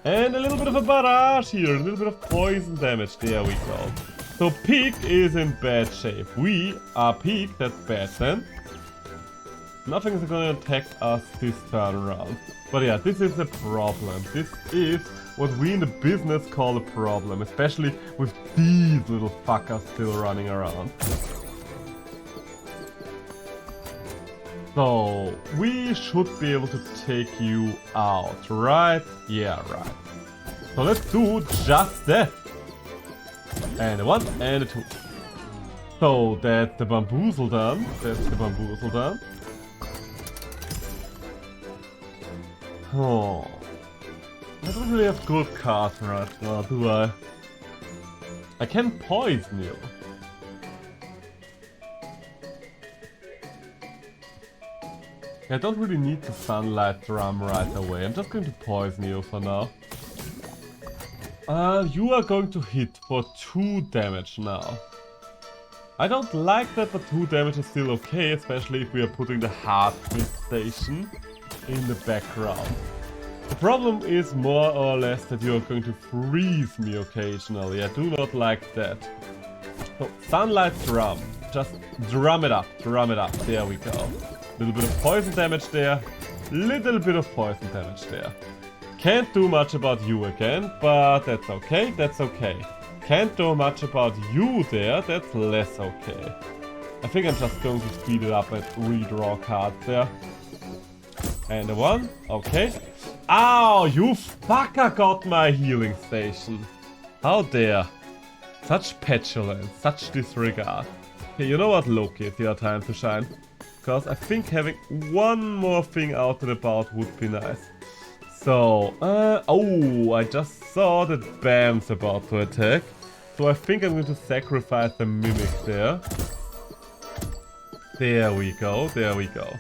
And a little bit of a barrage here, a little bit of poison damage, there we go. So Pig is in bad shape. We are Pig, that's bad then. Nothing is going to attack us this turn around. But yeah, this is a problem. This is what we in the business call a problem, especially with these little fuckers still running around. So, we should be able to take you out, right? Yeah, right. So let's do just that. And a 1 and a 2. So that's the Bamboozle done. That's the Bamboozle done. Oh. I don't really have good cards right now, do I? I can poison you. I don't really need the Sunlight Drum right away. I'm just going to poison you for now. You are going to hit for 2 damage now. I don't like that, but 2 damage is still okay, especially if we are putting the Hard Miss Station in the background. The problem is more or less that you are going to freeze me occasionally. I do not like that. So, Sunlight Drum. Just drum it up, there we go. Little bit of poison damage there, little bit of poison damage there. Can't do much about you again, but that's okay, that's okay. Can't do much about you there, that's less okay. I think I'm just going to speed it up and redraw cards there. And a 1, okay. Ow, you fucker got my healing station. How dare. Such petulance, such disregard. Okay, you know what, Loki, it's your time to shine. Because I think having one more thing out and about would be nice. So, oh, I just saw that Bam's about to attack. So I think I'm going to sacrifice the Mimic there. There we go, there we go.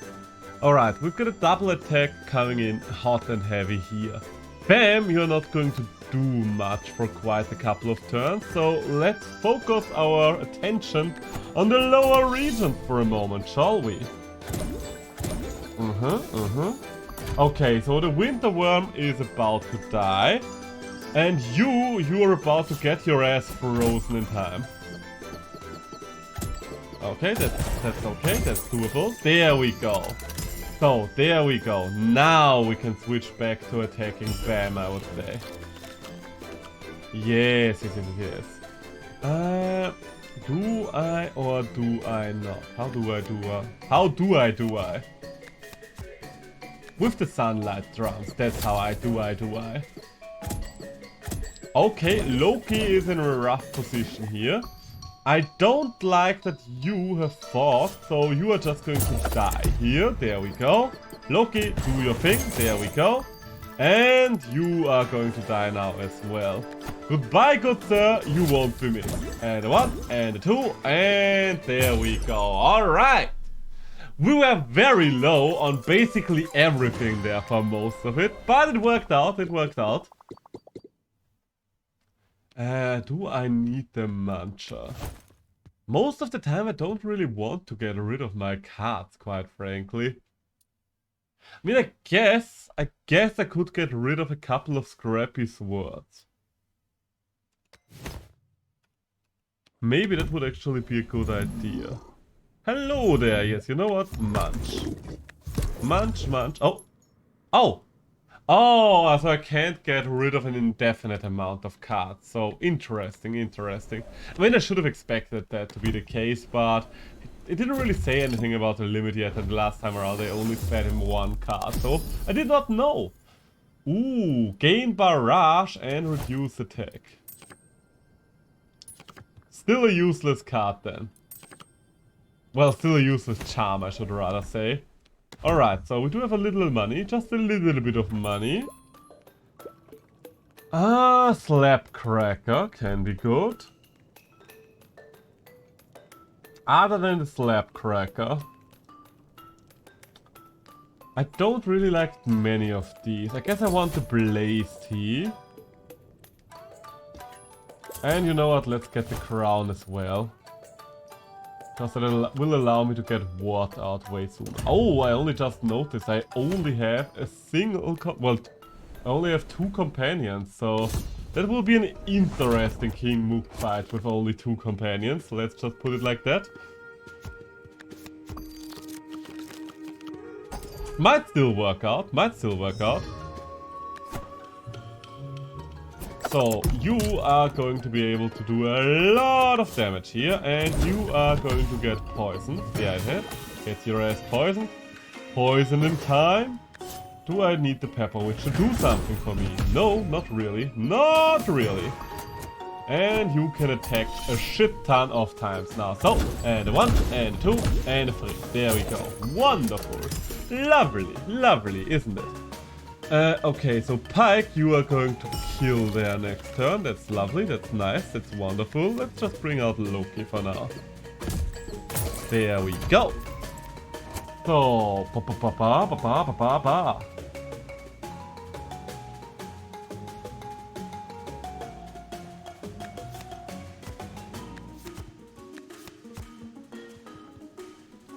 Alright, we've got a double attack coming in hot and heavy here. Bam, you're not going to do much for quite a couple of turns, so let's focus our attention on the lower regions for a moment, shall we? Okay, so the Winter Worm is about to die, and you're about to get your ass frozen in time. Okay, that's okay, that's doable. There we go. So, there we go. Now we can switch back to attacking Bam, I would say. Yes. Do I or do I not? How do I do I? With the Sunlight Drums, that's how I do I. Okay, Loki is in a rough position here. I don't like that you have fought, so you are just going to die here. There we go. Loki, do your thing. There we go. And you are going to die now as well. Goodbye, good sir. You won't be missed. And a 1, and a 2, and there we go. Alright. We were very low on basically everything there for most of it. But it worked out, it worked out. Do I need the muncher? Most of the time I don't really want to get rid of my cards, quite frankly. I mean, I guess I could get rid of a couple of scrappy swords. Maybe that would actually be a good idea. Hello there, yes, you know what? Munch. Munch, munch. Oh! Oh! Oh, so I can't get rid of an indefinite amount of cards. So, interesting, interesting. I mean, I should have expected that to be the case, but it didn't really say anything about the limit yet, and the last time around they only fed him 1 card, so I did not know. Ooh, gain barrage and reduce attack. Still a useless card then. Well, still a useless charm, I should rather say. Alright, so we do have a little money, just a little bit of money. Slap cracker can be good. Other than the slap cracker, I don't really like many of these. I guess I want the blaze tea. And you know what, let's get the crown as well. Because that will allow me to get ward out way sooner. Oh, I only just noticed I only have a single... well, I only have 2 companions, so... that will be an interesting King Mook fight with only 2 companions. Let's just put it like that. Might still work out, might still work out. So, you are going to be able to do a lot of damage here, and you are going to get poisoned. Yeah, it hit. Gets your ass poisoned. Poison in time. Do I need the pepper witch to do something for me? No, not really. Not really. And you can attack a shit ton of times now. So, and a 1, and a 2, and a 3. There we go. Wonderful. Lovely, lovely, isn't it? Okay, so Pike, you are going to kill there next turn. That's lovely, that's nice, that's wonderful. Let's just bring out Loki for now. There we go. So,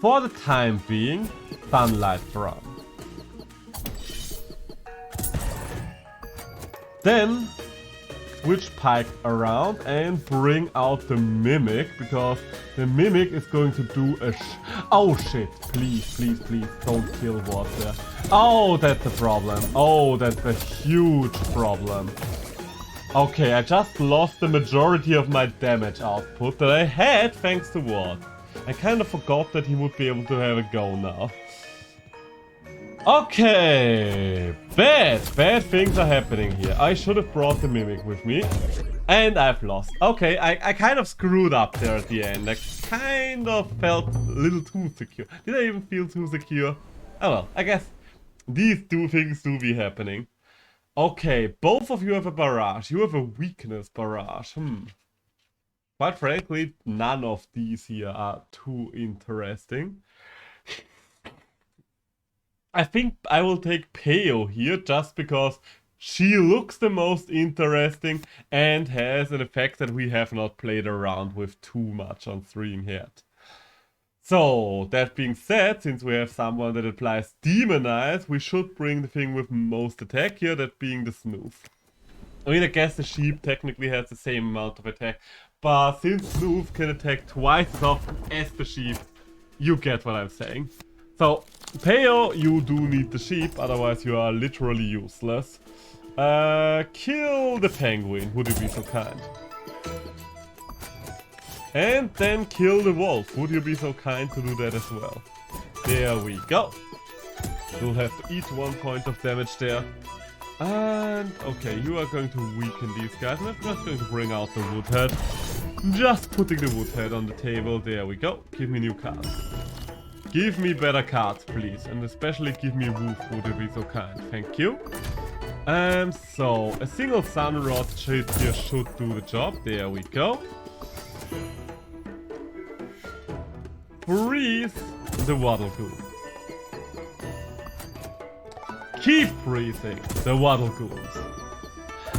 for the time being, Sunlight Drum. Then switch Pike around and bring out the Mimic, because the Mimic is going to do a oh shit, please, please, please, don't kill Ward there. Oh, that's a problem. Oh, that's a huge problem. Okay, I just lost the majority of my damage output that I had thanks to Ward. I kind of forgot that he would be able to have a go now. Okay, bad things are happening here. I should have brought the Mimic with me. And I've lost. Okay, I kind of screwed up there at the end. I kind of felt a little too secure. Did I even feel too secure? Oh well, I guess these 2 things do be happening. Okay, both of you have a barrage. You have a weakness barrage. Quite frankly, none of these here are too interesting. I think I will take Peo here just because she looks the most interesting and has an effect that we have not played around with too much on stream yet. So, that being said, since we have someone that applies Demonize, we should bring the thing with most attack here, that being the Snoof. I mean, I guess the sheep technically has the same amount of attack, but since Snoof can attack twice as often as the sheep, you get what I'm saying. So, Peo, you do need the sheep, otherwise you are literally useless. Kill the penguin, would you be so kind? And then kill the wolf, would you be so kind to do that as well? There we go. You'll have to eat 1 point of damage there. And, okay, you are going to weaken these guys. I'm just going to bring out the woodhead. Just putting the woodhead on the table, there we go. Give me new cards. Give me better cards, please. And especially give me Woof, would you be so kind. Thank you. So a single sun rod shit here should do the job. There we go. Freeze the waddle goo. Keep freezing the waddle goons.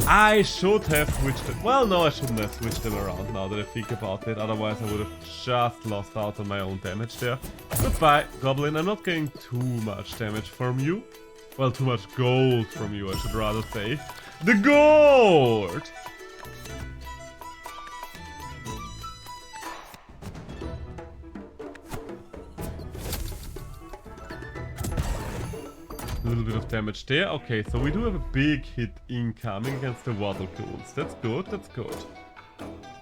I should have switched it. Well, no, I shouldn't have switched them around now that I think about it. Otherwise, I would have just lost out on my own damage there. Goodbye, Goblin. I'm not getting too much damage from you. Well, too much gold from you, I should rather say. The gold! A little bit of damage there. Okay, so we do have a big hit incoming against the waddle goons. That's good, that's good.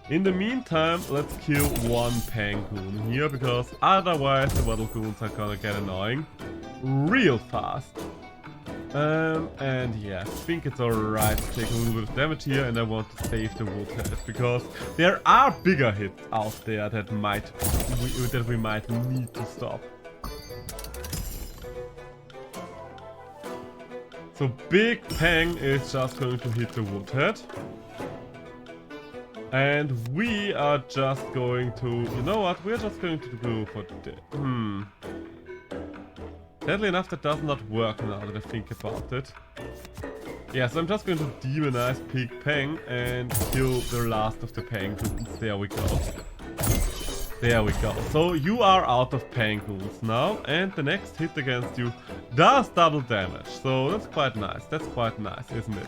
In the meantime, let's kill one Pangoon here, because otherwise the waddle goons are gonna get annoying real fast. And yeah, I think it's alright to take a little bit of damage here, and I want to save the woodhead, because there are bigger hits out there that we might need to stop. So Big Pang is just going to hit the woodhead. And we are just going to... You know what? We're just going to go for the... Sadly enough, that does not work now that I think about it. Yeah, so I'm just going to demonize Big Pang and kill the last of the Pangoons. There we go. There we go. So you are out of Pangoons now, and the next hit against you does double damage. So that's quite nice. That's quite nice, isn't it?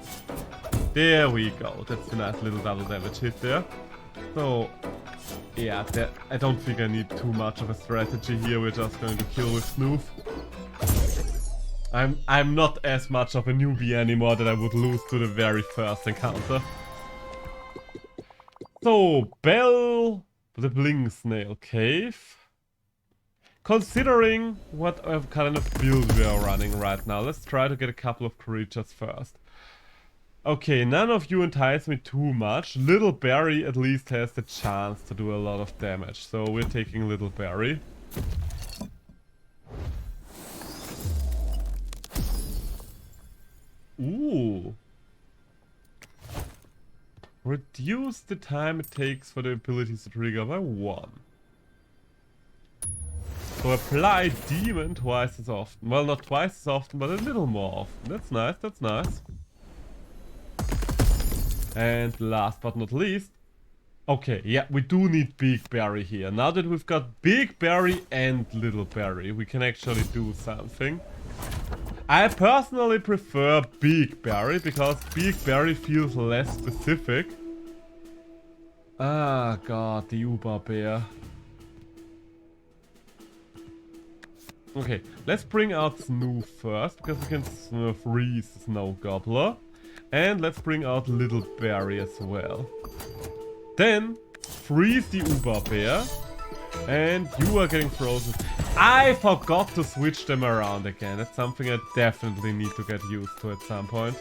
There we go. That's a nice little double damage hit there. So, yeah, I don't think I need too much of a strategy here. We're just going to kill with Snoof. I'm not as much of a newbie anymore that I would lose to the very first encounter. So, Bell, the Bling Snail Cave. Considering what kind of build we are running right now, let's try to get a couple of creatures first. Okay, none of you entice me too much. Little Barry at least has the chance to do a lot of damage, so we're taking Little Barry. Ooh. Reduce the time it takes for the abilities to trigger by 1. So apply Demon twice as often. Well, not twice as often, but a little more often. That's nice, that's nice. And last but not least... Okay, yeah, we do need Big Barry here. Now that we've got Big Barry and Little Barry, we can actually do something. I personally prefer Big Barry, because Big Barry feels less specific. Ah, god, the Uber Bear. Okay, let's bring out Snoof first, because we can freeze Snow Gobbler. And let's bring out Little Barry as well. Then, freeze the Uber Bear. And you are getting frozen. I forgot to switch them around again. That's something I definitely need to get used to at some point.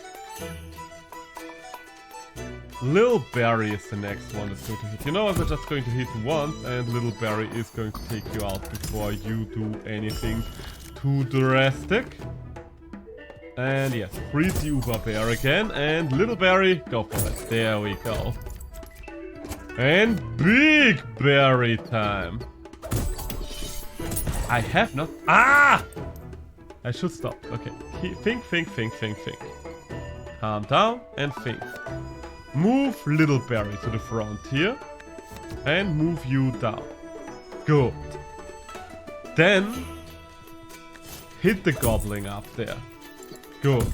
Little Barry is the next one that's going to hit. You know what, we're just going to hit once, and Little Barry is going to take you out before you do anything too drastic. And yes, freeze the Uber Bear again, and Little Barry, go for it. There we go. And Big Barry time. I have not... Ah! I should stop. Okay. Think. Calm down and think. Move Little Barry to the front here. And move you down. Good. Then hit the goblin up there. Good.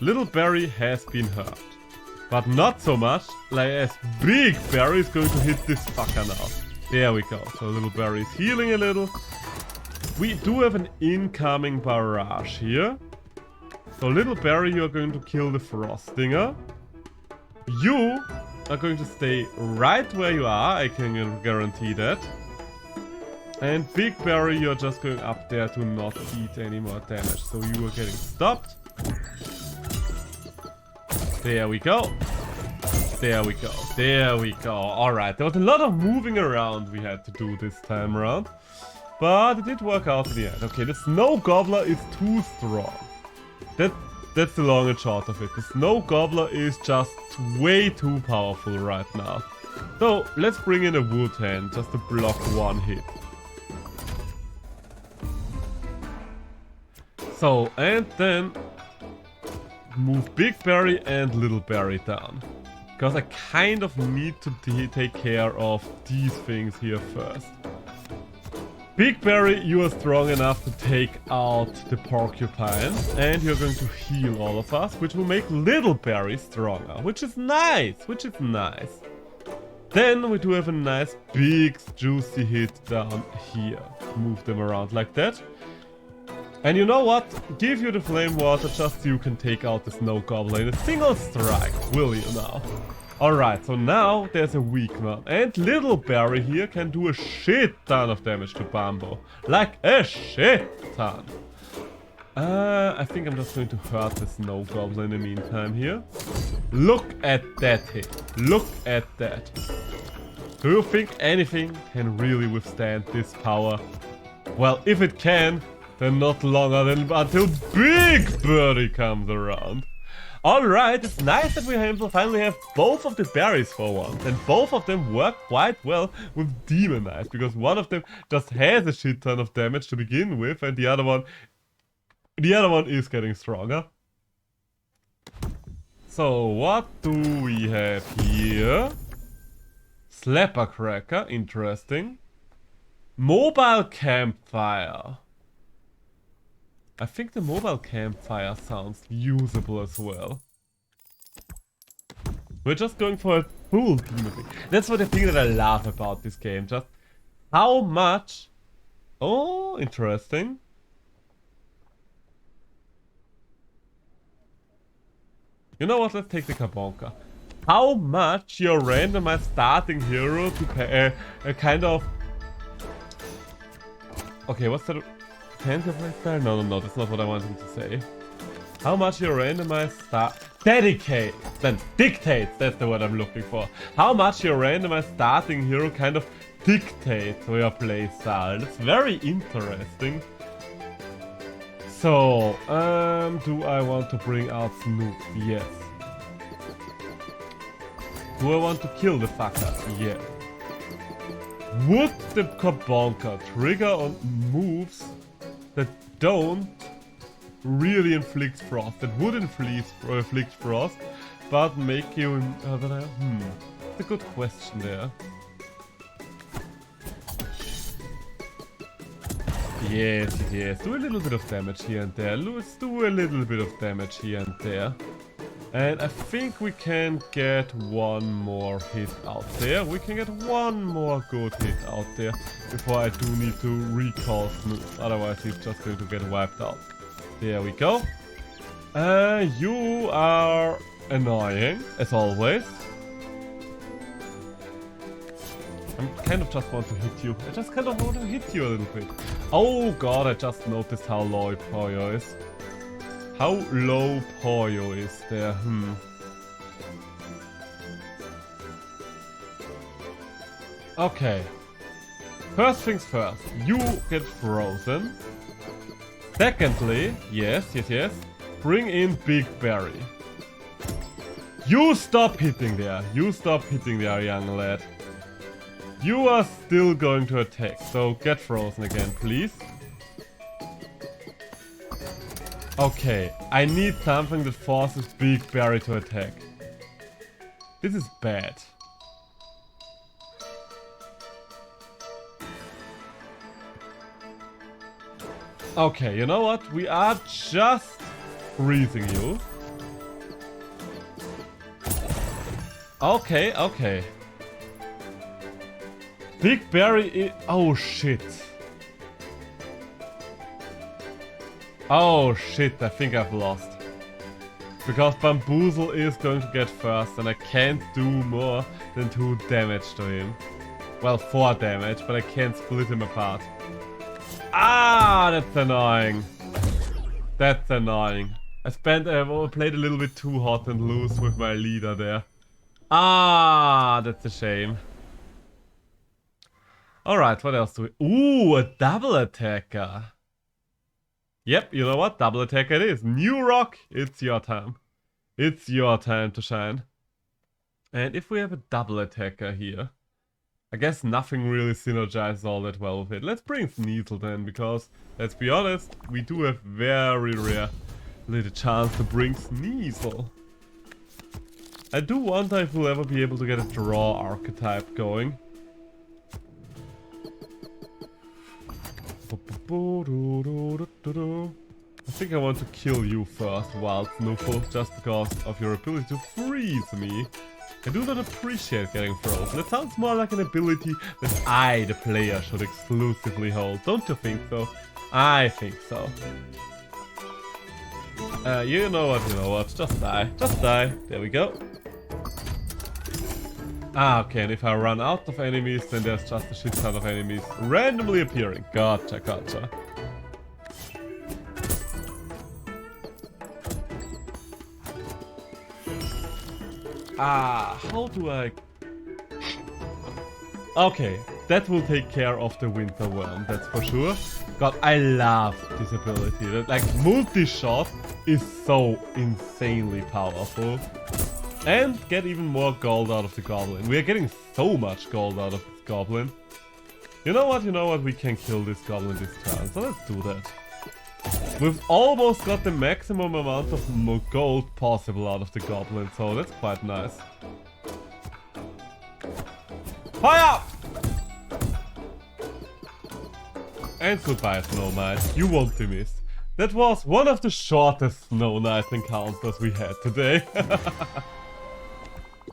Little Barry has been hurt. But not so much like as Big Barry is going to hit this fucker now. There we go. So Little Barry is healing a little. We do have an incoming barrage here. So Little Barry, you are going to kill the Frostinger. You are going to stay right where you are, I can guarantee that. And Big Barry, you're just going up there to not eat any more damage. So you are getting stopped. There we go. There we go. There we go. Alright, there was a lot of moving around we had to do this time around. But it did work out in the end. Okay, the Snow Gobbler is too strong. That's the long and short of it. The Snow Gobbler is just way too powerful right now. So let's bring in a Wood Hand just to block one hit. So, and then move Big Berry and Little Berry down. Because I kind of need to take care of these things here first. Big Berry, you are strong enough to take out the Porcupine. And you're going to heal all of us, which will make Little Berry stronger. Which is nice, Then we do have a nice big juicy hit down here. Move them around like that. And you know what? Give you the Flame Water just so you can take out the Snow Gobbler in a single strike, will you now? Alright, so now there's a weak one. And Little Berry here can do a shit ton of damage to Bambo. Like a shit ton. I think I'm just going to hurt the Snow Gobbler in the meantime here. Look at that hit. Look at that. Do you think anything can really withstand this power? Well, if it can, then not longer than until Big Birdie comes around. Alright, it's nice that we finally have both of the berries for once. And both of them work quite well with Demonize. Because one of them just has a shit ton of damage to begin with. And the other one is getting stronger. So what do we have here? Slapper Cracker, interesting. Mobile Campfire. I think the mobile campfire sounds usable as well. We're just going for a full team of it. That's what the thing that I love about this game. Just how much... Oh, interesting. You know what? Let's take the Carbonca. How much your randomized starting hero to pay a kind of... Okay, what's that? Style? No, that's not what I wanted to say. How much your randomized dictates, that's the word I'm looking for. How much your randomized starting hero kind of dictates your playstyle. That's very interesting. So, do I want to bring out Snoop? Yes. Do I want to kill the fucker? Yes. Would the Carbonca trigger on moves that don't really inflict frost, that would inflict frost, but make you... That's a good question there. Yes, do a little bit of damage here and there. Let's do a little bit of damage here and there. And I think we can get one more hit out there. We can get one more good hit out there before I do need to recall Snoop. Otherwise he's just going to get wiped out. There we go. You are annoying, as always. I kind of just want to hit you. I just kind of want to hit you a little bit. Oh god, I just noticed how low Poyo is. How low Poyo is there? Okay. First things first. You get frozen. Secondly, yes. Bring in Big Berry. You stop hitting there. Young lad. You are still going to attack. So get frozen again, please. Okay, I need something that forces Big Berry to attack. This is bad. Okay, you know what? We are just freezing you. Okay. Big Berry is... Oh shit. Oh shit, I think I've lost. Because Bamboozle is going to get first and I can't do more than 2 damage to him. Well, 4 damage, but I can't split him apart. Ah, that's annoying. I played a little bit too hot and loose with my leader there. Ah, that's a shame. Alright, what else do we... Ooh, a double attacker. Yep, you know what? Double attack it is. New rock, it's your time. It's your time to shine. And if we have a double attacker here, I guess nothing really synergizes all that well with it. Let's bring Sneasel then, because, let's be honest, we do have very rarely the chance to bring Sneasel. I do wonder if we'll ever be able to get a draw archetype going. I think I want to kill you first, Wild Snoofle, just because of your ability to freeze me. I do not appreciate getting frozen. It sounds more like an ability that I, the player, should exclusively hold. Don't you think so? I think so. You know what, just die. Just die. There we go. Ah, okay, and if I run out of enemies, then there's just a shit ton of enemies randomly appearing. Gotcha, gotcha. Ah, how do I... Okay, that will take care of the Winter Worm, that's for sure. God, I love this ability. That, like, multi-shot is so insanely powerful. And get even more gold out of the goblin. We are getting so much gold out of this goblin. You know what, we can kill this goblin this turn, so let's do that. We've almost got the maximum amount of gold possible out of the goblin, so that's quite nice. Fire! And goodbye, Snow Knight. You won't be missed. That was one of the shortest Snow Knight encounters we had today.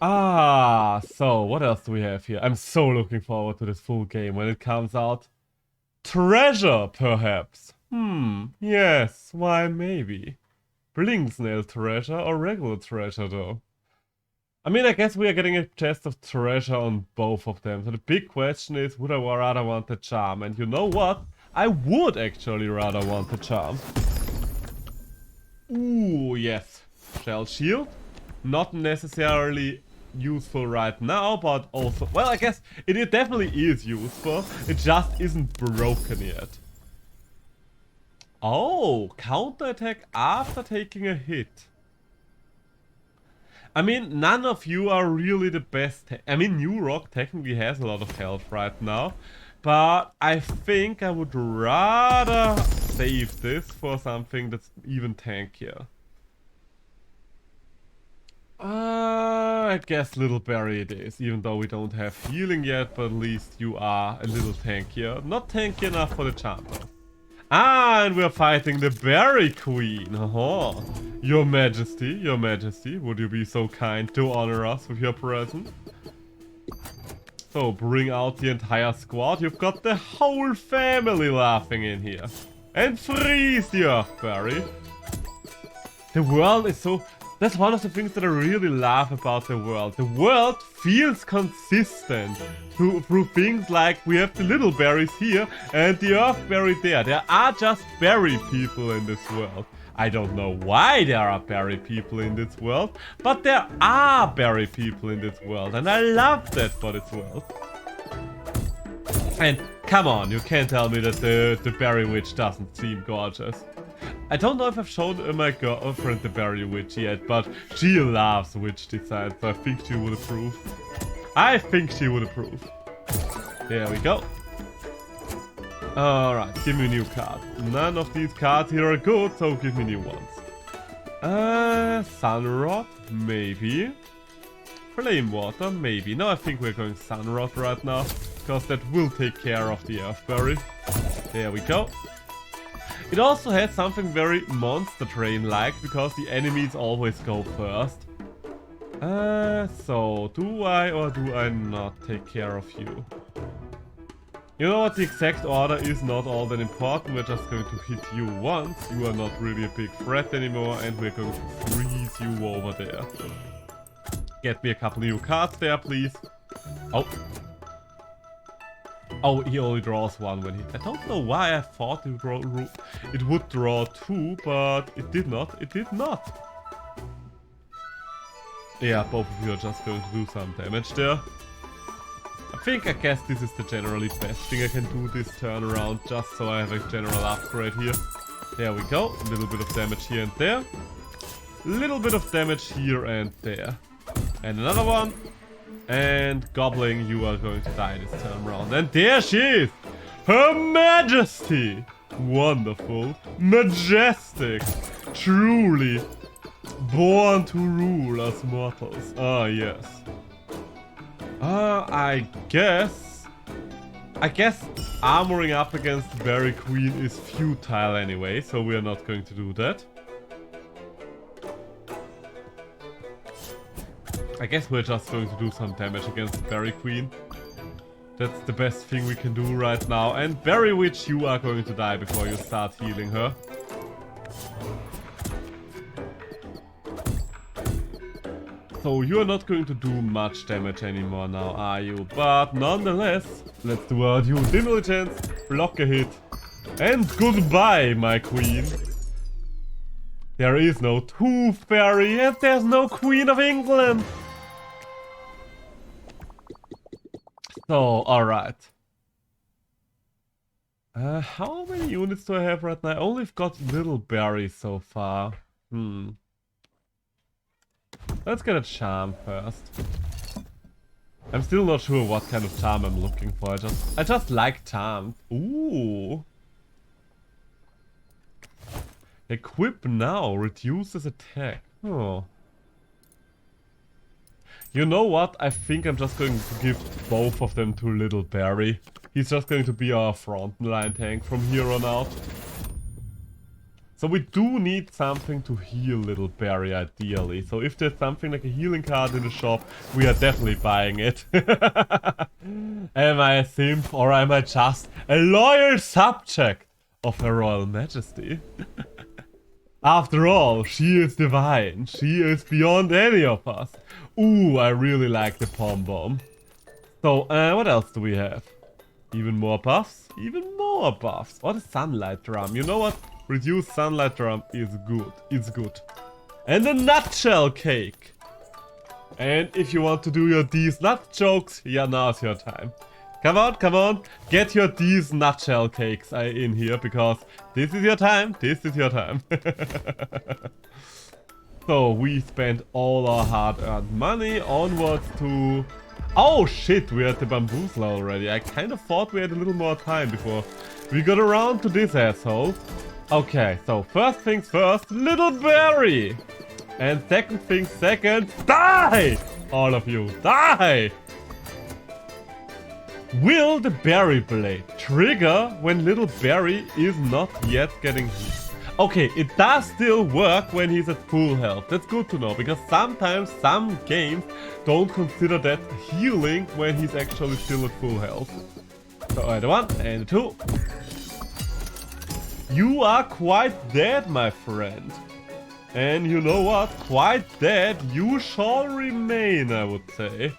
Ah, so what else do we have here? I'm so looking forward to this full game when it comes out. Treasure, perhaps? Yes, why maybe. Blinksnail treasure or regular treasure though? I mean, I guess we are getting a chest of treasure on both of them. So the big question is, would I rather want the charm? And you know what? I would actually rather want the charm. Ooh, yes. Shell shield. Not necessarily useful right now, but also... Well, I guess it definitely is useful. It just isn't broken yet. Oh, counterattack after taking a hit. I mean, none of you are really the best. I mean, New Rock technically has a lot of health right now. But I think I would rather save this for something that's even tankier. I guess Little Berry it is, even though we don't have healing yet, but at least you are a little tankier. Not tanky enough for the charm though. Ah, and we're fighting the Berry Queen. Your Majesty, would you be so kind to honor us with your presence? So, bring out the entire squad. You've got the whole family laughing in here. And freeze the Earthberry. The world is so... That's one of the things that I really love about the world. The world feels consistent through things like we have the little berries here and the Earthberry there. There are just berry people in this world. I don't know why there are berry people in this world, but there are berry people in this world, and I love that for this world. And come on, you can't tell me that the berry witch doesn't seem gorgeous. I don't know if I've shown my girlfriend the berry witch yet, but she loves witch design, so I think she would approve. I think she would approve. There we go. Alright, give me a new card. None of these cards here are good, so give me new ones. Sunrod, maybe. Flame Water, maybe. No, I think we're going Sunrod right now, because that will take care of the Earthberry. There we go. It also has something very Monster Train-like, because the enemies always go first. So, do I or do I not take care of you? You know what, the exact order is not all that important. We're just going to hit you once. You are not really a big threat anymore, and we're going to freeze you over there. Get me a couple new cards there, please. Oh. Oh, he only draws one when he... I don't know why I thought it would draw two, but it did not. It did not. Yeah, both of you are just going to do some damage there. I guess this is the generally best thing I can do this turn around, just so I have a general upgrade here. There we go. A little bit of damage here and there. Little bit of damage here and there. And another one. And Goblin, you are going to die this time around. And there she is! Her Majesty! Wonderful. Majestic. Truly. Born to rule us mortals. Ah, yes. I guess armoring up against Berry Queen is futile anyway, so we are not going to do that. I guess we're just going to do some damage against Berry Queen. That's the best thing we can do right now. And Berry Witch, you are going to die before you start healing her. So you're not going to do much damage anymore now, are you? But nonetheless, let's do our due diligence, block a hit, and goodbye, my queen. There is no Tooth Fairy, and there's no Queen of England. So, alright. How many units do I have right now? I only got Little Berry so far. Let's get a charm first. I'm still not sure what kind of charm I'm looking for. I just like charms. Ooh. Equip now. Reduces attack. Oh. You know what? I think I'm just going to give both of them to Little Berry. He's just going to be our frontline tank from here on out. So we do need something to heal Little Berry, ideally. So if there's something like a healing card in the shop, we are definitely buying it. Am I a simp, or am I just a loyal subject of Her Royal Majesty? After all, she is divine. She is beyond any of us. Ooh, I really like the pom bomb. So, what else do we have? Even more buffs? Even more buffs. What a sunlight drum. You know what? Reduced sunlight drum is good. It's good. And a nutshell cake. And if you want to do your these nut jokes, yeah, now's your time. Come on, come on. Get your these nutshell cakes in here, because this is your time. This is your time. So we spent all our hard-earned money onwards to... Oh shit, we're at the bamboozler already. I kind of thought we had a little more time before we got around to this asshole. Okay, so first things first, Little Berry! And second things second, die! All of you, die! Will the Berry Blade trigger when Little Berry is not yet getting healed? Okay, it does still work when he's at full health. That's good to know, because sometimes some games don't consider that healing when he's actually still at full health. So, the one and the two. You are quite dead, my friend. And you know what? Quite dead you shall remain, I would say.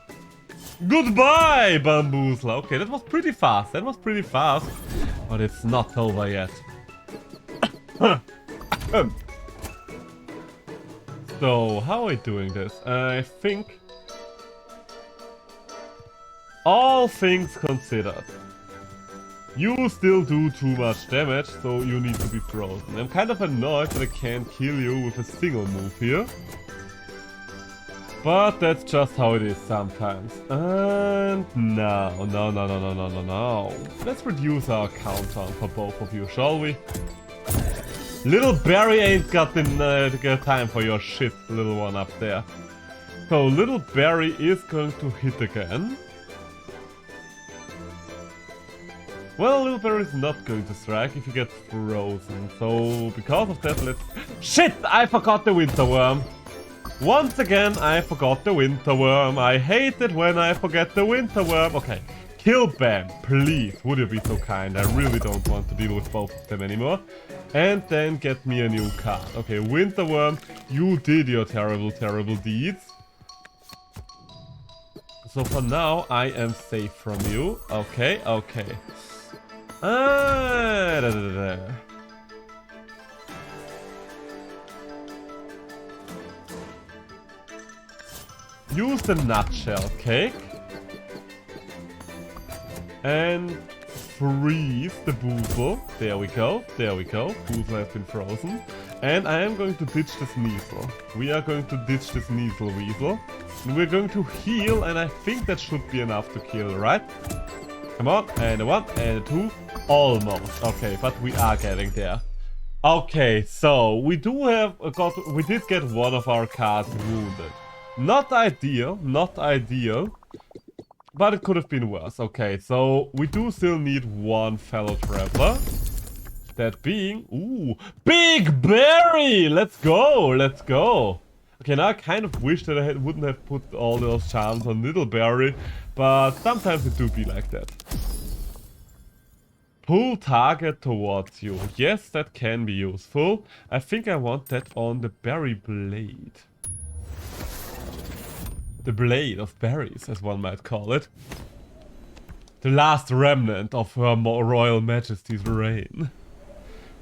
Goodbye, Bamboozler. Okay, that was pretty fast. That was pretty fast. But it's not over yet. So, how are we doing this? I think... all things considered. You still do too much damage, so you need to be frozen. I'm kind of annoyed that I can't kill you with a single move here. But that's just how it is sometimes. And no. Let's reduce our countdown for both of you, shall we? Little Berry ain't got the time for your shit, little one up there. So Little Berry is going to hit again. Well, Little Berry is not going to strike if you get frozen. So because of that, let's... Shit! I forgot the Winter Worm! Once again, I forgot the Winter Worm. I hate it when I forget the Winter Worm. Okay, kill Bam, please. Would you be so kind? I really don't want to deal with both of them anymore. And then get me a new card. Okay, Winter Worm, you did your terrible, terrible deeds. So for now, I am safe from you. Okay. Use the nutshell cake. And freeze the Boozle. There we go. There we go. Boozle has been frozen. And I am going to ditch this Sneasel. We are going to ditch this Sneasel Weasel. And we're going to heal, and I think that should be enough to kill, right? Come on. And a 1 and a 2. Almost. Okay, but we are getting there. Okay, so we do have we did get one of our cards wounded. Not ideal, not ideal. But it could have been worse. Okay, so we do still need one fellow traveler. That being... Ooh, Big Berry! Let's go, let's go. Okay, now I kind of wish that I wouldn't have put all those charms on Little Berry. But sometimes it do be like that. Pull target towards you. Yes, that can be useful. I think I want that on the Berry Blade. The Blade of Berries, as one might call it. The last remnant of Her Royal Majesty's reign.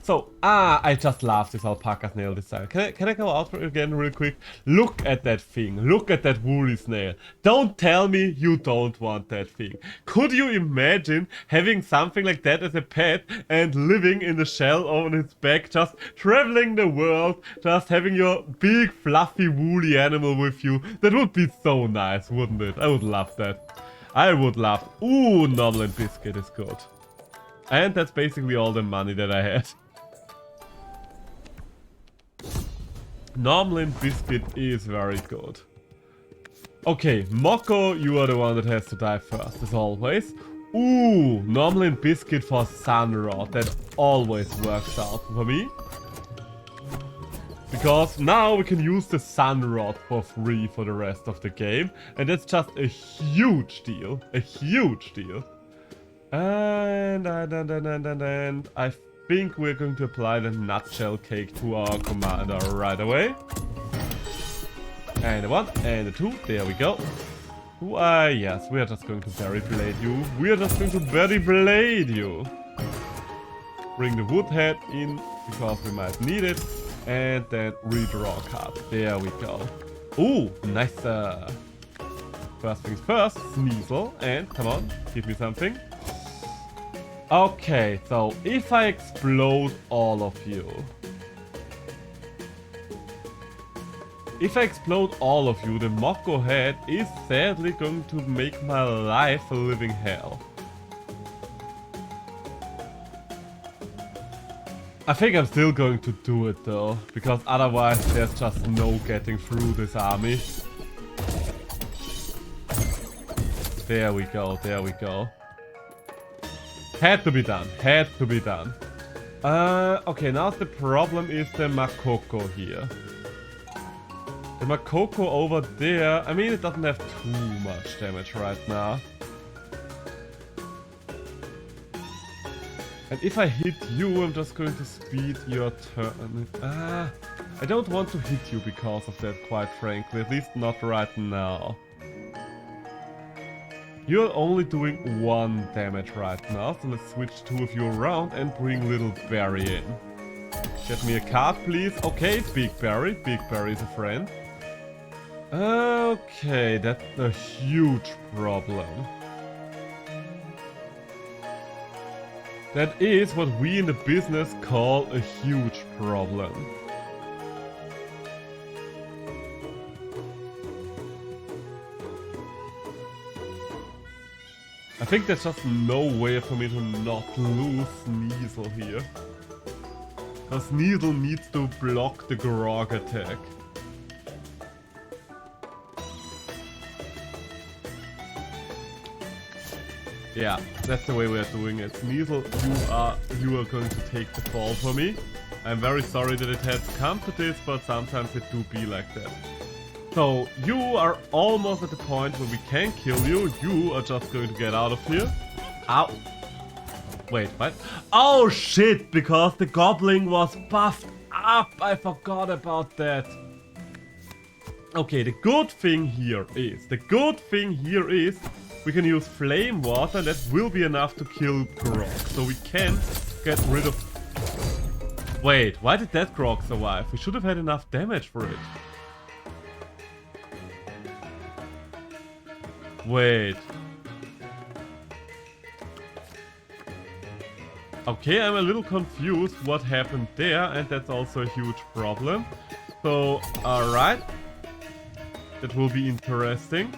So, I just love this alpaca snail design. Can I go out again real quick? Look at that thing. Look at that woolly snail. Don't tell me you don't want that thing. Could you imagine having something like that as a pet and living in the shell on its back, just traveling the world, just having your big fluffy woolly animal with you? That would be so nice, wouldn't it? I would love that. I would love... Ooh, Novel and Biscuit is good. And that's basically all the money that I had. Normal Biscuit is very good. Okay, Moko, you are the one that has to die first, as always. Ooh, Normal Biscuit for Sunrod. That always works out for me. Because now we can use the Sunrod for free for the rest of the game. And that's just a huge deal. A huge deal. And I think we're going to apply the nutshell cake to our commander right away. And a 1 and a 2. There we go. Yes, we are just going to Berry Blade you. We are just going to Berry Blade you. Bring the wood head in because we might need it. And then redraw a card. There we go. Ooh, nice. First things first, Sneasel. And come on, give me something. Okay, so if I explode all of you. If I explode all of you, the Moko head is sadly going to make my life a living hell. I think I'm still going to do it though, because otherwise there's just no getting through this army. There we go, there we go. Had to be done, had to be done. Okay, now the problem is the Makoko here. The Makoko over there, I mean it doesn't have too much damage right now. And if I hit you, I'm just going to speed your turn. I don't want to hit you because of that, quite frankly. At least not right now. You're only doing 1 damage right now, so let's switch 2 of you around and bring Little Berry in. Get me a card, please. Okay, Big Berry. Big Berry is a friend. Okay, that's a huge problem. That is what we in the business call a huge problem. I think there's just no way for me to not lose Sneasel here. Because Sneasel needs to block the Grog attack. Yeah, that's the way we are doing it. Sneasel, you are going to take the fall for me. I'm very sorry that it has come to this, but sometimes it do be like that. So, you are almost at the point where we can kill you. You are just going to get out of here. Ow. Wait, what? Oh shit, because the goblin was buffed up. I forgot about that. Okay, the good thing here is we can use flame water, and that will be enough to kill Grog. So we can get rid of... Wait, why did that Grog survive? We should have had enough damage for it. Wait. Okay, I'm a little confused what happened there, and that's also a huge problem. So, alright. That will be interesting.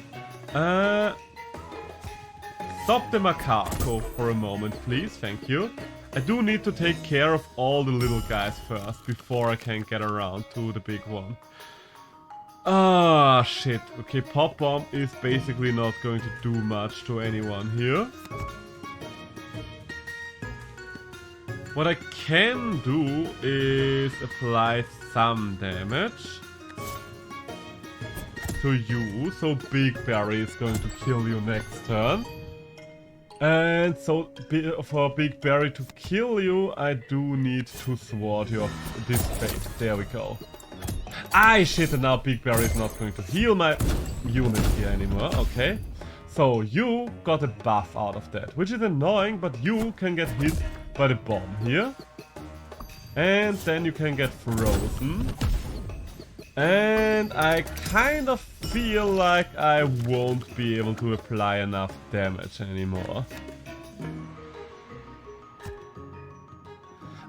Stop the macaco for a moment, please. Thank you. I do need to take care of all the little guys first before I can get around to the big one. Ah, shit. Okay, Pop Bomb is basically not going to do much to anyone here. What I can do is apply some damage to you. So Big Berry is going to kill you next turn. And so for Big Berry to kill you, I do need to sword you off this phase. There we go. Ah, shit, and now Big Berry is not going to heal my unit here anymore. Okay. So you got a buff out of that, which is annoying, but you can get hit by the bomb here. And then you can get frozen. And I kind of feel like I won't be able to apply enough damage anymore.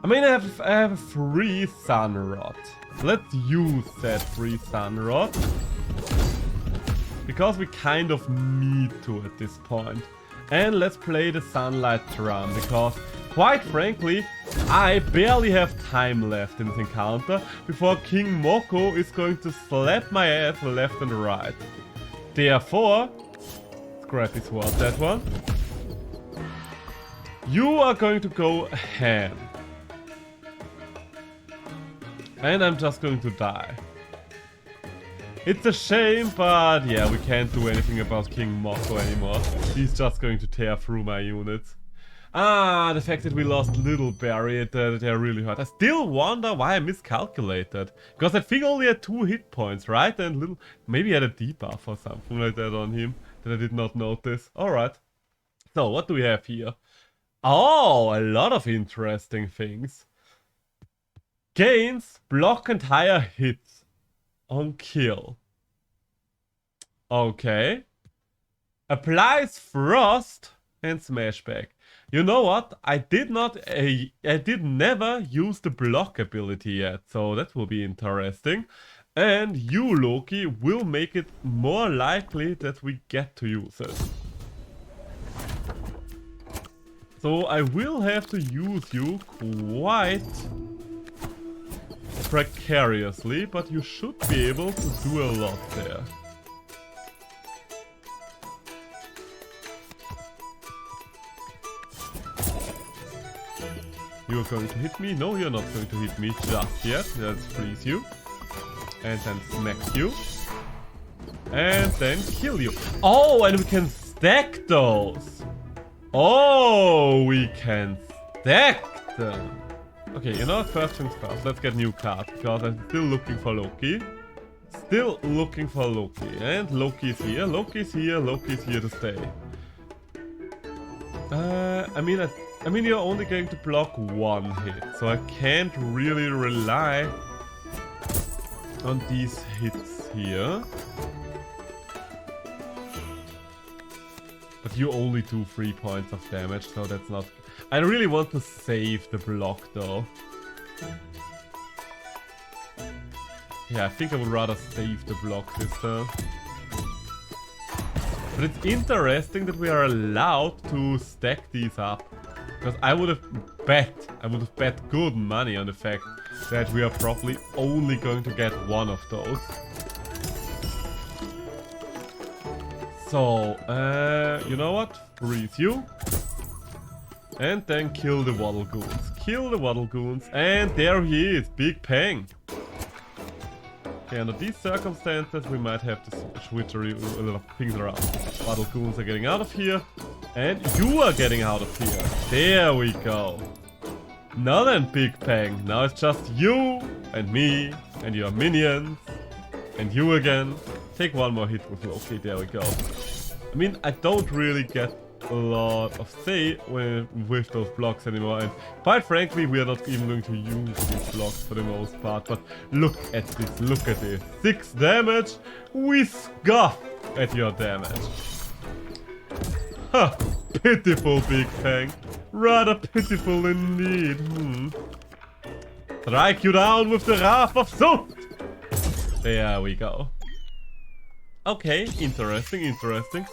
I mean, I have a free Sun Rod. Let's use that free Sun Rod. Because we kind of need to at this point. And let's play the Sunlight Drum, because quite frankly, I barely have time left in this encounter before King Moko is going to slap my ass left and right. Therefore, scrappy sword that one. You are going to go ham. And I'm just going to die. It's a shame, but yeah, we can't do anything about King Moko anymore. He's just going to tear through my units. Ah, the fact that we lost Little Berry, they're really hurt. I still wonder why I miscalculated. Because I think I only had 2 hit points, right? And Little... maybe he had a debuff or something like that on him that I did not notice. Alright. So, what do we have here? Oh, a lot of interesting things. Gains block and higher hits on kill. Okay. Applies frost and smashback. You know what? I did never use the block ability yet, so that will be interesting. And you, Loki, will make it more likely that we get to use it. So I will have to use you quite precariously, but you should be able to do a lot there. You're going to hit me? No, you're not going to hit me just yet. Let's freeze you. And then smack you. And then kill you. Oh, and we can stack those. Oh, we can stack them. Okay, you know what? First things first. Let's get new cards, because I'm still looking for Loki. Still looking for Loki. And Loki is here. Loki is here. Loki is here to stay. I mean, you're only going to block 1 hit, so I can't really rely on these hits here. But you only do 3 points of damage, so that's not... I really want to save the block, though. Yeah, I think I would rather save the block this turn. But it's interesting that we are allowed to stack these up. Because I would have bet good money on the fact that we are probably only going to get 1 of those. So, you know what? Freeze you. And then kill the Waddle Goons. Kill the Waddle Goons. And there he is, Big Pang. Okay, under these circumstances, we might have to switch a lot of things around. Waddle Goons are getting out of here. And you are getting out of here. There we go. Now then, Big Pang. Now it's just you and me and your minions. And you again. Take 1 more hit with Loki. There we go. I mean, I don't really get a lot of say with those blocks anymore. And quite frankly, we are not even going to use these blocks for the most part. But look at this. Look at this. 6 damage. We scoff at your damage. Huh, pitiful Big Pang. Rather pitiful indeed. Strike you down with the Wrath of Sult! There we go. Okay, interesting, interesting.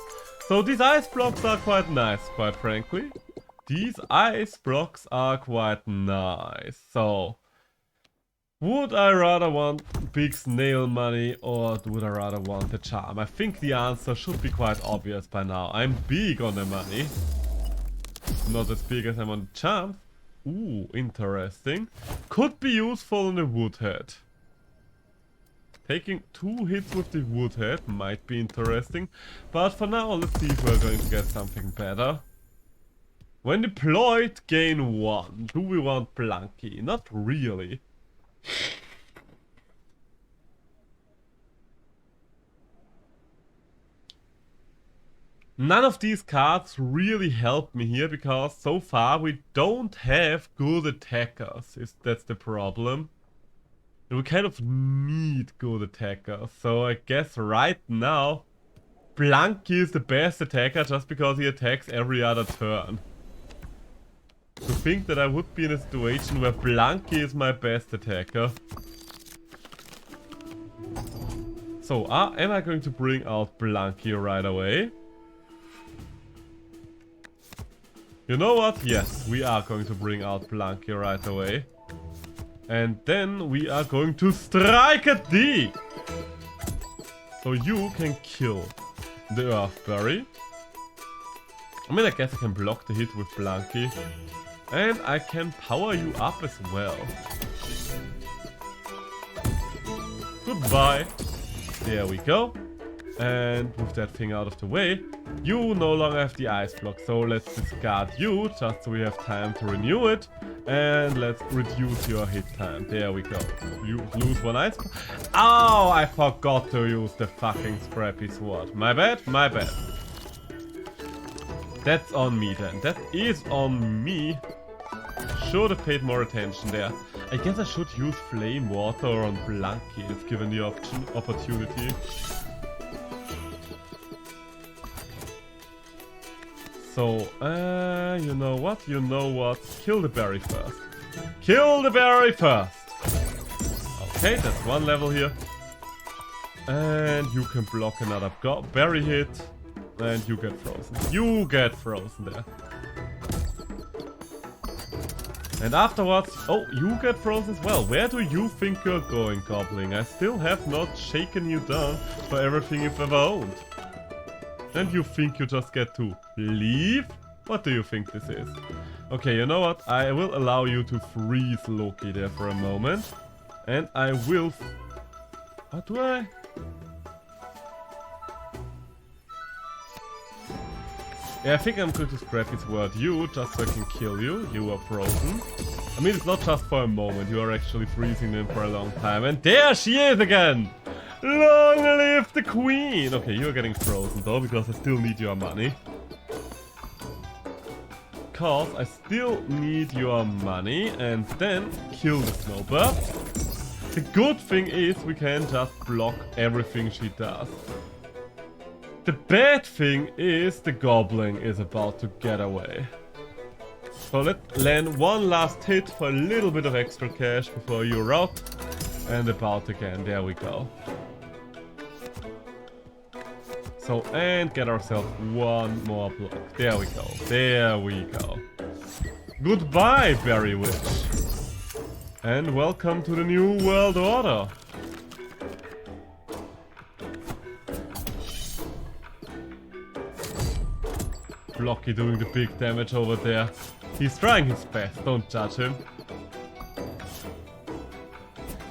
So these ice blocks are quite nice, quite frankly. These ice blocks are quite nice. So, would I rather want big snail money or would I rather want the charm? I think the answer should be quite obvious by now. I'm big on the money. Not as big as I'm on the charm. Ooh, interesting. Could be useful on the woodhead. Taking 2 hits with the woodhead might be interesting. But for now, let's see if we're going to get something better. When deployed, gain 1. Do we want Blunky? Not really. None of these cards really help me here because so far we don't have good attackers. That's the problem. And we kind of need good attackers. So I guess right now Blunky is the best attacker just because he attacks every other turn. To think that I would be in a situation where Blunky is my best attacker. So, am I going to bring out Blunky right away? You know what? Yes, we are going to bring out Blunky right away. And then we are going to strike at D! So you can kill the Earthberry. I mean, I guess I can block the hit with Blunky. And I can power you up as well. Goodbye. There we go. And with that thing out of the way, you no longer have the ice block. So let's discard you, just so we have time to renew it. And let's reduce your hit time. There we go. You lose 1 ice block. Oh, I forgot to use the fucking scrappy sword. My bad, my bad. That's on me then. That is on me. Should have paid more attention there. I guess I should use Flame Water on Blunky if given the opportunity. So, you know what? You know what? Kill the berry first. Kill the berry first! Okay, that's 1 level here. And you can block another berry hit. And you get frozen. You get frozen there. And afterwards, oh, you get frozen as well. Where do you think you're going, Goblin? I still have not shaken you down for everything you've ever owned. And you think you just get to leave? What do you think this is? Okay, you know what? I will allow you to freeze Loki there for a moment. And I will... What do I... Yeah, I think I'm going to scrappy sword you, just so I can kill you. You are frozen. I mean, it's not just for a moment. You are actually freezing them for a long time. And there she is again! Long live the queen! Okay, you're getting frozen though, because I still need your money. Because I still need your money, and then kill the snowbird. The good thing is we can just block everything she does. The bad thing is the goblin is about to get away. So let's land 1 last hit for a little bit of extra cash before you're out. And about again, there we go. So, and get ourselves 1 more block. There we go, there we go. Goodbye, Berry Witch. And welcome to the New World Order. Blocky doing the big damage over there. He's trying his best, don't judge him.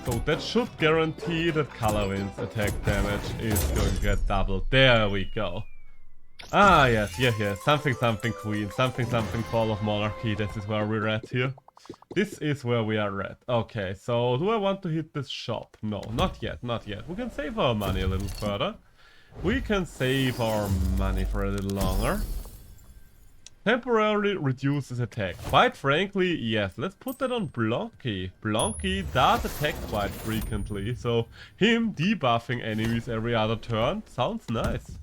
So that should guarantee that Colorwind's attack damage is going to get doubled. There we go. Ah yes, yeah, something queen, something fall of monarchy. This is where we're at here. This is where we are at. Okay, so do I want to hit this shop? No, not yet, not yet. We can save our money a little further. We can save our money for a little longer. Temporarily reduces attack. Quite frankly, yes. Let's put that on Blunky. Blunky does attack quite frequently, so him debuffing enemies every other turn sounds nice.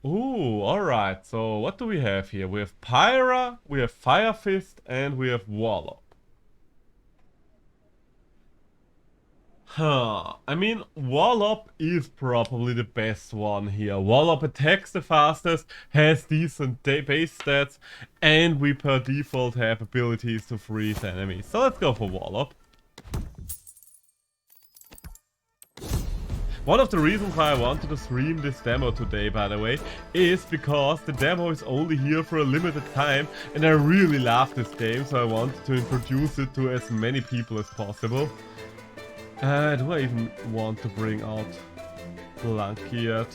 Ooh, alright. So what do we have here? We have Pyra, we have Fire Fist, and we have Wallop. Huh. I mean, Wallop is probably the best one here. Wallop attacks the fastest, has decent base stats, and we per default have abilities to freeze enemies. So let's go for Wallop. One of the reasons why I wanted to stream this demo today, by the way, is because the demo is only here for a limited time, and I really love this game, so I wanted to introduce it to as many people as possible. Do I even want to bring out Blanky yet?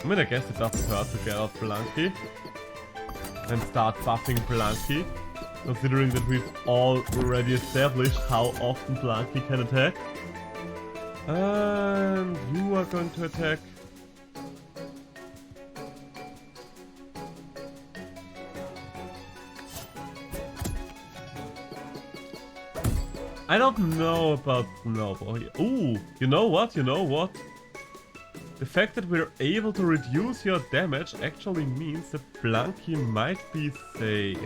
I mean, I guess it doesn't hurt to get out Blanky and start buffing Blanky, considering that we've already established how often Blanky can attack. And you are going to attack. I don't know about Snowball here. Ooh, you know what? You know what? The fact that we're able to reduce your damage actually means that Blanky might be safe.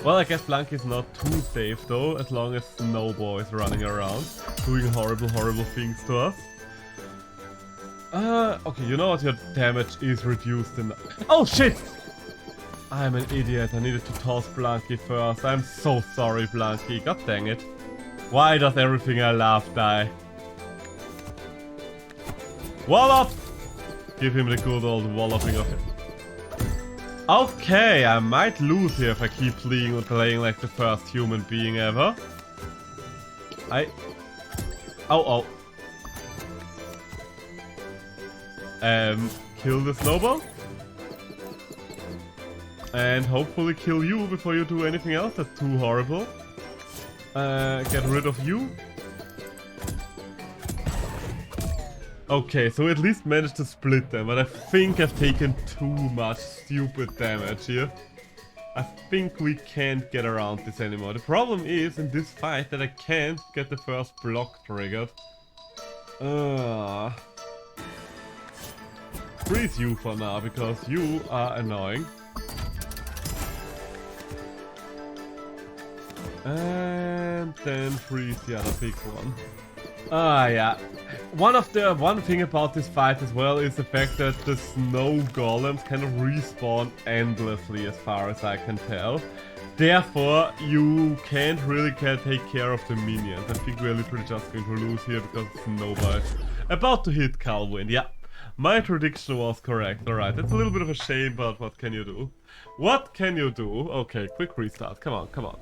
Well, I guess Blanky is not too safe though, as long as Snowball is running around, doing horrible things to us. Okay, you know what? Your damage is reduced in... Oh shit! I'm an idiot, I needed to toss Blanky first. I'm so sorry, Blanky, god dang it. Why does everything I love die? Wallop! Give him the good old walloping of it. Okay, I might lose here if I keep playing like the first human being ever. Oh. Kill the Snowball. And hopefully kill you before you do anything else that's too horrible. Get rid of you. Okay, so we at least managed to split them, but I think I've taken too much stupid damage here. I think we can't get around this anymore. The problem is in this fight that I can't get the first block triggered. Freeze you for now, because you are annoying. And then freeze the other big one. Yeah. One thing about this fight as well is the fact that the snow golems kind of respawn endlessly as far as I can tell. Therefore, you can't really take care of the minions. I think we're literally just going to lose here because Snowball is about to hit Calvin. Yeah, my prediction was correct. Alright, it's a little bit of a shame, but what can you do? What can you do? Okay, quick restart. Come on, come on.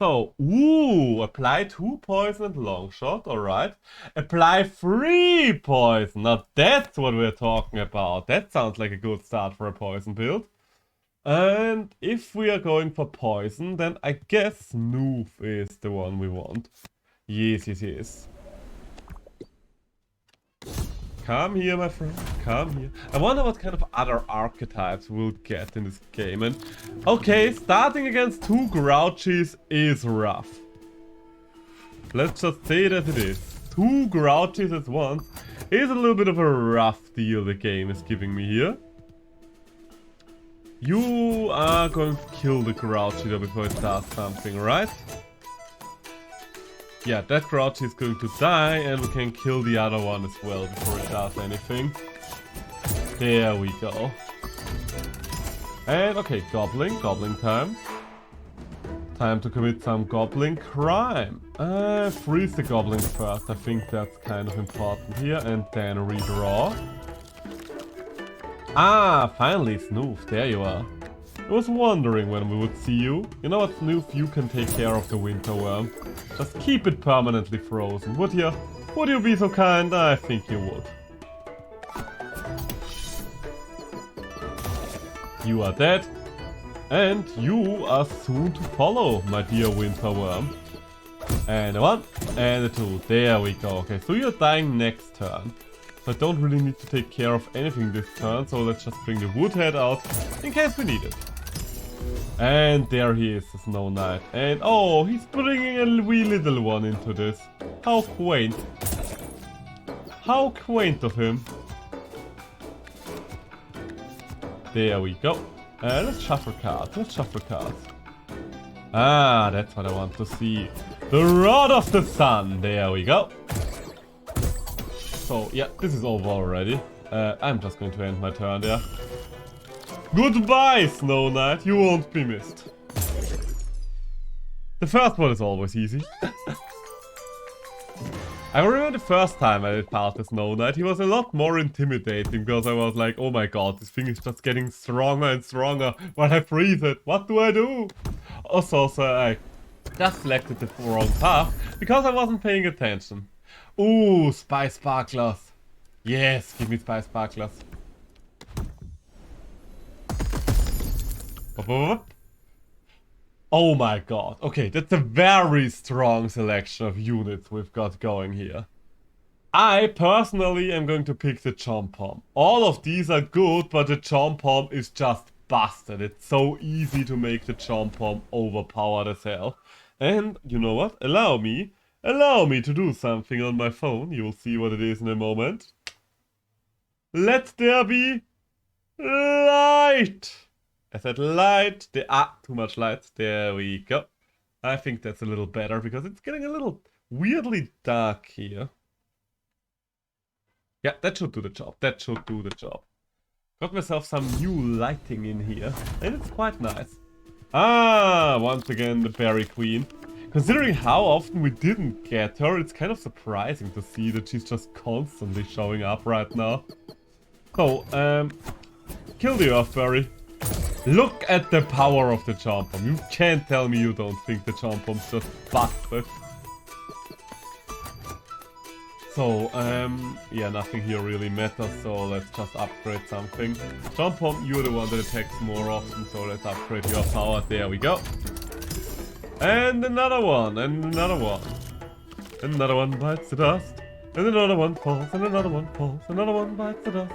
So, ooh, apply 2 poison and long shot, alright. Apply 3 poison, now that's what we're talking about. That sounds like a good start for a poison build. And if we are going for poison, then I guess Snoof is the one we want. Yes. Come here, my friend. Come here. I wonder what kind of other archetypes we'll get in this game. And okay, starting against 2 Grouchies is rough. Let's just say that it is. 2 Grouchies at once is a little bit of a rough deal the game is giving me here. You are going to kill the Grouchy though before it does something, right? Yeah, that Grouchy is going to die, and we can kill the other one as well before it does anything. There we go. And okay, gobbling time. Time to commit some goblin crime. Freeze the goblins first, I think that's kind of important here, and then redraw. Ah, finally Snoof, there you are. I was wondering when we would see you. You know what, Snoof, you can take care of the winter worm. Just keep it permanently frozen, would you? Would you be so kind? I think you would. You are dead. And you are soon to follow, my dear winter worm. And a 1, and a 2. There we go. Okay, so you're dying next turn. So I don't really need to take care of anything this turn, so let's just bring the Woodhead out in case we need it. And there he is, the Snow Knight. And oh, he's bringing a wee little one into this. How quaint. How quaint of him. There we go. Let's shuffle cards. Let's shuffle cards. Ah, that's what I want to see. The Rod of the Sun. There we go. So, yeah, this is over already. I'm just going to end my turn there. Goodbye, Snow Knight. You won't be missed. The first one is always easy. I remember the first time I did part the Snow Knight, he was a lot more intimidating because I was like, oh my god, this thing is just getting stronger and stronger while I freeze it. What do I do? Also, I just selected the wrong path because I wasn't paying attention. Ooh, Spy Sparklers. Yes, give me Spy Sparklers. Oh my god. Okay, that's a very strong selection of units we've got going here. I personally am going to pick the Chom-Pom. All of these are good, but the Chom-Pom is just busted. It's so easy to make the Chom-Pom overpowered as hell. And you know what? Allow me to do something on my phone. You'll see what it is in a moment. Let there be light. I said light. Too much light. There we go. I think that's a little better because it's getting a little weirdly dark here. Yeah, that should do the job. That should do the job. Got myself some new lighting in here, and it's quite nice. Ah, once again the Berry Queen. Considering how often we didn't get her, it's kind of surprising to see that she's just constantly showing up right now. So, kill the Earthberry. Look at the power of the Chom-Pom. You can't tell me you don't think the Chom-Pom's just busted. So, yeah, nothing here really matters, so let's just upgrade something. Chom-Pom, you're the one that attacks more often, so let's upgrade your power. There we go. And another one, and another one. And another one bites the dust. And another one falls, and another one falls, another one bites the dust.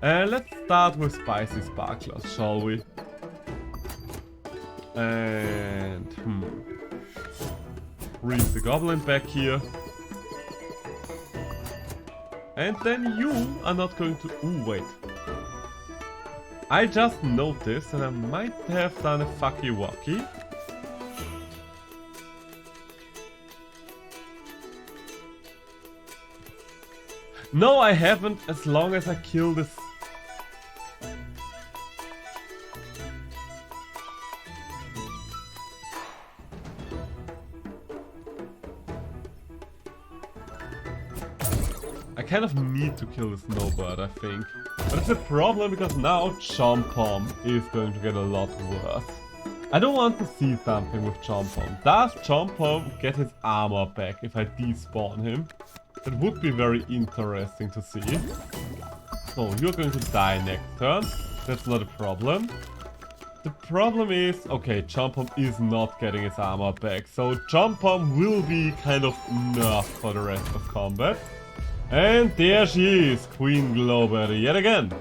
Let's start with Spicy Sparklers, shall we? And, bring the Goblin back here. And then you are not going to... Ooh, wait. I just noticed that I might have done a fucky-wucky. No, I haven't, as long as I kill this... I kind of need to kill the Snowbird, I think. But it's a problem because now Chom-Pom is going to get a lot worse. I don't want to see something with Chom-Pom. Does Chom-Pom get his armor back if I despawn him? That would be very interesting to see. So, you're going to die next turn. That's not a problem. The problem is... Okay, Chom-Pom is not getting his armor back. So, Chom-Pom will be kind of nerfed for the rest of combat. And there she is, Queen Glowberry, yet again.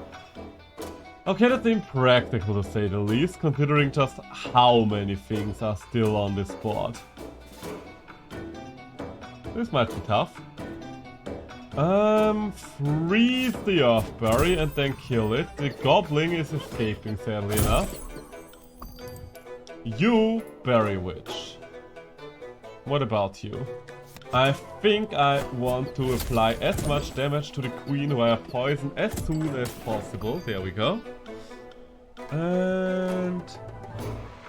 Okay, that's impractical to say the least, considering just how many things are still on this board. This might be tough. Freeze the Earthberry and then kill it. The Goblin is escaping, sadly enough. You, Berry Witch. What about you? I think I want to apply as much damage to the Queen via poison as soon as possible. There we go. And...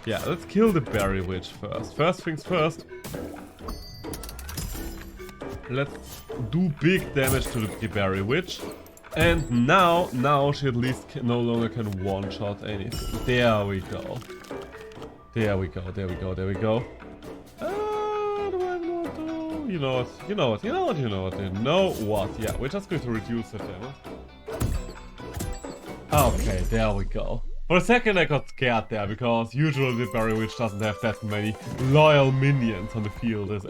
yeah, let's kill the Berry Witch first. First things first. Let's do big damage to the Berry Witch. And now she at least no longer can one-shot anything. There we go. There we go, there we go, there we go. You know what, yeah, we're just going to reduce the damage. Okay, there we go. For a second I got scared there, because usually the Berry Witch doesn't have that many loyal minions on the field as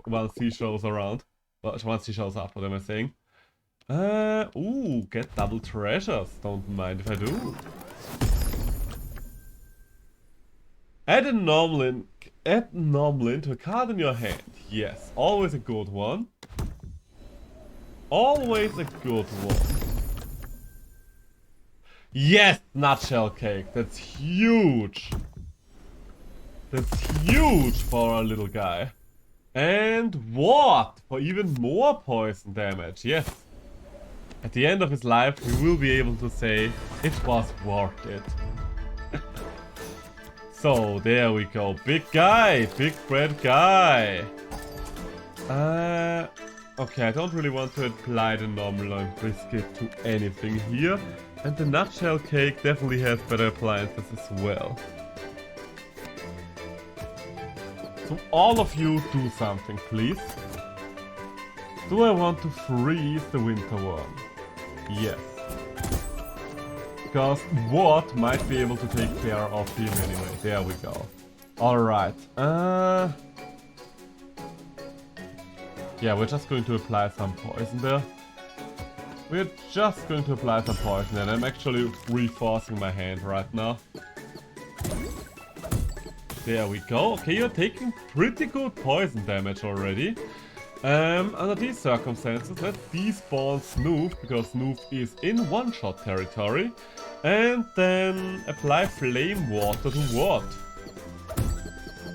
once she shows around. Well, once she shows up, what am I saying? Ooh, get double treasures, don't mind if I do. Add a Nomlin to a card in your hand. Yes, always a good one. Always a good one. Yes, nutshell cake. That's huge. That's huge for our little guy. And what? For even more poison damage. Yes. At the end of his life, he will be able to say, it was worth it. So, there we go. Big guy. Big bread guy. Okay, I don't really want to apply the normal line brisket to anything here. And the nutshell cake definitely has better appliances as well. So all of you do something, please. Do I want to freeze the winter worm? Yes. Because what might be able to take care of him anyway. There we go. Alright. Yeah, we're just going to apply some poison there. We're just going to apply some poison and I'm actually reinforcing my hand right now. There we go. Okay, you're taking pretty good poison damage already. Under these circumstances, let's despawn Snoof, because Snoof is in one-shot territory. And then apply flame water to what?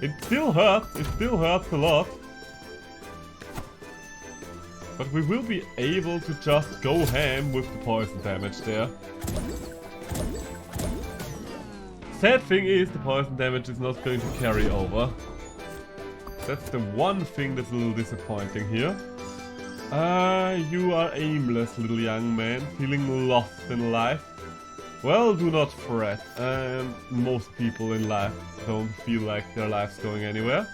It still hurts a lot. But we will be able to just go ham with the poison damage there. Sad thing is, the poison damage is not going to carry over. That's the one thing that's a little disappointing here. You are aimless, little young man, feeling lost in life. Well, do not fret. Most people in life don't feel like their life's going anywhere.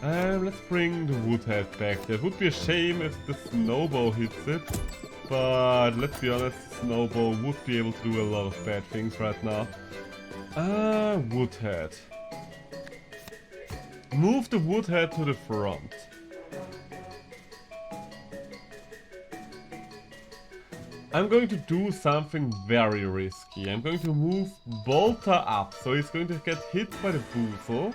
Let's bring the woodhead back. That would be a shame if the snowball hits it. But let's be honest, snowball would be able to do a lot of bad things right now. Woodhead. Move the woodhead to the front. I'm going to do something very risky. I'm going to move Bolter up, so he's going to get hit by the Boozle.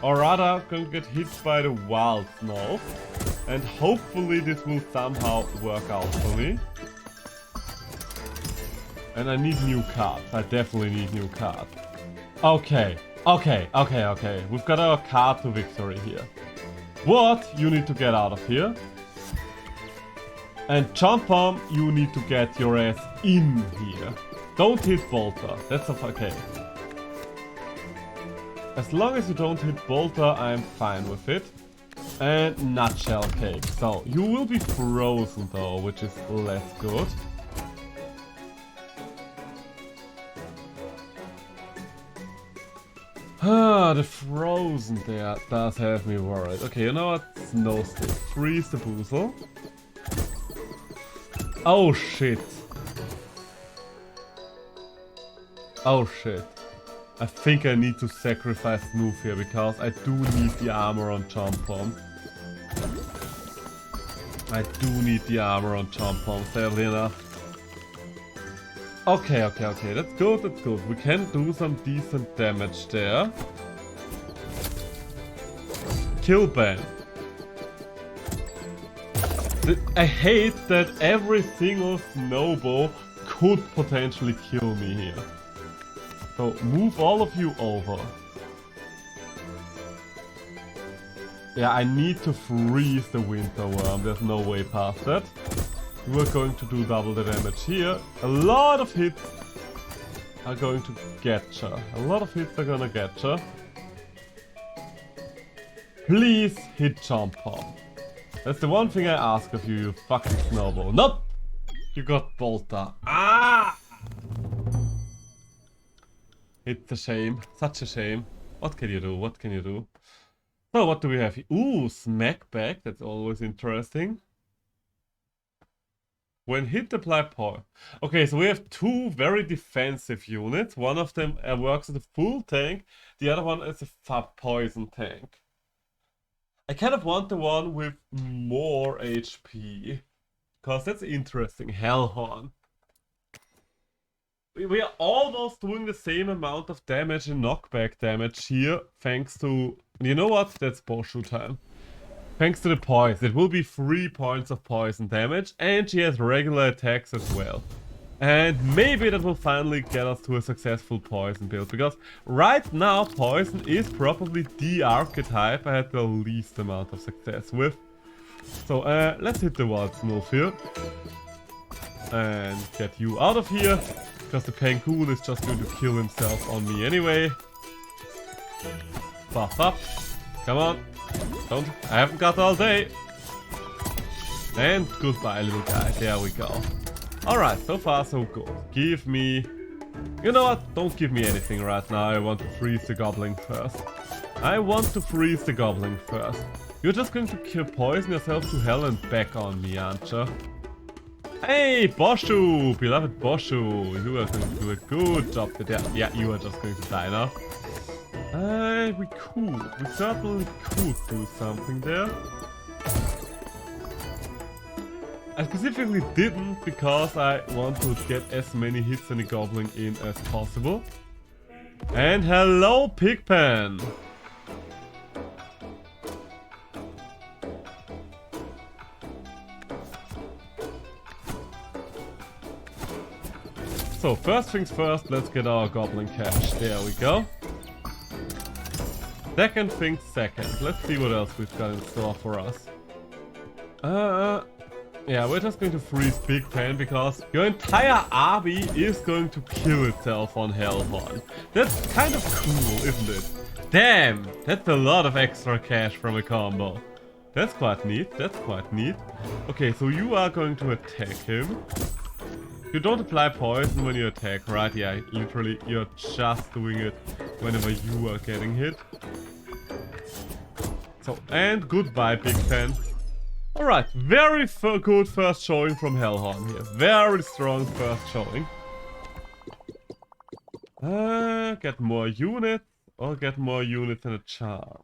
Or rather, going to get hit by the Wild Snow. And hopefully this will somehow work out for me. And I need new cards. I definitely need new cards. Okay. We've got our card to victory here. What? You need to get out of here. And Chompom, you need to get your ass in here. Don't hit Bolter. That's okay. As long as you don't hit Bolter, I'm fine with it. And Nutshell Cake. So, you will be frozen though, which is less good. The frozen there does have me worried. Okay, you know what? Snow Stick. Freeze the Boozle. Oh shit. Oh shit. I think I need to sacrifice Snoof here because I do need the armor on Chompom. I do need the armor on Chompom, sadly enough. Okay. That's good. We can do some decent damage there. Kill ban. I hate that every single snowball could potentially kill me here. So move all of you over. Yeah, I need to freeze the winter worm. There's no way past that. We're going to do double the damage here. A lot of hits are going to get ya. A lot of hits are gonna get ya. Please hit Chompom. That's the one thing I ask of you, you fucking snowball. Nope! You got Bolter. Ah! It's a shame. Such a shame. What can you do? So what do we have here? Ooh, Smackback. That's always interesting. When hit, apply poison. Okay, so we have two very defensive units. One of them works as a full tank. The other one is a poison tank. I kind of want the one with more HP. Because that's interesting. Hellhorn. We are almost doing the same amount of damage and knockback damage here. Thanks to... You know what? That's Boshu time. Thanks to the poison, it will be 3 points of poison damage, and she has regular attacks as well. And maybe that will finally get us to a successful poison build, because right now poison is probably the archetype I had the least amount of success with. So let's hit the Wildfrost here. And get you out of here, because the Penguin is just going to kill himself on me anyway. Buff up. Come on. I haven't got all day. And goodbye, little guy. There we go. Alright, so far so good. Give me... You know what? Don't give me anything right now. I want to freeze the goblin first. You're just going to poison yourself to hell and back on me, aren't you? Hey, Boshu! Beloved Boshu! You are going to do a good job today. Yeah, you are just going to die now. We certainly could do something there. I specifically didn't because I want to get as many hits on the goblin in as possible. And hello, Pigpen! So, first things first, let's get our goblin cash. There we go. Second things second. Let's see what else we've got in store for us. Yeah, we're just going to freeze Big Pen because your entire army is going to kill itself on Hellhorn. That's kind of cool, isn't it? Damn! That's a lot of extra cash from a combo. That's quite neat, Okay, so you are going to attack him. You don't apply poison when you attack, right? Yeah, literally, you're just doing it whenever you are getting hit. So, and goodbye, Big Pen. Alright, very good first showing from Hellhorn here. Very strong first showing. Get more units, or get more units and a charm.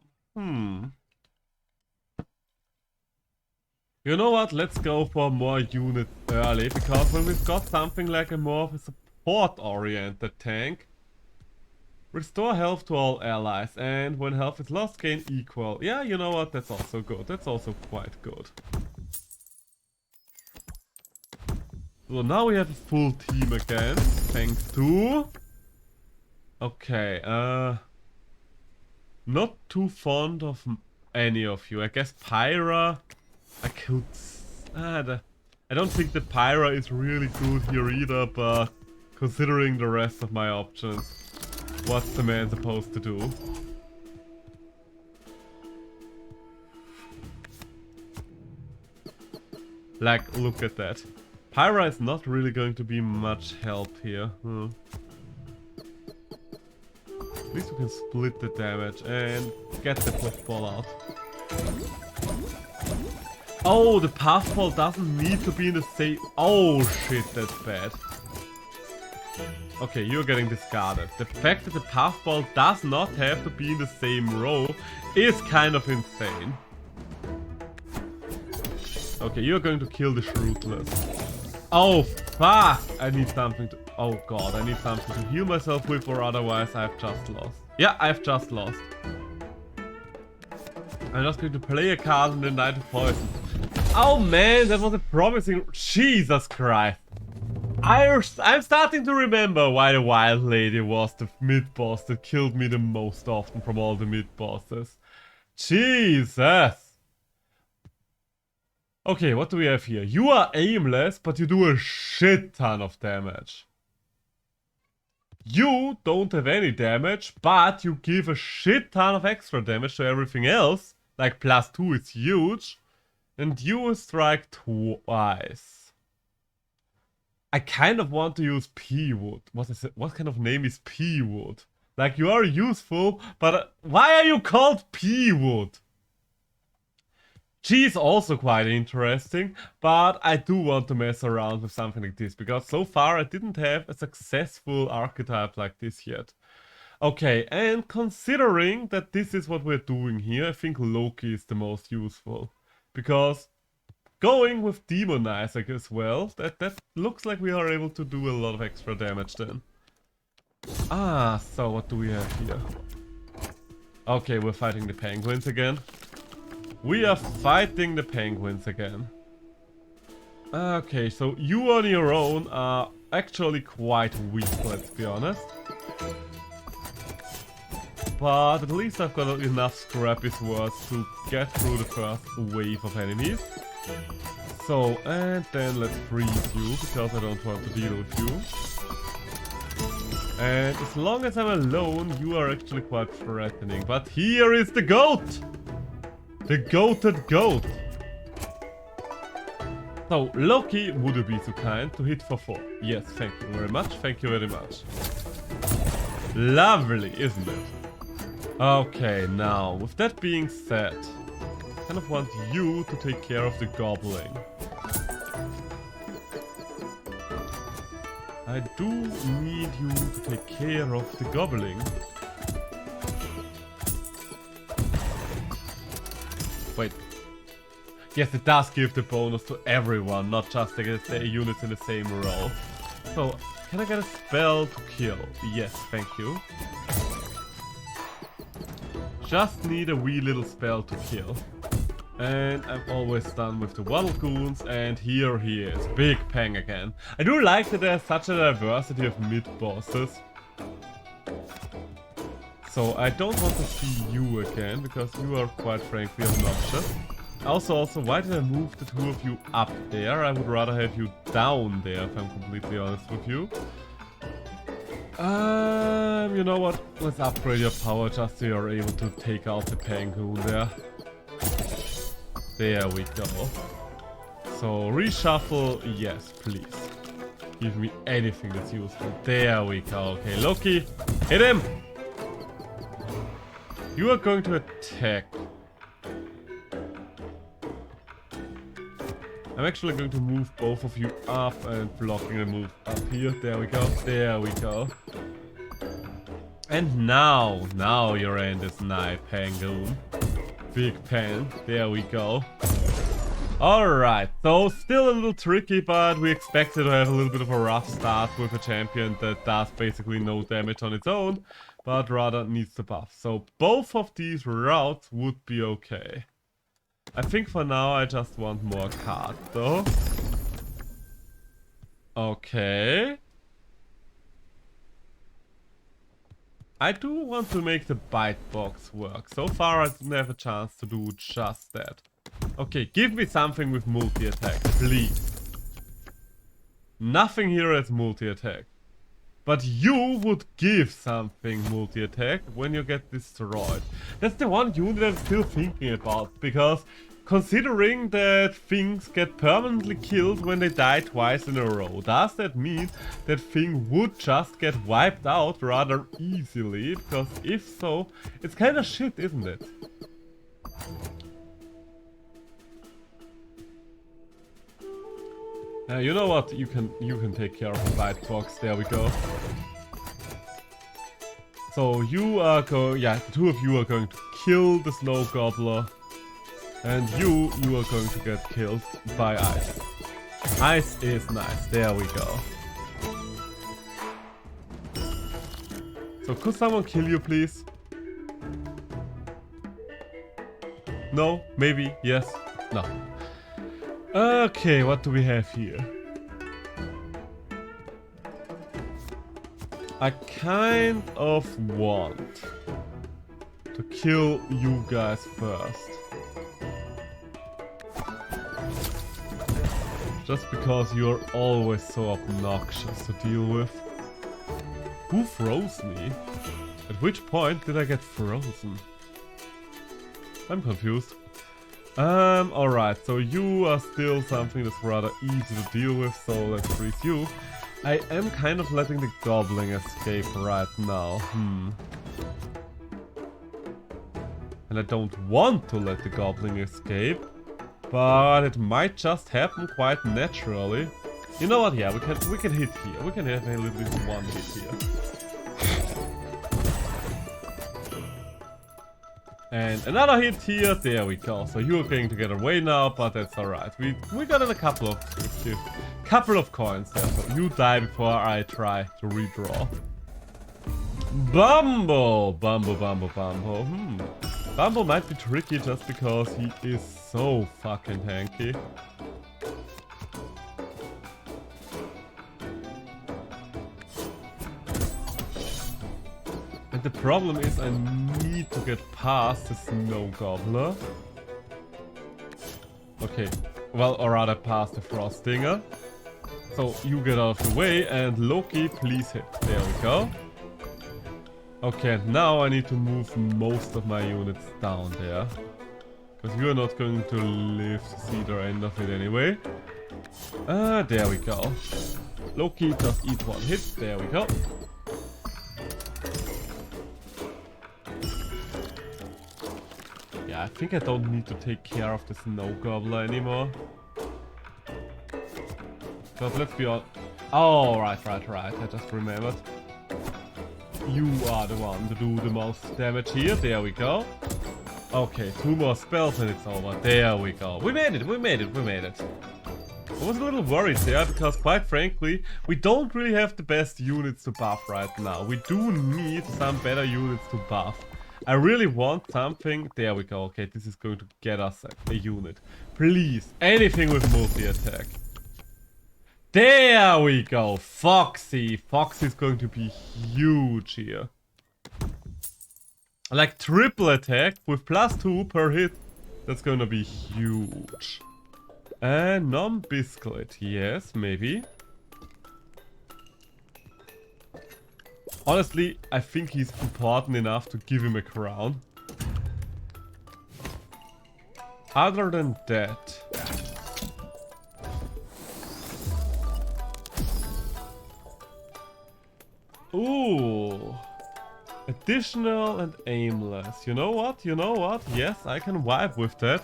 You know what, let's go for more units early, because when we've got something like a more of a support-oriented tank, restore health to all allies, and when health is lost, gain equal. Yeah, you know what, that's also good. That's also quite good. So now we have a full team again, thanks to... Okay, not too fond of any of you. I guess Pyra... I could... I don't think that Pyra is really good here either, but considering the rest of my options, what's the man supposed to do? Like, look at that. Pyra is not really going to be much help here. At least we can split the damage and get the puffball out. Oh, the puffball doesn't need to be in the same... Oh shit, that's bad. Okay, you're getting discarded. The fact that the puffball does not have to be in the same row is kind of insane. Okay, you're going to kill the Shrewdless. Oh, fuck! I need something to... Oh god, I need something to heal myself with, or otherwise I've just lost. Yeah, I've just lost. I'm just going to play a card and then die to poison. Oh man, that was a promising... Jesus Christ. I'm starting to remember why the Wild Lady was the mid-boss that killed me the most often from all the mid-bosses. Jesus! Okay, what do we have here? You are aimless, but you do a shit ton of damage. You don't have any damage, but you give a shit ton of extra damage to everything else. Like +2 is huge. And you strike twice. I kind of want to use P-Wood. What kind of name is P-Wood? Like, you are useful, but why are you called P-Wood? She's also quite interesting, but I do want to mess around with something like this, because so far I didn't have a successful archetype like this yet. Okay, and considering that this is what we're doing here, I think Loki is the most useful. Because going with Demonizer as well, that looks like we are able to do a lot of extra damage then. Ah, so what do we have here? Okay, we're fighting the penguins again. We are fighting the penguins again. Okay, so you on your own are actually quite weak, let's be honest. But at least I've got enough scrappy swords to get through the first wave of enemies. So, and then let's freeze you, because I don't want to deal with you. And as long as I'm alone, you are actually quite threatening. But here is the goat! The goated goat! So, Loki, would you be so kind to hit for 4? Yes, thank you very much, thank you very much. Lovely, isn't it? Okay, now, with that being said, I kind of want you to take care of the gobbling. I do need you to take care of the gobbling. Wait. Yes, it does give the bonus to everyone, not just the units in the same row. So, can I get a spell to kill? Yes, thank you. Just need a wee little spell to kill. And I'm always done with the Waddle Goons, and here he is, Big Pang again. I do like that there's such a diversity of mid-bosses. So I don't want to see you again, because you are quite frankly obnoxious. Also, why did I move the two of you up there? I would rather have you down there, if I'm completely honest with you. You know what? Let's upgrade your power just so you're able to take out the Penguin there. There we go. So, reshuffle, yes, please. Give me anything that's useful. There we go. Okay, Loki, hit him! You are going to attack. I'm actually going to move both of you up and blocking the move up here. There we go. There we go. And now your end is nigh, Penguin. Big Pan. There we go. Alright, so still a little tricky, but we expected to have a little bit of a rough start with a champion that does basically no damage on its own, but rather needs the buff. So both of these routes would be okay. I think for now I just want more cards though. Okay. I do want to make the bite box work. So far I didn't have a chance to do just that. Okay, give me something with multi-attack, please. Nothing here has multi-attack. But you would give something multi-attack when you get destroyed. That's the one unit I'm still thinking about, because considering that things get permanently killed when they die twice in a row, does that mean that thing would just get wiped out rather easily? Because if so, it's kind of shit, isn't it? You know what? You can take care of the bite box. There we go. So you are the two of you are going to kill the snow gobbler, and you are going to get killed by ice. Ice is nice. There we go. So could someone kill you, please? No? Maybe? Yes? No. Okay, what do we have here? I kind of want to kill you guys first. Just because you're always so obnoxious to deal with. Who froze me? At which point did I get frozen? I'm confused. Alright, so you are still something that's rather easy to deal with, so let's freeze you. I am kind of letting the gobbling escape right now, And I don't want to let the gobbling escape, but it might just happen quite naturally. You know what, yeah, we can hit here. We can have a little bit of one hit here. And another hit here, there we go. So you're going to get away now, but that's alright. We got in a couple of coins there, so you die before I try to redraw. Bumble. Bumble might be tricky just because he is so fucking tanky. And the problem is I need to get past the Snow Gobbler. Okay, well, or rather past the Frost Stinger. So you get out of the way and Loki, please hit. There we go. Okay, and now I need to move most of my units down there. Because you are not going to live to see the end of it anyway. There we go. Loki, just eat one hit. There we go. Yeah, I think I don't need to take care of the Snow Gobbler anymore. Because let's be honest. Oh, right. I just remembered. You are the one to do the most damage here. There we go. Okay, 2 more spells and it's over. There we go. We made it. I was a little worried there because, quite frankly, we don't really have the best units to buff right now. We do need some better units to buff. I really want something. There we go. Okay, this is going to get us a unit. Please, anything with multi-attack. There we go. Foxy. Foxy is going to be huge here. Like triple attack with +2 per hit. That's going to be huge. And non-biscuit. Yes, maybe. Honestly, I think he's important enough to give him a crown. Other than that... Ooh. Additional and aimless. You know what? Yes, I can vibe with that.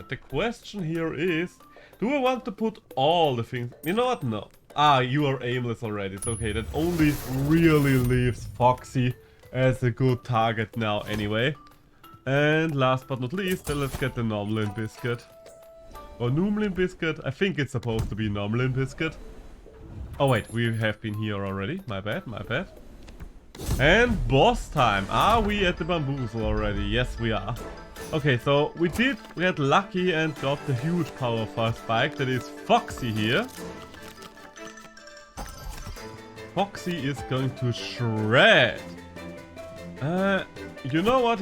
The question here is, do I want to put all the things... You know what? No. Ah, you are aimless already. It's okay. That only really leaves Foxy as a good target now anyway. And last but not least, let's get the Nomlin Biscuit. Or Numlin Biscuit. I think it's supposed to be Nomlin Biscuit. Oh wait, we have been here already. My bad. And boss time. Are we at the bamboozle already? Yes, we are. Okay, so we got lucky and got the huge power fire spike. That is Foxy here. Foxy is going to shred. You know what?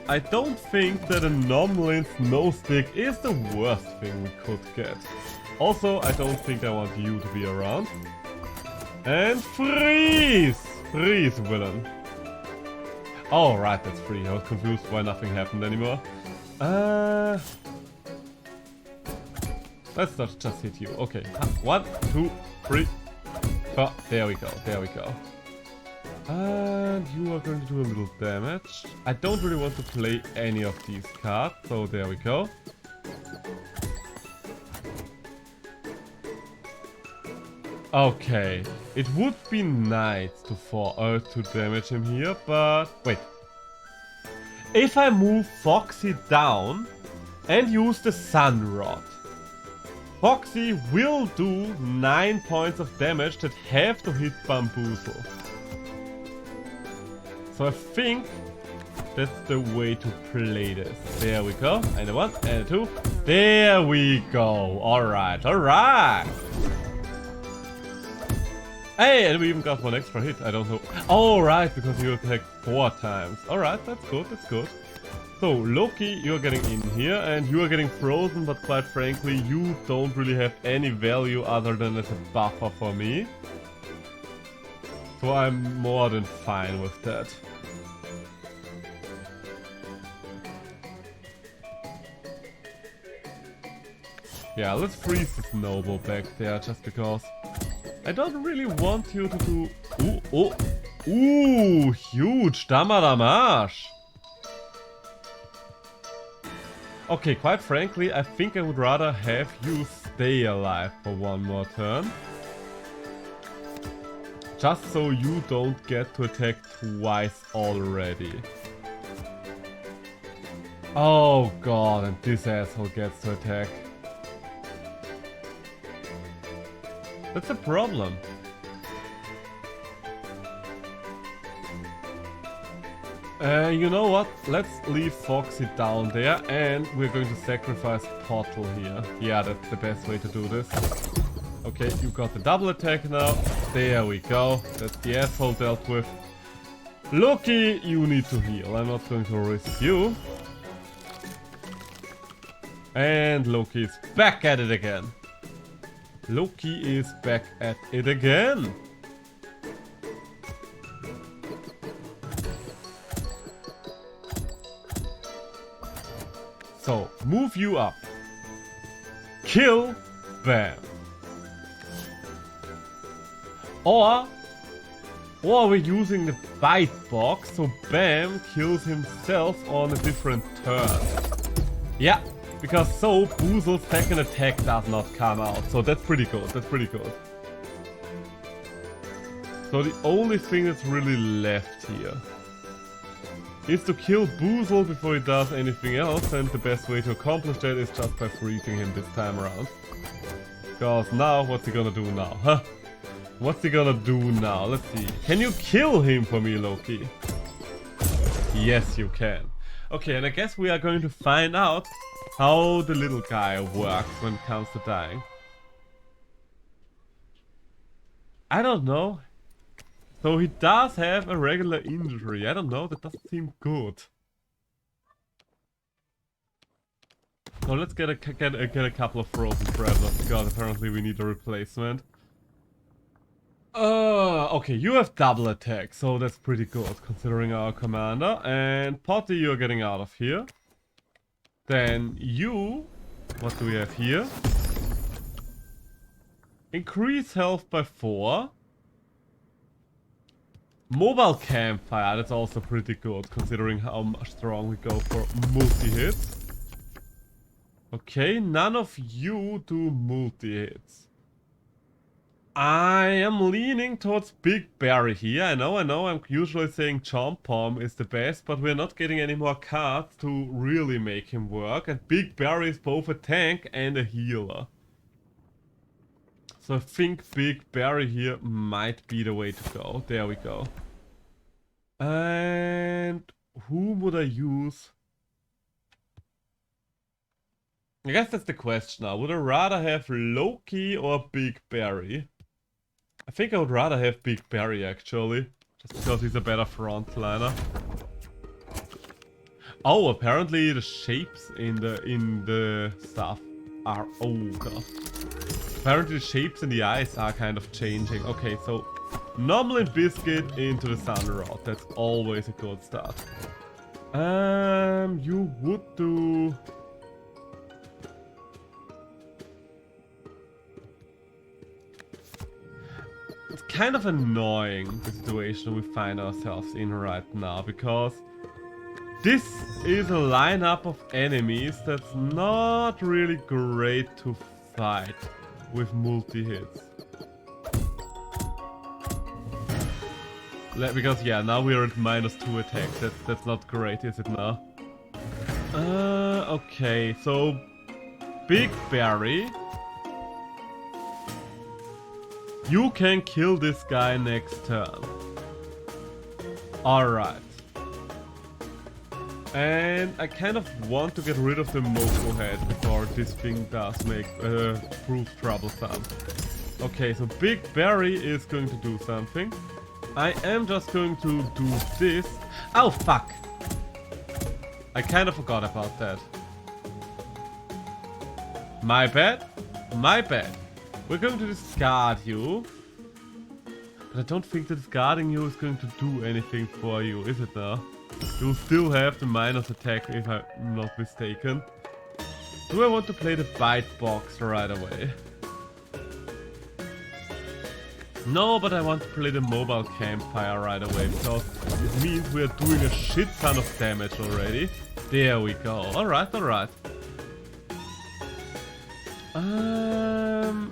I don't think that a Nomlin Snow Stick is the worst thing we could get. Also, I don't think I want you to be around. And freeze! Freeze, villain. Oh, right, that's free. I was confused why nothing happened anymore. Let's not just hit you. Okay. 1, 2, 3. Oh, there we go. And you are going to do a little damage. I don't really want to play any of these cards, so there we go. Okay, it would be nice to damage him here, but wait. If I move Foxy down and use the Sun Rod, Foxy will do 9 points of damage that have to hit Bamboozle. So I think that's the way to play this. There we go. And a 1 and a 2. There we go. Alright. Hey, and we even got 1 extra hit. I don't know. Oh, right, because you attacked 4 times. Alright, that's good. So, Loki, you're getting in here, and you are getting frozen, but quite frankly, you don't really have any value other than as a buffer for me. So I'm more than fine with that. Yeah, let's freeze the snowball back there, just because I don't really want you to do... Ooh, huge damage! Okay, quite frankly, I think I would rather have you stay alive for 1 more turn. Just so you don't get to attack twice already. Oh god, and this asshole gets to attack. That's a problem. You know what? Let's leave Foxy down there and we're going to sacrifice Pottle here. Yeah, that's the best way to do this. Okay, you got the double attack now. There we go. That's the asshole dealt with. Loki, you need to heal. I'm not going to risk you. And Loki is back at it again. Loki is back at it again. So, move you up. Kill, bam. Or we're using the bite box, so Bam kills himself on a different turn. Yeah, because so Boozle's second attack does not come out, so that's pretty good, that's pretty good. So the only thing that's really left here is to kill Boozle before he does anything else, and the best way to accomplish that is just by freezing him this time around. Because now, what's he gonna do now, huh? What's he gonna do now? Let's see. Can you kill him for me, Loki? Yes, you can. Okay, and I guess we are going to find out how the little guy works when it comes to dying. I don't know. So he does have a regular injury. I don't know, that doesn't seem good. So let's get a couple of frozen travelers, because apparently we need a replacement. Okay, you have double attack, so that's pretty good considering our commander. And Potty, you're getting out of here. Then you, what do we have here? Increase health by 4. Mobile campfire, that's also pretty good considering how strong we go for multi-hits. Okay, none of you do multi-hits. I am leaning towards Big Barry here. I know, I'm usually saying Chomp Pom is the best, but we're not getting any more cards to really make him work. And Big Barry is both a tank and a healer. So I think Big Barry here might be the way to go. There we go. And who would I use? I guess that's the question now. Would I rather have Loki or Big Barry? I think I would rather have Big Barry actually. Just because he's a better frontliner. Oh, apparently the shapes in the stuff are... Oh god. Apparently the shapes in the eyes are kind of changing. Okay, so Nomlin Biscuit into the Sun Rod. That's always a good start. You would do... It's kind of annoying, the situation we find ourselves in right now, because this is a lineup of enemies that's not really great to fight with multi-hits. Because yeah, now we're at -2 attacks. That's not great, is it now? Okay, so Big Barry, you can kill this guy next turn. Alright. And I kind of want to get rid of the Moko head before this thing does prove troublesome. Okay, so Big Barry is going to do something. I am just going to do this. Oh fuck! I kind of forgot about that. My bad. My bad. We're going to discard you. But I don't think that discarding you is going to do anything for you, is it now? You'll still have the minus attack if I'm not mistaken. Do I want to play the bite box right away? No, but I want to play the mobile campfire right away, because it means we are doing a shit ton of damage already. There we go. Alright, alright.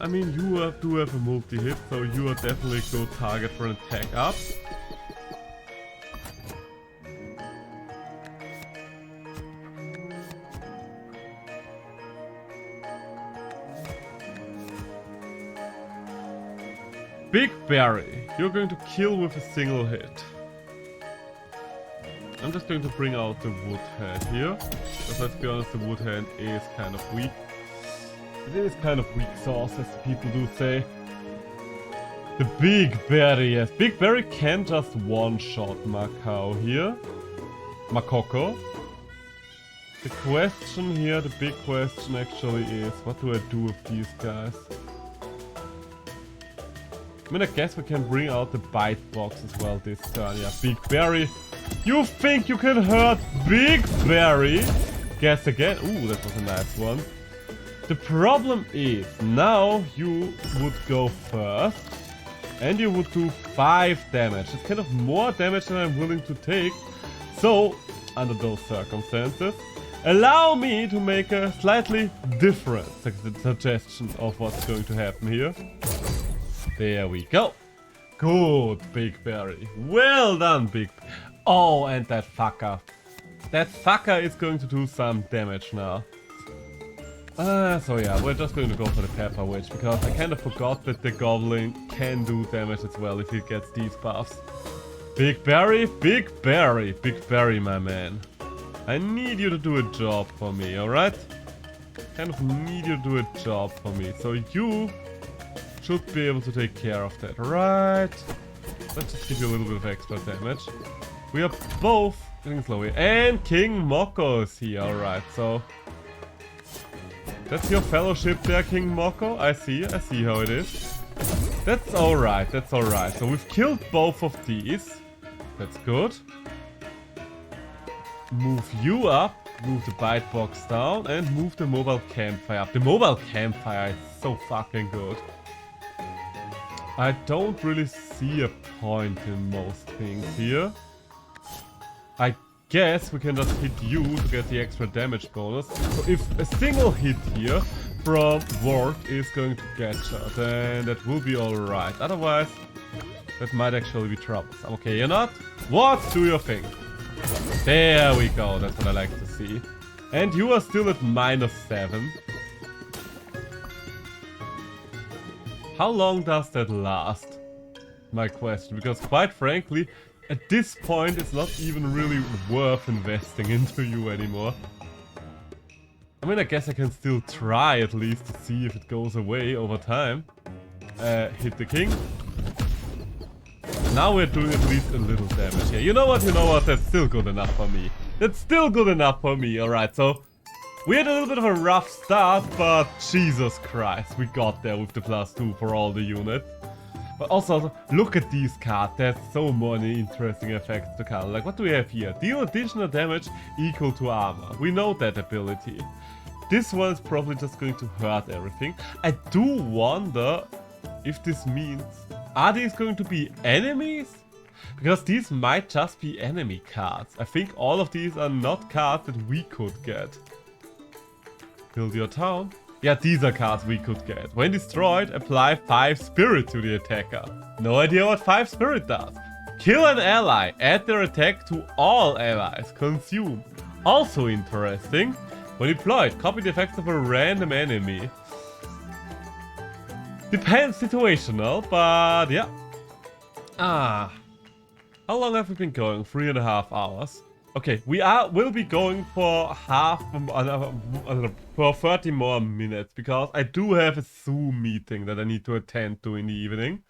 I mean, you do have a multi-hit, so you are definitely a good target for an attack up. Big Barry, you're going to kill with a single hit. I'm just going to bring out the wood hand here. Because let's be honest, the wood hand is kind of weak. It is kind of weak sauce, as people do say. The Big Berry, yes. Big Berry can just one-shot Macau here. Makoko. The question here, the big question actually is, what do I do with these guys? I mean, I guess we can bring out the bite box as well this turn. Yeah, Big Berry. You think you can hurt Big Berry? Guess again. Ooh, that was a nice one. The problem is, now you would go first. And you would do 5 damage. It's kind of more damage than I'm willing to take. So, under those circumstances, allow me to make a slightly different suggestion of what's going to happen here. There we go. Good, Big Berry. Well done, Big... Oh, and that fucker. That fucker is going to do some damage now. So yeah, we're just going to go for the Pepper Witch, because I kind of forgot that the Goblin can do damage as well if he gets these buffs. Big Berry, Big Berry, Big Berry, my man. I need you to do a job for me, alright? Kind of need you to do a job for me, so you should be able to take care of that, right? Let's just give you a little bit of extra damage. We are both getting slow here. And King Moko is here, alright, so... That's your fellowship there, King Moko. I see how it is. That's alright, that's alright. So we've killed both of these. That's good. Move you up, move the bite box down, and move the mobile campfire up. The mobile campfire is so fucking good. I don't really see a point in most things here. I guess we can just hit you to get the extra damage bonus. So if a single hit here from Ward is going to get you, then that will be alright. Otherwise, that might actually be troublesome. Okay, you're not? What? Do your thing. There we go, that's what I like to see. And you are still at -7. How long does that last? My question, because quite frankly, at this point, it's not even really worth investing into you anymore. I mean, I guess I can still try at least to see if it goes away over time. Hit the king. Now we're doing at least a little damage here. You know what? That's still good enough for me. That's still good enough for me. Alright, so we had a little bit of a rough start, but Jesus Christ, we got there with the +2 for all the units. But also, look at these cards. There's so many interesting effects to come. Like, what do we have here? Deal additional damage equal to armor. We know that ability. This one is probably just going to hurt everything. I do wonder if this means... Are these going to be enemies? Because these might just be enemy cards. I think all of these are not cards that we could get. Build your town. Yeah, these are cards we could get. When destroyed, apply 5 spirit to the attacker. No idea what 5 spirit does. Kill an ally. Add their attack to all allies. Consume. Also interesting. When deployed, copy the effects of a random enemy. Depends situational, but yeah. How long have we been going? 3.5 hours. Okay, we'll be going for for 30 more minutes, because I do have a Zoom meeting that I need to attend to in the evening.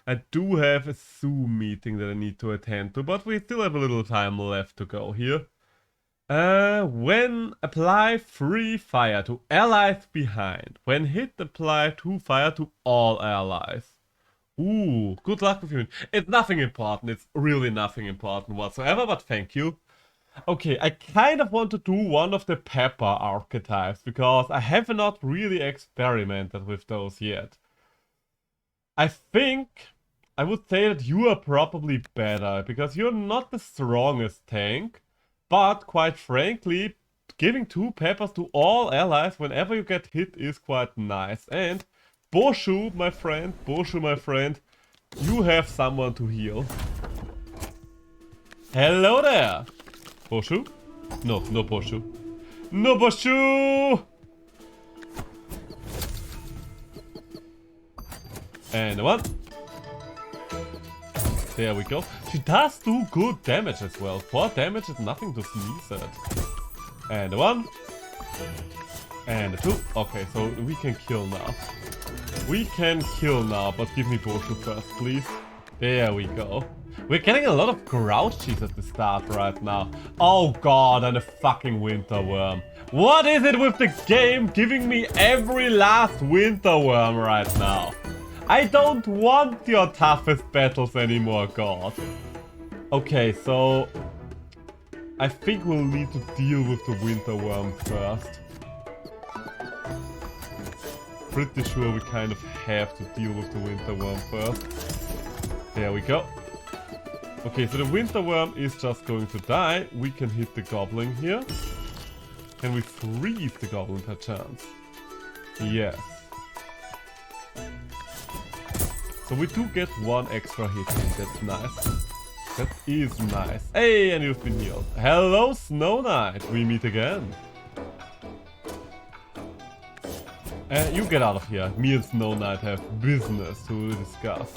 I do have a Zoom meeting that I need to attend to, but we still have a little time left to go here. When apply free fire to allies behind. When hit, apply 2 fire to all allies. Ooh, good luck with you. It's nothing important. It's really nothing important whatsoever, but thank you. Okay, I kind of want to do one of the pepper archetypes, because I have not really experimented with those yet. I think I would say that you are probably better, because you're not the strongest tank, but quite frankly, giving 2 peppers to all allies whenever you get hit is quite nice. And Boshu, my friend, you have someone to heal. Hello there! Boshu? No, no Boshu. No Boshu! And 1. There we go. She does do good damage as well. 4 damage is nothing to sneeze at. And a 1. And a 2. Okay, so we can kill now. We can kill now, but give me Boshu first, please. There we go. We're getting a lot of Grouchies at the start right now. Oh god, and a fucking Winter Worm. What is it with the game giving me every last Winter Worm right now? I don't want your toughest battles anymore, god. Okay, so I think we'll need to deal with the Winter Worm first. Pretty sure we kind of have to deal with the Winter Worm first. There we go. Okay, so the Winter Worm is just going to die. We can hit the Goblin here. Can we freeze the Goblin per chance? Yes. So we do get 1 extra hit in. That's nice. That is nice. Hey, and you've been healed. Hello, Snow Knight. We meet again. You get out of here. Me and Snow Knight have business to discuss.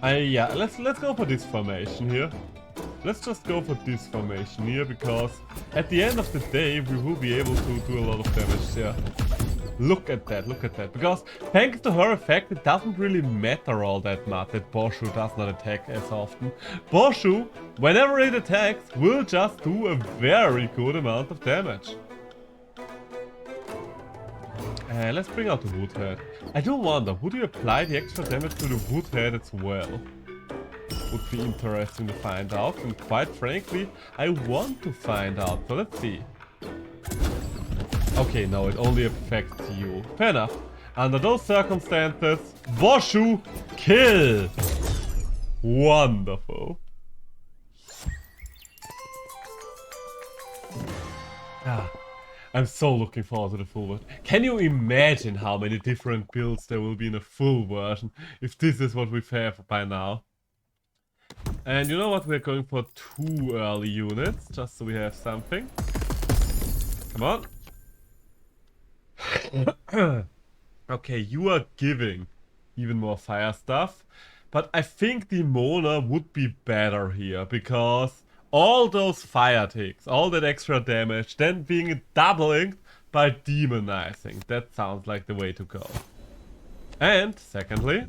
Yeah, let's go for this formation here. Let's just go for this formation here, because at the end of the day we will be able to do a lot of damage here. Look at that, look at that. Because thanks to her effect, it doesn't really matter all that much that Boshu does not attack as often. Boshu, whenever it attacks, will just do a very good amount of damage. Let's bring out the Woodhead. I do wonder, would you apply the extra damage to the Woodhead as well? Would be interesting to find out, and quite frankly, I want to find out, so let's see. Okay, no, it only affects you. Fair enough. Under those circumstances, Boshu, kill! Wonderful. Ah. I'm so looking forward to the full version. Can you imagine how many different builds there will be in a full version if this is what we have by now? And you know what? We're going for 2 early units, just so we have something. Come on. Okay, you are giving even more fire stuff. But I think the Mona would be better here, because all those fire ticks, all that extra damage, then being doubling by demonizing. That sounds like the way to go. And secondly,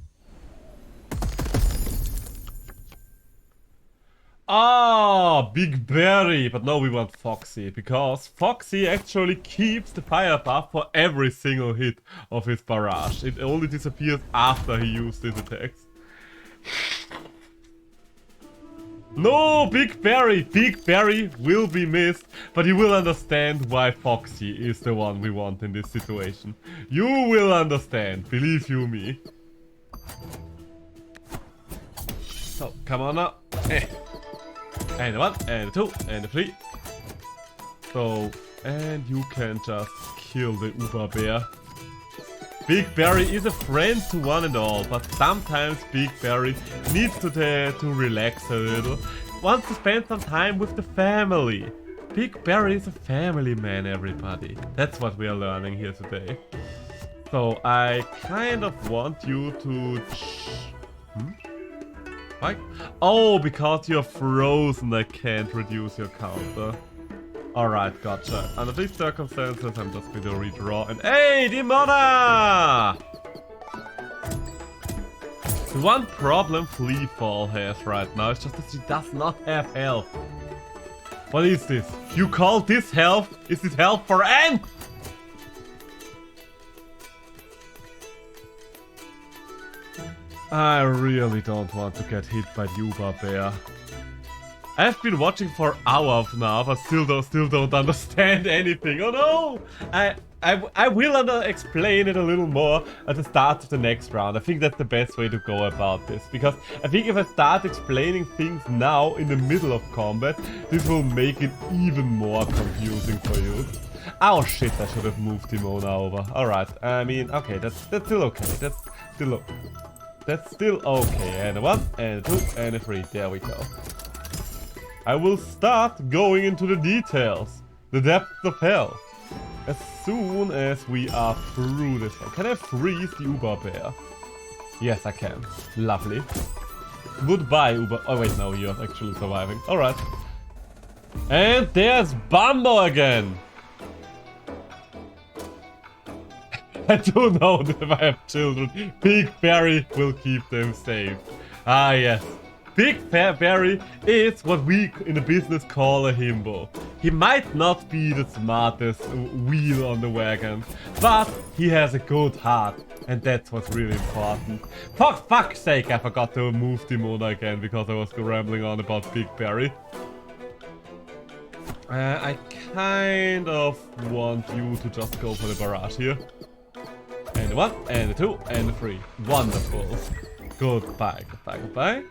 Big Berry! But no, we want Foxy, because Foxy actually keeps the fire buff for every single hit of his barrage. It only disappears after he used his attacks. No, Big Berry! Big Berry will be missed, but you will understand why Foxy is the one we want in this situation. You will understand, believe you me. So, come on now. And a 1, and a 2, and a 3. So, and you can just kill the Uber Bear. Big Berry is a friend to one and all, but sometimes Big Berry needs to relax a little, wants to spend some time with the family. Big Berry is a family man, everybody. That's what we are learning here today. So I kind of want you to... What? Oh, because you're frozen, I can't reduce your counter. Alright, gotcha. Under these circumstances, I'm just going to redraw and... Hey, Demona! The one problem Fleafall has right now is just that she does not have health. What is this? You call this health? Is this health for Ant? I really don't want to get hit by Uber Bear. I've been watching for hours now, but still don't understand anything. Oh no! I will explain it a little more at the start of the next round. I think that's the best way to go about this. Because I think if I start explaining things now in the middle of combat, this will make it even more confusing for you. Oh shit, I should have moved Demona over. Alright, I mean, okay, that's still okay. That's still okay. And a 1, and a 2, and a 3. There we go. I will start going into the details. The depths of hell. As soon as we are through this one. Can I freeze the Uber Bear? Yes, I can. Lovely. Goodbye, Uber. Oh, wait, no, you're actually surviving. Alright. And there's Bumbo again. I do know that if I have children, Big Barry will keep them safe. Ah, yes. Big Barry is what we in the business call a himbo. He might not be the smartest wheel on the wagon, but he has a good heart, and that's what's really important. For fuck's sake, I forgot to move Dimona again because I was rambling on about Big Barry. I kind of want you to just go for the barrage here. And the 1, and the 2, and the 3. Wonderful. Goodbye, goodbye, goodbye.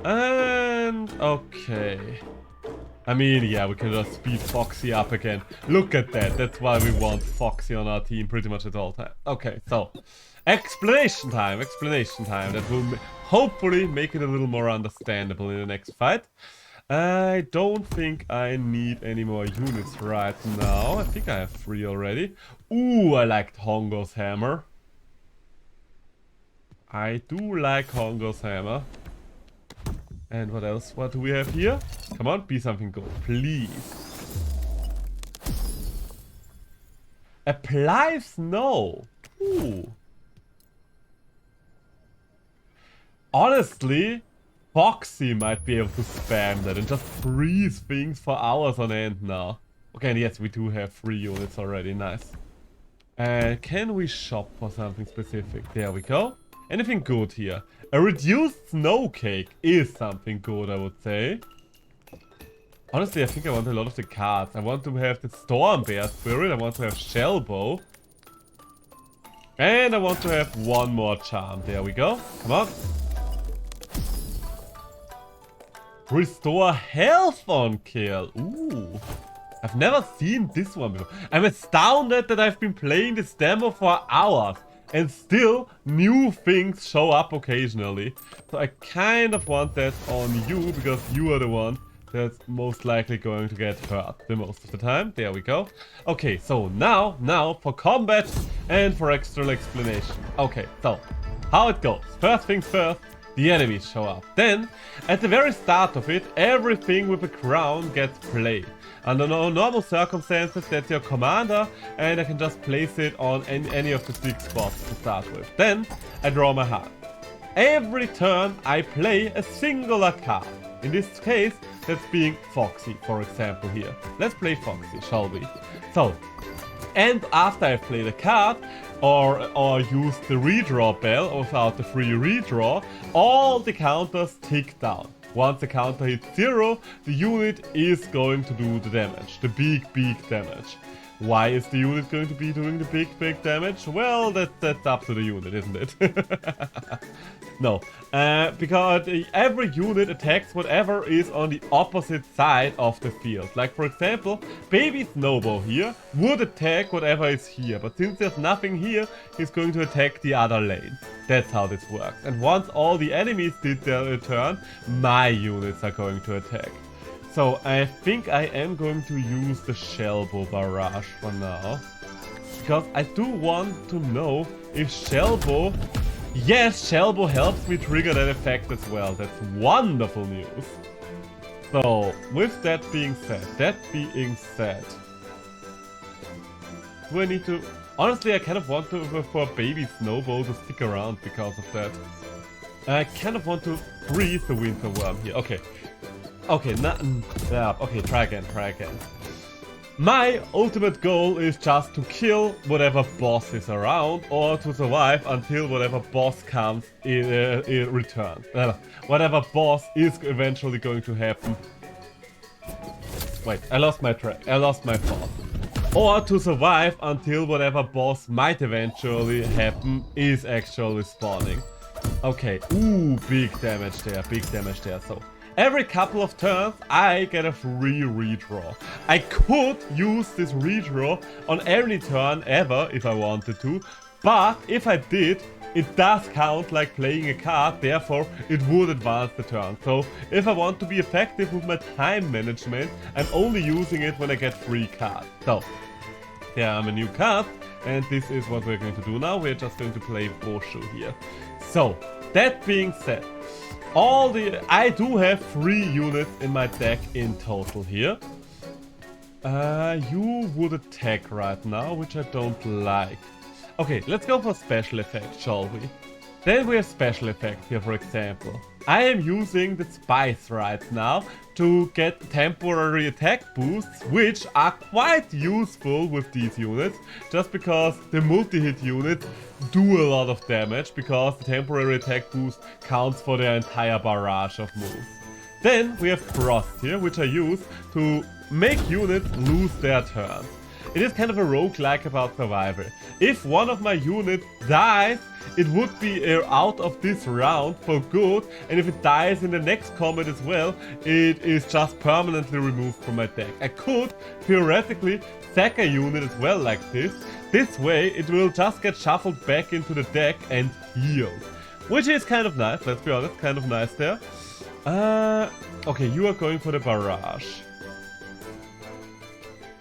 And okay. I mean, yeah, we can just speed Foxy up again. Look at that. That's why we want Foxy on our team pretty much at all time. Okay, so explanation time. That will hopefully make it a little more understandable in the next fight. I don't think I need any more units right now. I think I have 3 already. Ooh, I liked Hongo's hammer. I do like Hongo's hammer. And what else? What do we have here? Come on, be something good, please. Apply snow. Ooh. Honestly, Foxy might be able to spam that and just freeze things for hours on end now. Okay, and yes, we do have 3 units already. Nice. Can we shop for something specific? There we go. Anything good here? A reduced snow cake is something good, I would say. Honestly, I think I want a lot of the cards. I want to have the Storm Bear Spirit. I want to have Shellbow. And I want to have 1 more charm. There we go. Come on. Restore health on kill. Ooh. I've never seen this one before. I'm astounded that I've been playing this demo for hours. And still, new things show up occasionally. So I kind of want that on you, because you are the one that's most likely going to get hurt the most of the time. There we go. Okay, so now for combat and for extra explanation. Okay, so how it goes. First things first, the enemies show up. Then, at the very start of it, everything with a crown gets played. Under normal circumstances, that's your commander, and I can just place it on any of the 6 spots to start with. Then, I draw my hand. Every turn, I play a singular card. In this case, that's being Foxy, for example, here. Let's play Foxy, shall we? So, and after I've played a card, or use the redraw bell without the free redraw, all the counters tick down. Once the counter hits 0, the unit is going to do the damage, the big damage. Why is the unit going to be doing the big damage? Well, that's up to the unit, isn't it? No, because every unit attacks whatever is on the opposite side of the field. Like, for example, Baby Snowball here would attack whatever is here, but since there's nothing here, he's going to attack the other lane. That's how this works. And once all the enemies did their turn, my units are going to attack. So I think I am going to use the Shellbow Barrage for now. Because I do want to know if Shellbow... Yes, Shellbow helps me trigger that effect as well. That's wonderful news. So, with that being said... Do I need to... Honestly, I kind of want to for Baby Snowball to stick around because of that. I kind of want to freeze the Winter Worm here. Okay. Okay, okay, try again. My ultimate goal is just to kill whatever boss is around, or to survive until whatever boss comes in return. Whatever boss is eventually going to happen. Wait, I lost my track. I lost my thought. Or to survive until whatever boss might eventually happen is actually spawning. Okay, ooh, big damage there, so... Every couple of turns, I get a free redraw. I could use this redraw on any turn ever if I wanted to, but if I did, it does count like playing a card, therefore it would advance the turn. So if I want to be effective with my time management, I'm only using it when I get free cards. So, there I'm a new card, and this is what we're going to do now. We're just going to play Boshu here. So, that being said, I do have 3 units in my deck in total here. You would attack right now, which I don't like. Okay, let's go for special effect, shall we? Then we have special effect here, for example. I am using the Spice right now to get temporary attack boosts, which are quite useful with these units, just because the multi-hit units do a lot of damage, because the temporary attack boost counts for their entire barrage of moves. Then we have Frost here, which I use to make units lose their turn. It is kind of a roguelike about survival. If one of my units dies, it would be out of this round for good, and if it dies in the next combat as well, it is just permanently removed from my deck. I could theoretically sack a unit as well like this. This way it will just get shuffled back into the deck and healed. Which is kind of nice, let's be honest, kind of nice there. Okay, you are going for the barrage.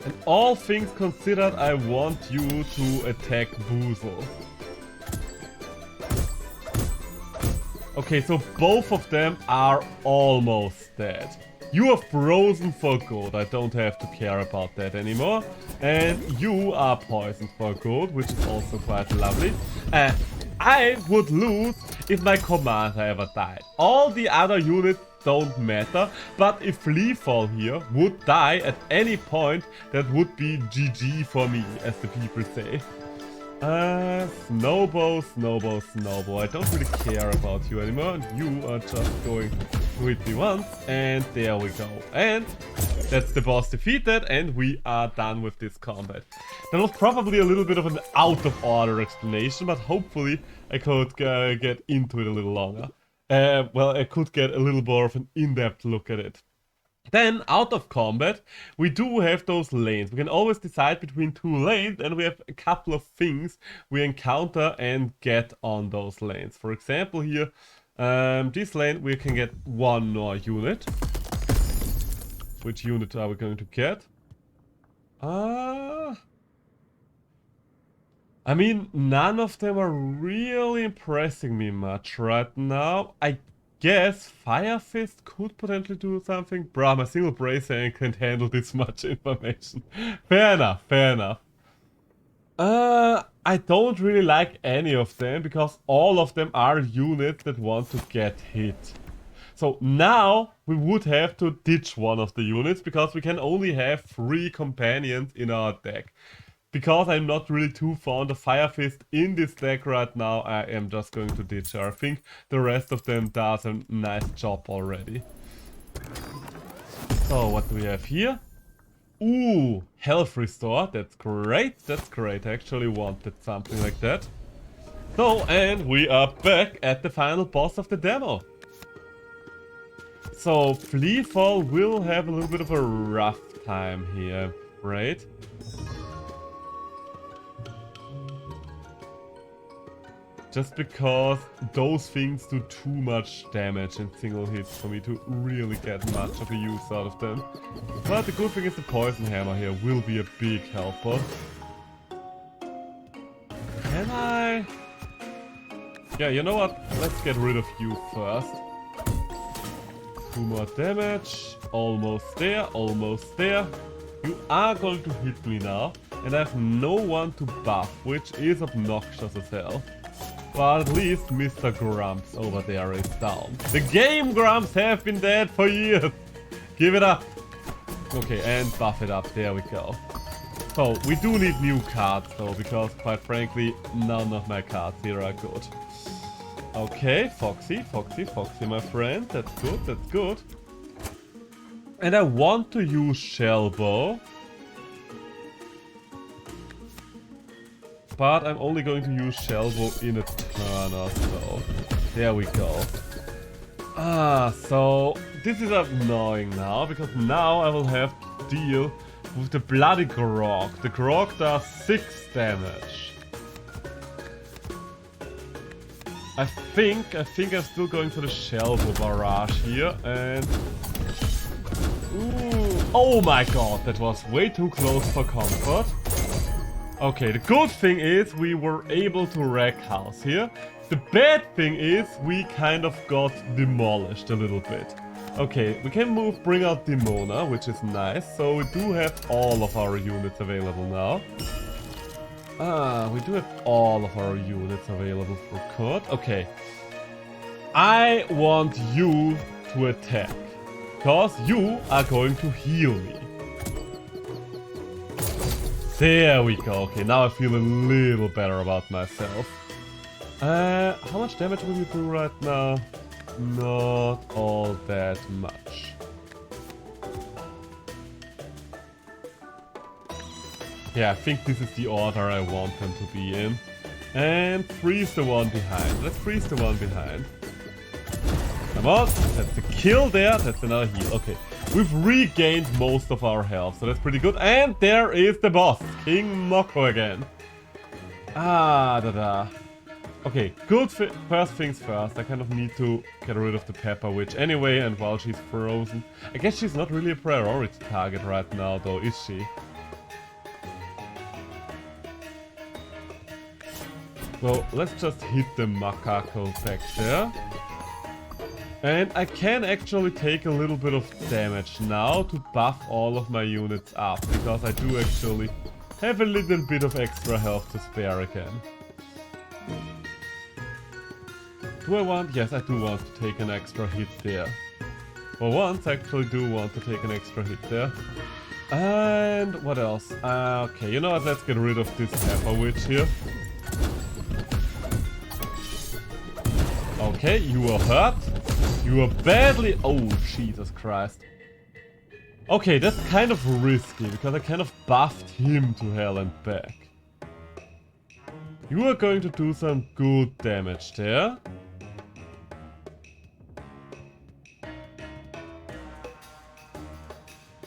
And all things considered, I want you to attack Boozle. Okay, so both of them are almost dead. You are frozen for good, I don't have to care about that anymore. And you are poisoned for good, which is also quite lovely. I would lose if my commander ever died. All the other units don't matter, but if Fleafall here would die at any point, that would be GG for me, as the people say. Snowball, Snowball, Snowball. I don't really care about you anymore. You are just going to hit me once, and there we go. And that's the boss defeated, and we are done with this combat. That was probably a little bit of an out of order explanation, but hopefully I could get into it a little longer. Well, I could get a little more of an in-depth look at it. Then, out of combat, we do have those lanes. We can always decide between 2 lanes, and we have a couple of things we encounter and get on those lanes. For example, here, this lane, we can get 1 more unit. Which unit are we going to get? I mean, none of them are really impressing me much right now. I guess Fire Fist could potentially do something. Bruh, my single bracer can't handle this much information. Fair enough, fair enough. I don't really like any of them, because all of them are units that want to get hit. So now we would have to ditch one of the units, because we can only have 3 companions in our deck. Because I'm not really too fond of Fire Fist in this deck right now, I am just going to ditch her. I think the rest of them does a nice job already. So, what do we have here? Ooh, Health Restore. That's great. That's great. I actually wanted something like that. So, and we are back at the final boss of the demo. So, Fleafall will have a little bit of a rough time here, right? Just because those things do too much damage in single hits for me to really get much of a use out of them. But the good thing is the Poison Hammer here will be a big helper. Can I? Yeah, you know what? Let's get rid of you first. 2 more damage. Almost there, almost there. You are going to hit me now. And I have no one to buff, which is obnoxious as hell. But at least Mr. Grumps over there is down. The Game Grumps have been dead for years. Give it up. Okay, and buff it up. There we go. So, we do need new cards though, because quite frankly, none of my cards here are good. Okay, Foxy, Foxy, Foxy, my friend. That's good, that's good. And I want to use Shellbow. But I'm only going to use Shellbow in a turn or so. There we go. So this is annoying now, because now I will have to deal with the bloody Grog. The Grog does 6 damage. I think I'm still going for the Shellbow barrage here, and... Ooh, oh my god, that was way too close for comfort. Okay, the good thing is we were able to wreck house here. The bad thing is we kind of got demolished a little bit. Okay, we can bring out Demona, which is nice. So we do have all of our units available now. We do have all of our units available for Kurt. Okay. I want you to attack. Because you are going to heal me. There we go. Okay, now I feel a little better about myself. How much damage will you do right now? Not all that much. Yeah, I think this is the order I want them to be in. And freeze the one behind. Let's freeze the one behind. Come on, that's a kill there, that's another heal. Okay, we've regained most of our health, so that's pretty good. And there is the boss, King Moko again. Okay, good. First things first, I kind of need to get rid of the Pepper Witch anyway, and while she's frozen. I guess she's not really a priority target right now though, is she? So let's just hit the Macaco back there. And I can actually take a little bit of damage now to buff all of my units up, because I do actually have a little bit of extra health to spare again. Do I want? Yes, I do want to take an extra hit there. For once, I actually do want to take an extra hit there. And what else? Okay, you know what? Let's get rid of this Pepper Witch here. Okay, you are hurt. You are badly... Oh, Jesus Christ. Okay, that's kind of risky, because I kind of buffed him to hell and back. You are going to do some good damage there.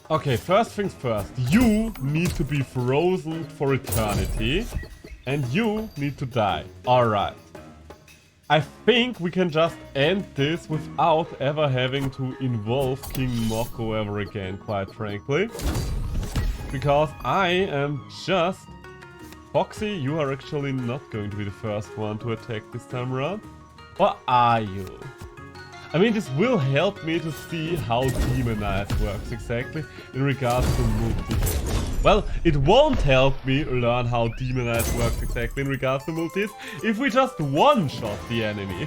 Okay, first things first. You need to be frozen for eternity. And you need to die. Alright. I think we can just end this without ever having to involve King Moko ever again, quite frankly. Because I am just... Foxy, you are actually not going to be the first one to attack this time around. Or are you? I mean, this will help me to see how Demonize works exactly in regards to multi-hit. Well, it won't help me learn how Demonize works exactly in regards to multis if we just one-shot the enemy.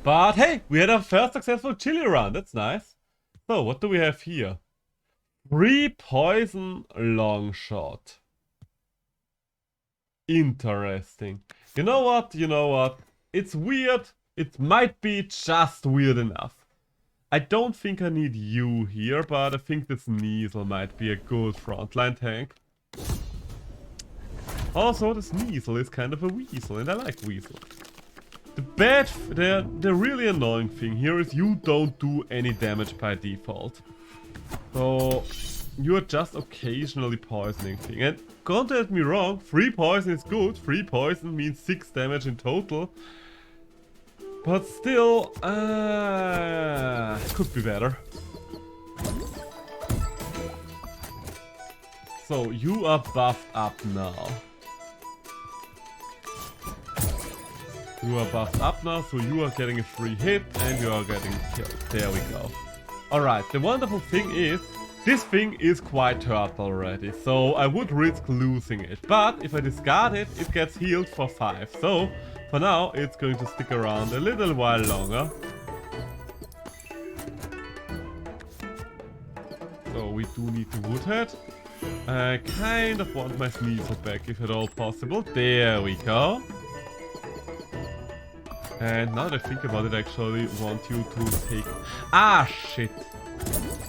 But hey, we had our first successful chili run, that's nice. So, what do we have here? 3 poison long shot. Interesting. You know what? You know what? It's weird. It might be just weird enough. I don't think I need you here, but I think this Sneasel might be a good frontline tank. Also, the Sneasel is kind of a weasel, and I like weasel. The really annoying thing here is you don't do any damage by default. So, you're just occasionally poisoning thing. And don't get me wrong, 3 poison is good. 3 poison means 6 damage in total. But still, could be better. So, you are buffed up now. You are buffed up now, so you are getting a free hit and you are getting killed. There we go. Alright, the wonderful thing is, this thing is quite hurt already, so I would risk losing it. But if I discard it, it gets healed for 5. So, for now, it's going to stick around a little while longer. So we do need the Woodhead. I kind of want my Sneasel back if at all possible. There we go. And now that I think about it, I actually want you to take... Ah, shit!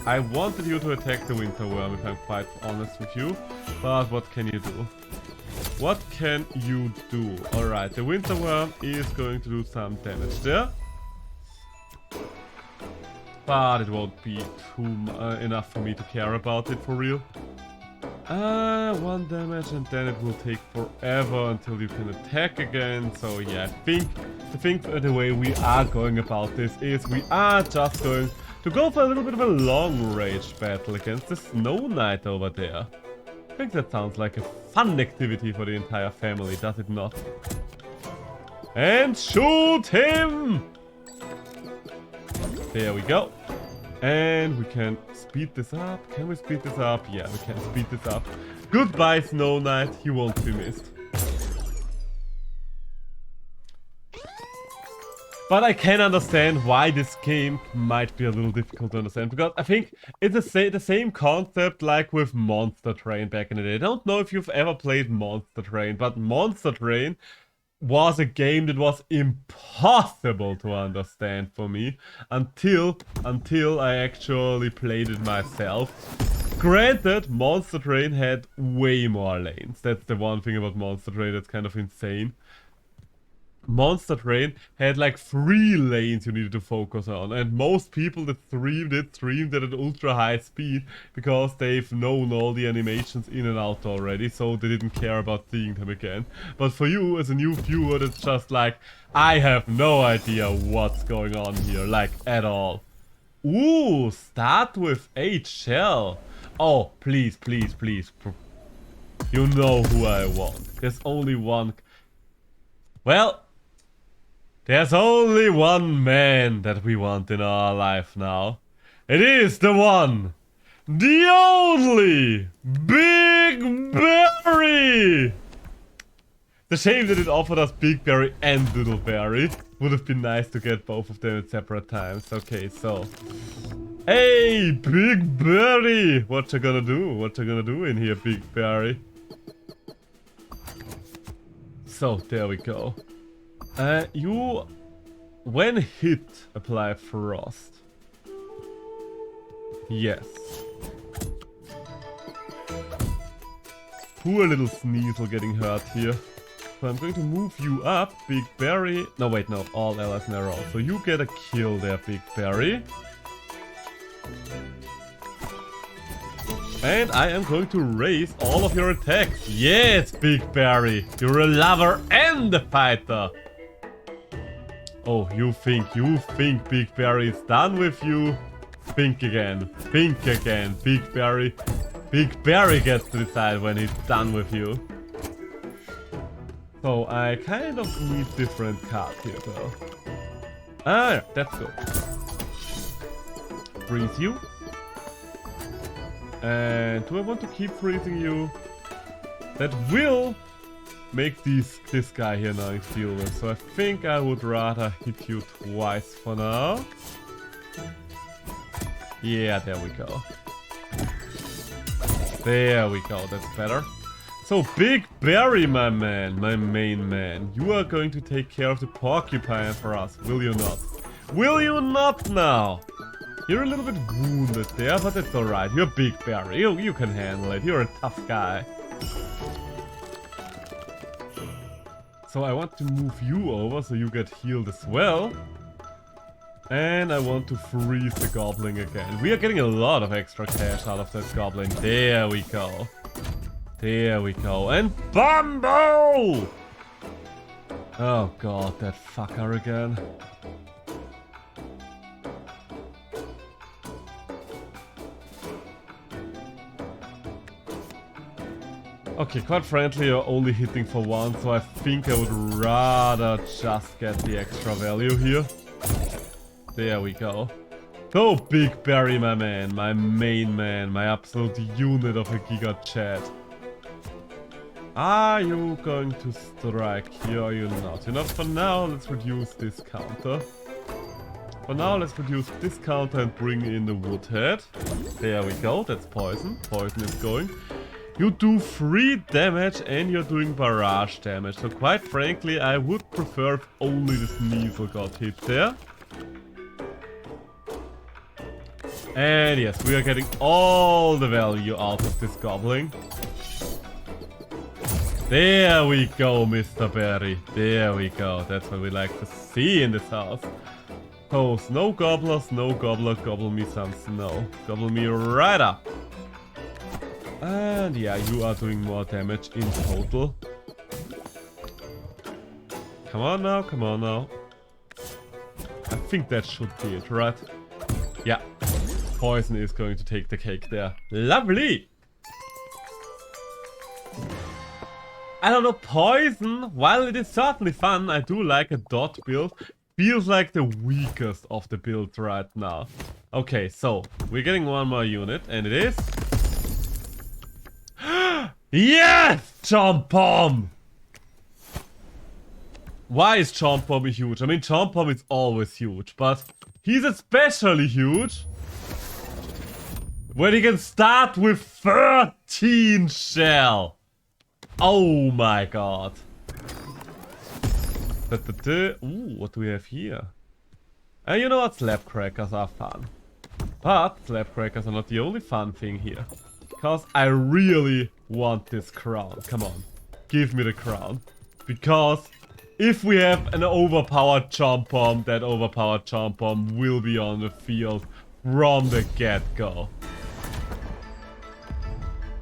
I wanted you to attack the Winter Worm, if I'm quite honest with you. But what can you do? What can you do? Alright, the Winter Worm is going to do some damage there. But it won't be enough for me to care about it for real. 1 damage and then it will take forever until you can attack again. So yeah, I think the way we are going about this is we are just going to go for a little bit of a long range battle against the Snow Knight over there. think that sounds like a fun activity for the entire family, does it not? And shoot him! There we go. And we can speed this up. Can we speed this up? Yeah, we can speed this up. Goodbye, Snow Knight. You won't be missed. But I can understand why this game might be a little difficult to understand, because I think it's the same concept like with Monster Train back in the day. I don't know if you've ever played Monster Train, but Monster Train was a game that was impossible to understand for me until I actually played it myself. Granted, Monster Train had way more lanes. That's the one thing about Monster Train that's kind of insane. Monster Train had like 3 lanes you needed to focus on, and most people that streamed at an ultra high speed because they've known all the animations in and out already, so they didn't care about seeing them again. But for you as a new viewer, that's just like, I have no idea what's going on here, like at all. Ooh, start with HL. Oh, please, please, please. You know who I want. There's only one. Well, there's only one man that we want in our life now. It is the one, the only, Big Berry! The shame that it offered us Big Berry and Little Berry. Would have been nice to get both of them at separate times. Okay, so. Hey, Big Berry! What you gonna do? What you gonna do in here, Big Berry? So, there we go. You, when hit, apply Frost. Yes. Poor little Sneasel getting hurt here. So I'm going to move you up, Big Berry. No, wait, no, all allies in a row. So you get a kill there, Big Berry. And I am going to raise all of your attacks. Yes, Big Berry. You're a lover and a fighter. Oh, you think Big Berry is done with you? Think again. Think again, Big Berry. Big Berry gets to decide when he's done with you. So I kind of need different cards here though. Ah, yeah, that's good. Freeze you. And do I want to keep freezing you? That will make this guy here now fearless. So I think I would rather hit you twice for now. Yeah, there we go. There we go, that's better. So Big Berry, my man, my main man, you are going to take care of the porcupine for us, will you not? Will you not now? You're a little bit wounded there, but it's alright. You're Big Berry, you can handle it, you're a tough guy. So I want to move you over so you get healed as well. And I want to freeze the goblin again. We are getting a lot of extra cash out of that goblin. There we go. There we go. And Bumbo! Oh god, that fucker again. Okay, quite frankly, you're only hitting for one, so I think I would rather just get the extra value here. There we go. So, Big Berry, my man, my main man, my absolute unit of a Giga Chat. Are you going to strike here or are you not? You know, for now, let's reduce this counter. For now, let's reduce this counter and bring in the Woodhead. There we go, that's poison. Poison is going. You do 3 damage and you're doing barrage damage. So quite frankly, I would prefer if only the Sneasel got hit there. And yes, we are getting all the value out of this goblin. There we go, Mr. Berry. There we go. That's what we like to see in this house. So, snow gobbler, gobble me some snow. Gobble me right up. And yeah, you are doing more damage in total. Come on now, come on now. I think that should be it, right? Yeah. Poison is going to take the cake there. Lovely! I don't know, poison, while it is certainly fun, I do like a dot build, feels like the weakest of the builds right now. Okay, so, we're getting one more unit, and it is... Yes! Chomp Bomb! Why is Chomp Bomb huge? I mean, Chomp Bomb is always huge, but he's especially huge when he can start with 13 shell. Oh my god. Ooh, what do we have here? And you know what? Slab crackers are fun. But slab crackers are not the only fun thing here. Because I really want this crown. Come on. Give me the crown. Because if we have an overpowered Chomp Bomb, that overpowered Chomp Bomb will be on the field from the get-go.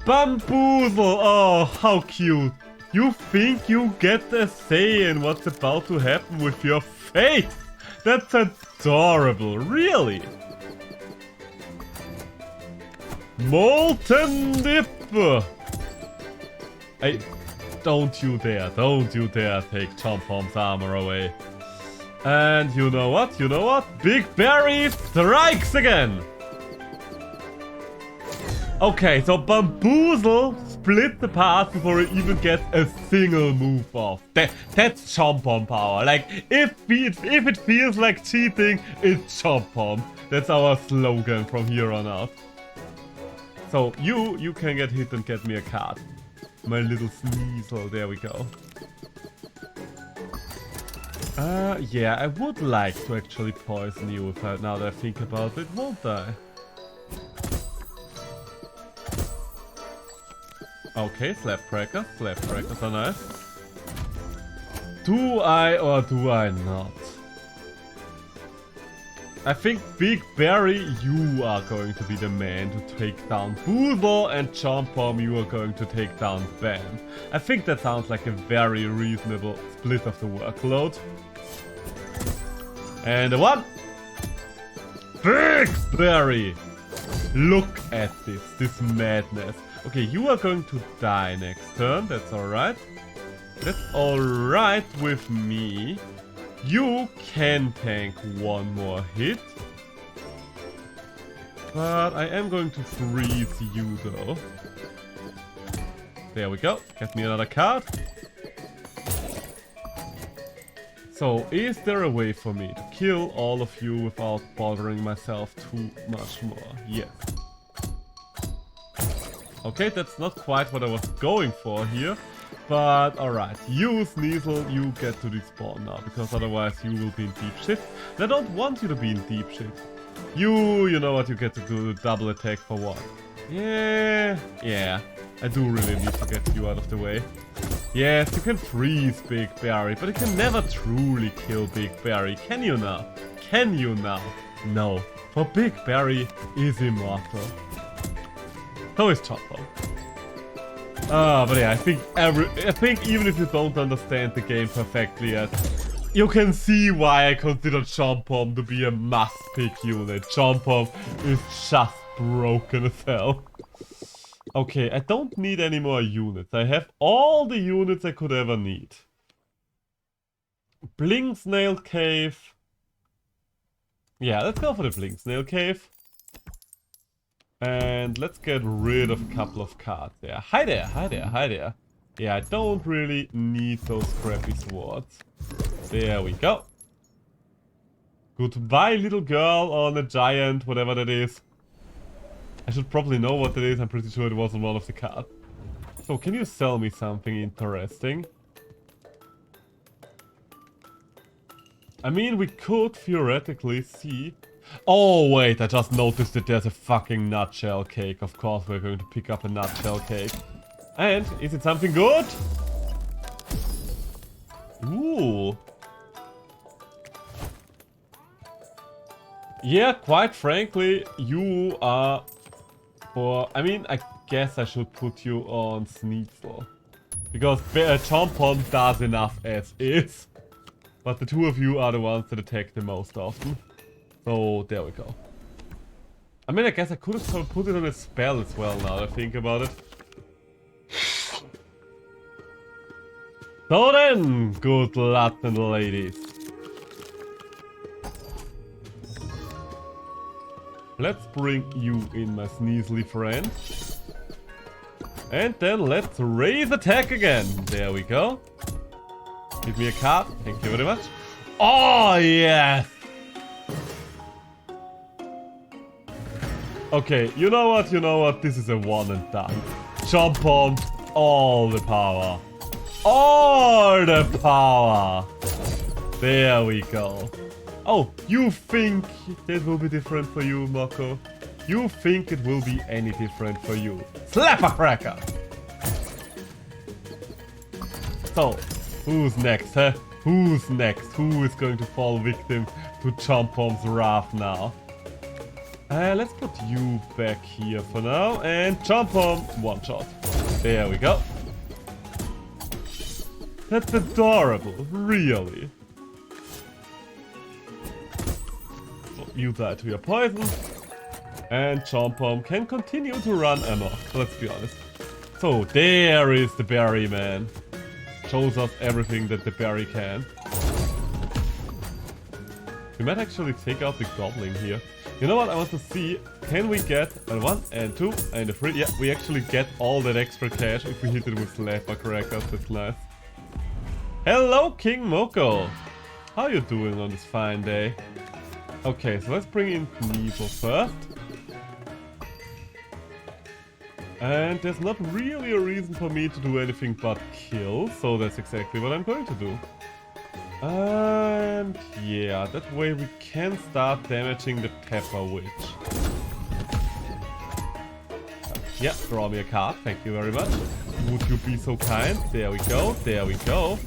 Bamboozle! Oh, how cute. You think you get a say in what's about to happen with your face? That's adorable, really. Molten Dip! Hey, don't you dare take Chomp Bomb's armor away. And you know what? Big Berry strikes again! Okay, so Bamboozle split the path before it even gets a single move off. That's Chomp Bomb power. Like, if it feels like cheating, it's Chomp Bomb. That's our slogan from here on out. So, you can get hit and get me a card. My little Sneasel, there we go. Yeah, I would like to actually poison you now that I think about it, won't I? Okay, slab crackers are nice. Do I or do I not? I think Big Berry, you are going to be the man to take down Boozle, and Chomp Bomb, you are going to take down Bam. I think that sounds like a very reasonable split of the workload. And the one! Big Berry! Look at this madness. Okay, you are going to die next turn, that's alright. That's alright with me. You can tank one more hit. But I am going to freeze you though. There we go, get me another card. So, is there a way for me to kill all of you without bothering myself too much more? Yes. Okay, that's not quite what I was going for here. But alright, you Sneasel, you get to despawn now, because otherwise you will be in deep shit. And I don't want you to be in deep shit. You know what, you get to do the double attack for what? Yeah, I do really need to get you out of the way. Yes, you can freeze Big Berry, but you can never truly kill Big Berry, can you now? Can you now? No, for Big Berry is immortal. So is Chomp Bomb. But yeah, I think even if you don't understand the game perfectly yet, you can see why I consider Chomp Bomb to be a must-pick unit. Chomp Bomb is just broken as hell. Okay, I don't need any more units. I have all the units I could ever need. Blink Snail Cave. Yeah, let's go for the Blink Snail Cave. And let's get rid of a couple of cards there. Hi there, hi there, hi there. Yeah, I don't really need those crappy swords. There we go. Goodbye, little girl on a giant, whatever that is. I should probably know what that is. I'm pretty sure it wasn't one of the cards. So, can you sell me something interesting? I mean, we could theoretically see... Oh, wait, I just noticed that there's a fucking nutshell cake. Of course, we're going to pick up a nutshell cake. And, is it something good? Ooh. Yeah, quite frankly, you are... I mean, I guess I should put you on Sneasel. Because Chomp Bomb does enough as is. But the two of you are the ones that attack the most often. So, there we go. I mean, I guess I could have put it on a spell as well now that I think about it. So then, good luck and ladies. Let's bring you in, my sneezely friend. And then let's raise attack again. There we go. Give me a card. Thank you very much. Oh, yes. Okay, you know what? This is a one and done. Jump on all the power. All the power. There we go. Oh, you think that will be different for you, Moko? You think it will be any different for you? Slap a cracker! So, who's next, huh? Who's next? Who is going to fall victim to Chompom's wrath now? Let's put you back here for now, and Chompom, one shot. There we go. That's adorable, really. So, you die to your poison, and Chompom can continue to run amok, let's be honest. So, there is the berry man. Shows us everything that the berry can. We might actually take out the goblin here. You know what, I want to see, can we get a 1 and 2 and a 3? Yeah, we actually get all that extra cash if we hit it with slapper crackers, that's nice. Hello, King Moko! How you doing on this fine day? Okay, so let's bring in Knievel first. And there's not really a reason for me to do anything but kill, so that's exactly what I'm going to do. And yeah, that way we can start damaging the Pepper Witch. Yeah, draw me a card, thank you very much. Would you be so kind? There we go, there we go.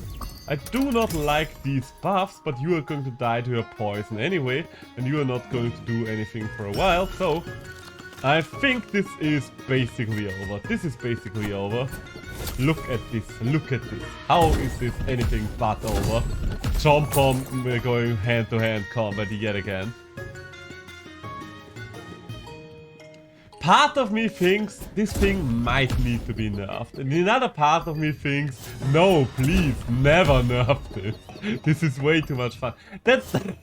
I do not like these buffs, but you are going to die to your poison anyway, and you are not going to do anything for a while, so I think this is basically over. This is basically over. Look at this, look at this. How is this anything but over? Chompom, we're going hand-to-hand combat yet again. Part of me thinks this thing might need to be nerfed. And another part of me thinks, no, please, never nerf this. This is way too much fun. That's the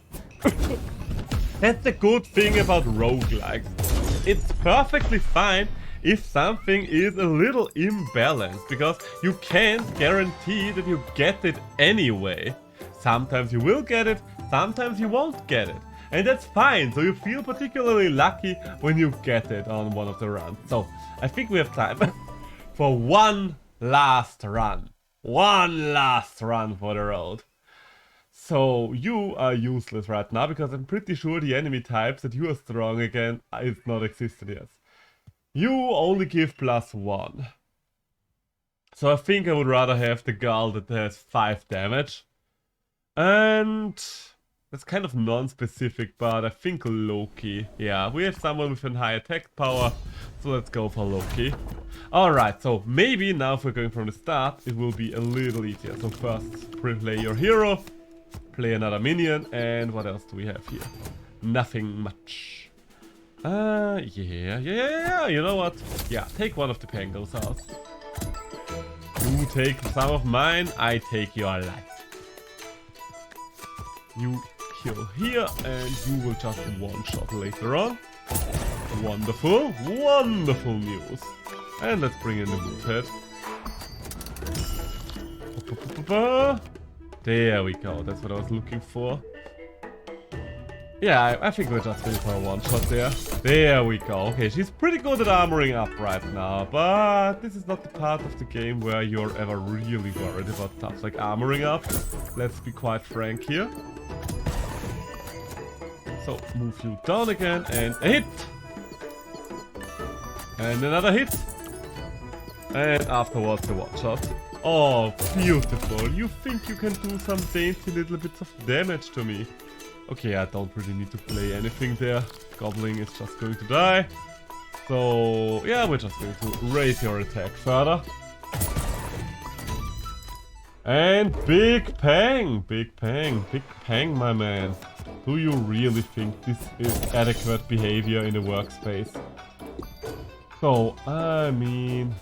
good thing about roguelikes. It's perfectly fine if something is a little imbalanced, because you can't guarantee that you get it anyway. Sometimes you will get it, sometimes you won't get it. And that's fine, so you feel particularly lucky when you get it on one of the runs. So, I think we have time for one last run. One last run for the road. So, you are useless right now, because I'm pretty sure the enemy types that you are strong against is not existed yet. You only give +1. So I think I would rather have the girl that has 5 damage. And that's kind of non-specific, but I think Loki. Yeah, we have someone with a high attack power, so let's go for Loki. Alright, so maybe now if we're going from the start, it will be a little easier. So first, play your hero, play another minion, and what else do we have here? Nothing much. Yeah, you know what? Yeah, take one of the Pangos out. You take some of mine, I take your life. You kill here, and you will just one-shot later on. Wonderful, wonderful news. And let's bring in the Woodhead. There we go, that's what I was looking for. Yeah, I think we're just going for a one-shot there. There we go. Okay, she's pretty good at armoring up right now, but this is not the part of the game where you're ever really worried about stuff like armoring up. Let's be quite frank here. So, move you down again, and a hit! And another hit! And afterwards a one-shot. Oh, beautiful. You think you can do some dainty little bits of damage to me. Okay, I don't really need to play anything there. Goblin is just going to die. So, yeah, we're just going to raise your attack further. And Big Pang, my man. Do you really think this is adequate behavior in the workspace? So, I mean...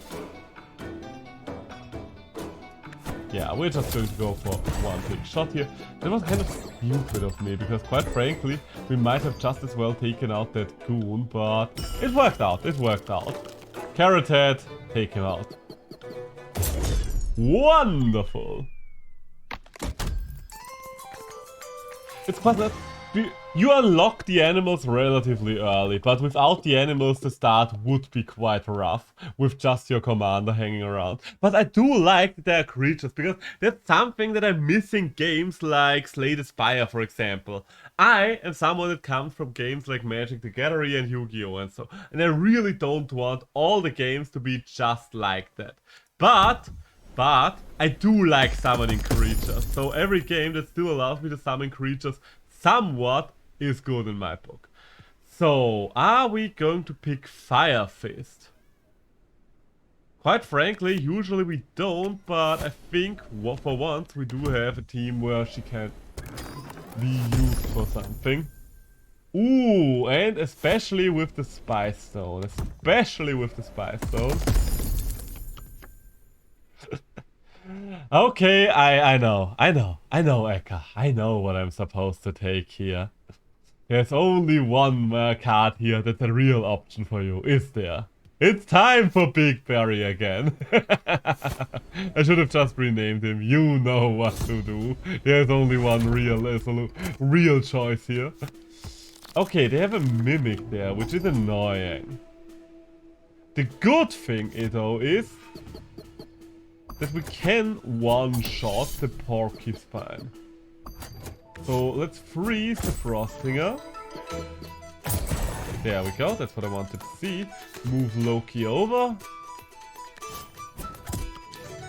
Yeah, we're just going to go for one big shot here. That was kind of stupid of me, because quite frankly, we might have just as well taken out that goon, but it worked out, it worked out. Carrot Head, take him out. Wonderful! It's quite that you unlock the animals relatively early, but without the animals the start would be quite rough, with just your commander hanging around. But I do like that there are creatures, because that's something that I miss in games like Slay the Spire, for example. I am someone that comes from games like Magic the Gathering and Yu-Gi-Oh! And I really don't want all the games to be just like that. But I do like summoning creatures, so every game that still allows me to summon creatures somewhat is good in my book. So, are we going to pick Fire Fist? Quite frankly, usually we don't, but I think for once we do have a team where she can be used for something. Ooh, and especially with the Spice Stone. Especially with the Spice Stone. Okay, I know, Eka. I know what I'm supposed to take here. There's only one card here that's a real option for you, is there? It's time for Big Berry again. I should have just renamed him. You know what to do. There's only one real choice here. Okay, they have a Mimic there, which is annoying. The good thing, though, is that we can one-shot the Porcupine. So let's freeze the Frostinger. There we go, that's what I wanted to see. Move Loki over.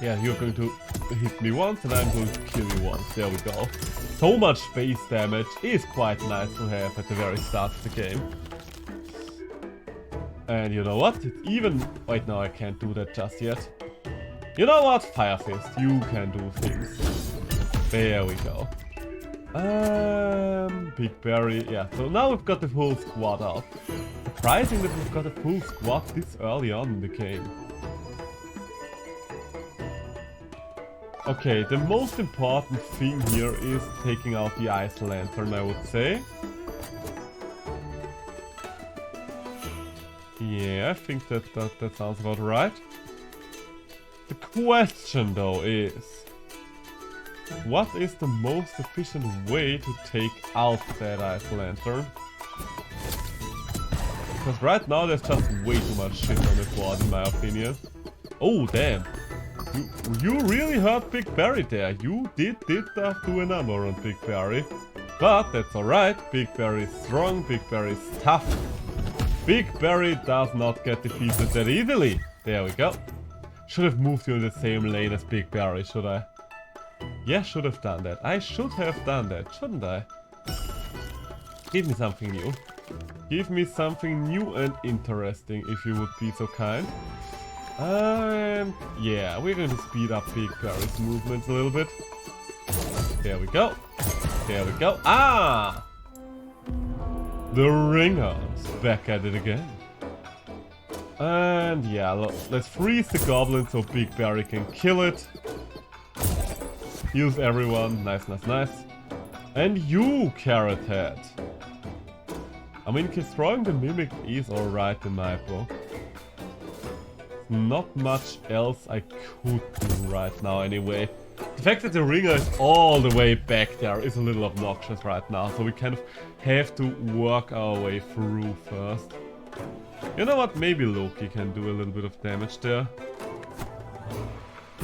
Yeah, you're going to hit me once and I'm going to kill you once. There we go. So much base damage is quite nice to have at the very start of the game. And you know what? It's even... Wait, no, I can't do that just yet. You know what? Fire Fist, you can do things. There we go. Big Berry, yeah. So now we've got the full squad out. Surprising that we've got a full squad this early on in the game. Okay, the most important thing here is taking out the Ice Lantern, I would say. Yeah, I think that sounds about right. The question, though, is... what is the most efficient way to take out that Ice Lantern? Because right now there's just way too much shit on the board, in my opinion. Oh, damn. You really hurt Big Berry there. You did do a number on Big Berry. But that's alright. Big Berry is strong, Big Berry is tough. Big Berry does not get defeated that easily. There we go. Should have moved you in the same lane as Big Berry, should I? Yeah, should have done that. I should have done that, shouldn't I? Give me something new. Give me something new and interesting, if you would be so kind. Yeah, we're going to speed up Big Berry's movements a little bit. There we go. There we go. Ah! The Ringers back at it again. And yeah, let's freeze the goblin so Big Berry can kill it. Use everyone. Nice, nice, nice. And you, Carrot Head. I mean, destroying the Mimic is alright in my book. Not much else I could do right now anyway. The fact that the Ringer is all the way back there is a little obnoxious right now, so we kind of have to work our way through first. You know what? Maybe Loki can do a little bit of damage there.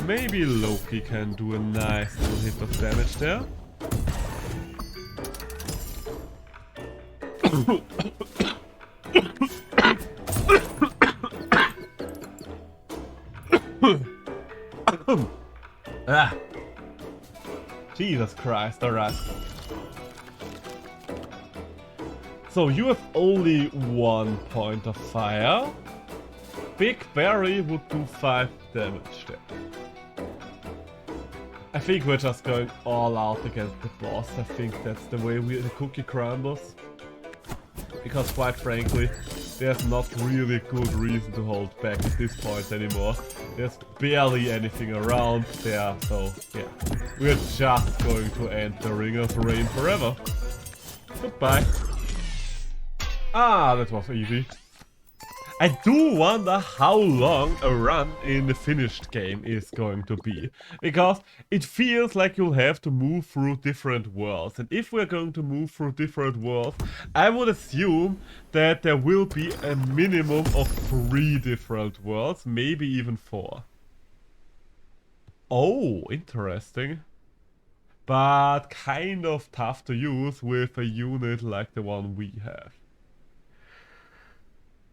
Maybe Loki can do a nice little hit of damage there. Ah. Jesus Christ, alright. So you have only 1 point of fire. Big Berry would do 5 damage there. I think we're just going all out against the boss. I think that's the way the cookie crumbles. Because quite frankly, there's not really good reason to hold back at this point anymore. There's barely anything around there, so yeah. We're just going to end the Ring of Rain forever. Goodbye. Ah, that was easy. I do wonder how long a run in the finished game is going to be. Because it feels like you'll have to move through different worlds. And if we're going to move through different worlds, I would assume that there will be a minimum of 3 different worlds, maybe even 4. Oh, interesting. But kind of tough to use with a unit like the one we have.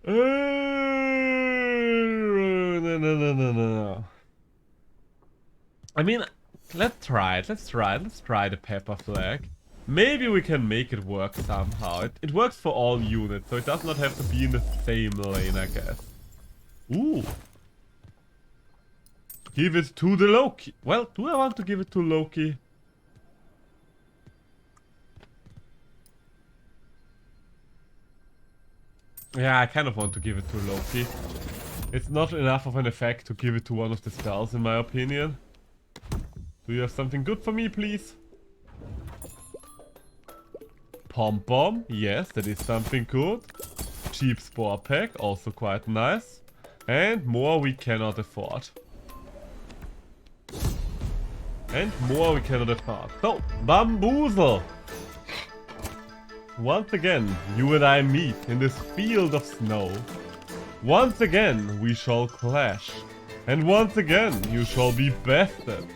No. I mean, let's try it. Let's try the pepper flag. Maybe we can make it work somehow. It works for all units, so it does not have to be in the same lane, I guess. Ooh. Give it to the Loki. Well, do I want to give it to Loki? Yeah, I kind of want to give it to Loki. It's not enough of an effect to give it to one of the spells, in my opinion. Do you have something good for me, please? Pom-pom, yes, that is something good. Cheap Spore Pack, also quite nice. And more we cannot afford. And more we cannot afford. So, Bamboozle! Once again, you and I meet in this field of snow. Once again, we shall clash. And once again, you shall be bested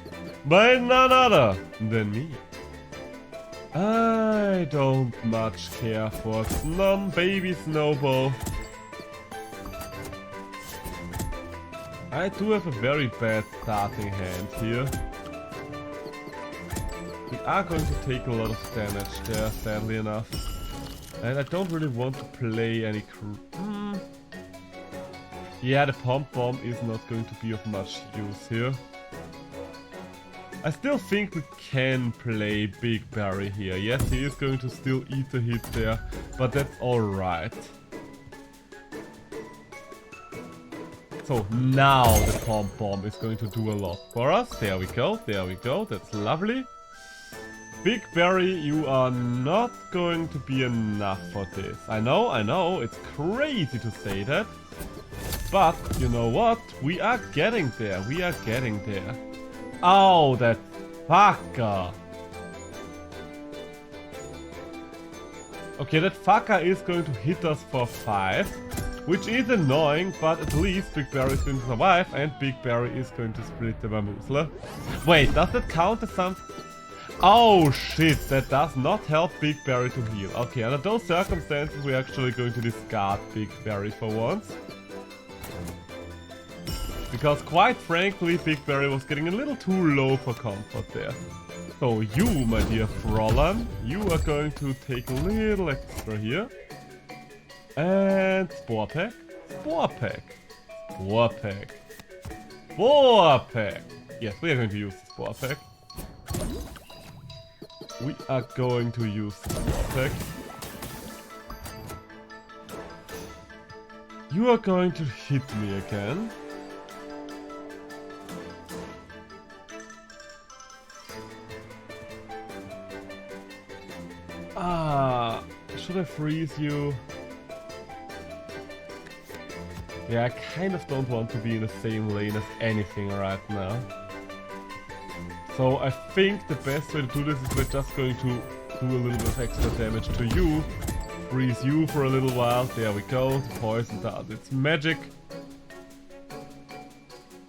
by none other than me. I don't much care for baby Snowball. I do have a very bad starting hand here. We are going to take a lot of damage there, sadly enough. And I don't really want to play any Yeah, the pom-pom is not going to be of much use here. I still think we can play Big Barry here. Yes, he is going to still eat a hit there, but that's alright. So now the pom-pom is going to do a lot for us. There we go, that's lovely. Big Barry, you are not going to be enough for this. I know, it's crazy to say that. But, you know what? We are getting there, Oh, that fucker! Okay, that fucker is going to hit us for 5. Which is annoying, but at least Big Barry is going to survive and Big Barry is going to split the Bamboozler. Wait, does that count as something? Oh shit, that does not help Big Barry to heal. Okay, under those circumstances we're actually going to discard Big Barry for once. Because quite frankly, Big Barry was getting a little too low for comfort there. So you, my dear Frollan, you are going to take a little extra here. And Spore Pack, Spore Pack, Spore Pack, Spore Pack. Yes, we are going to use the Spore Pack. We are going to use the Spore Pack. You are going to hit me again. Should I freeze you? Yeah, I kind of don't want to be in the same lane as anything right now. So I think the best way to do this is we're just going to do a little bit of extra damage to you. Freeze you for a little while. There we go. The poison does its magic.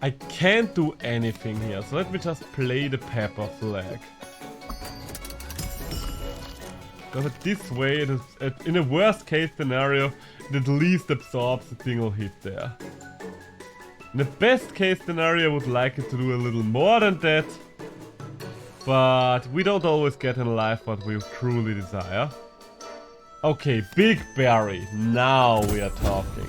I can't do anything here, so let me just play the pepper flag. Because this way, it is, in a worst case scenario, it at least absorbs a single hit there. In the best case scenario, I would like it to do a little more than that. But we don't always get in life what we truly desire. Okay, Big Barry. Now we are talking.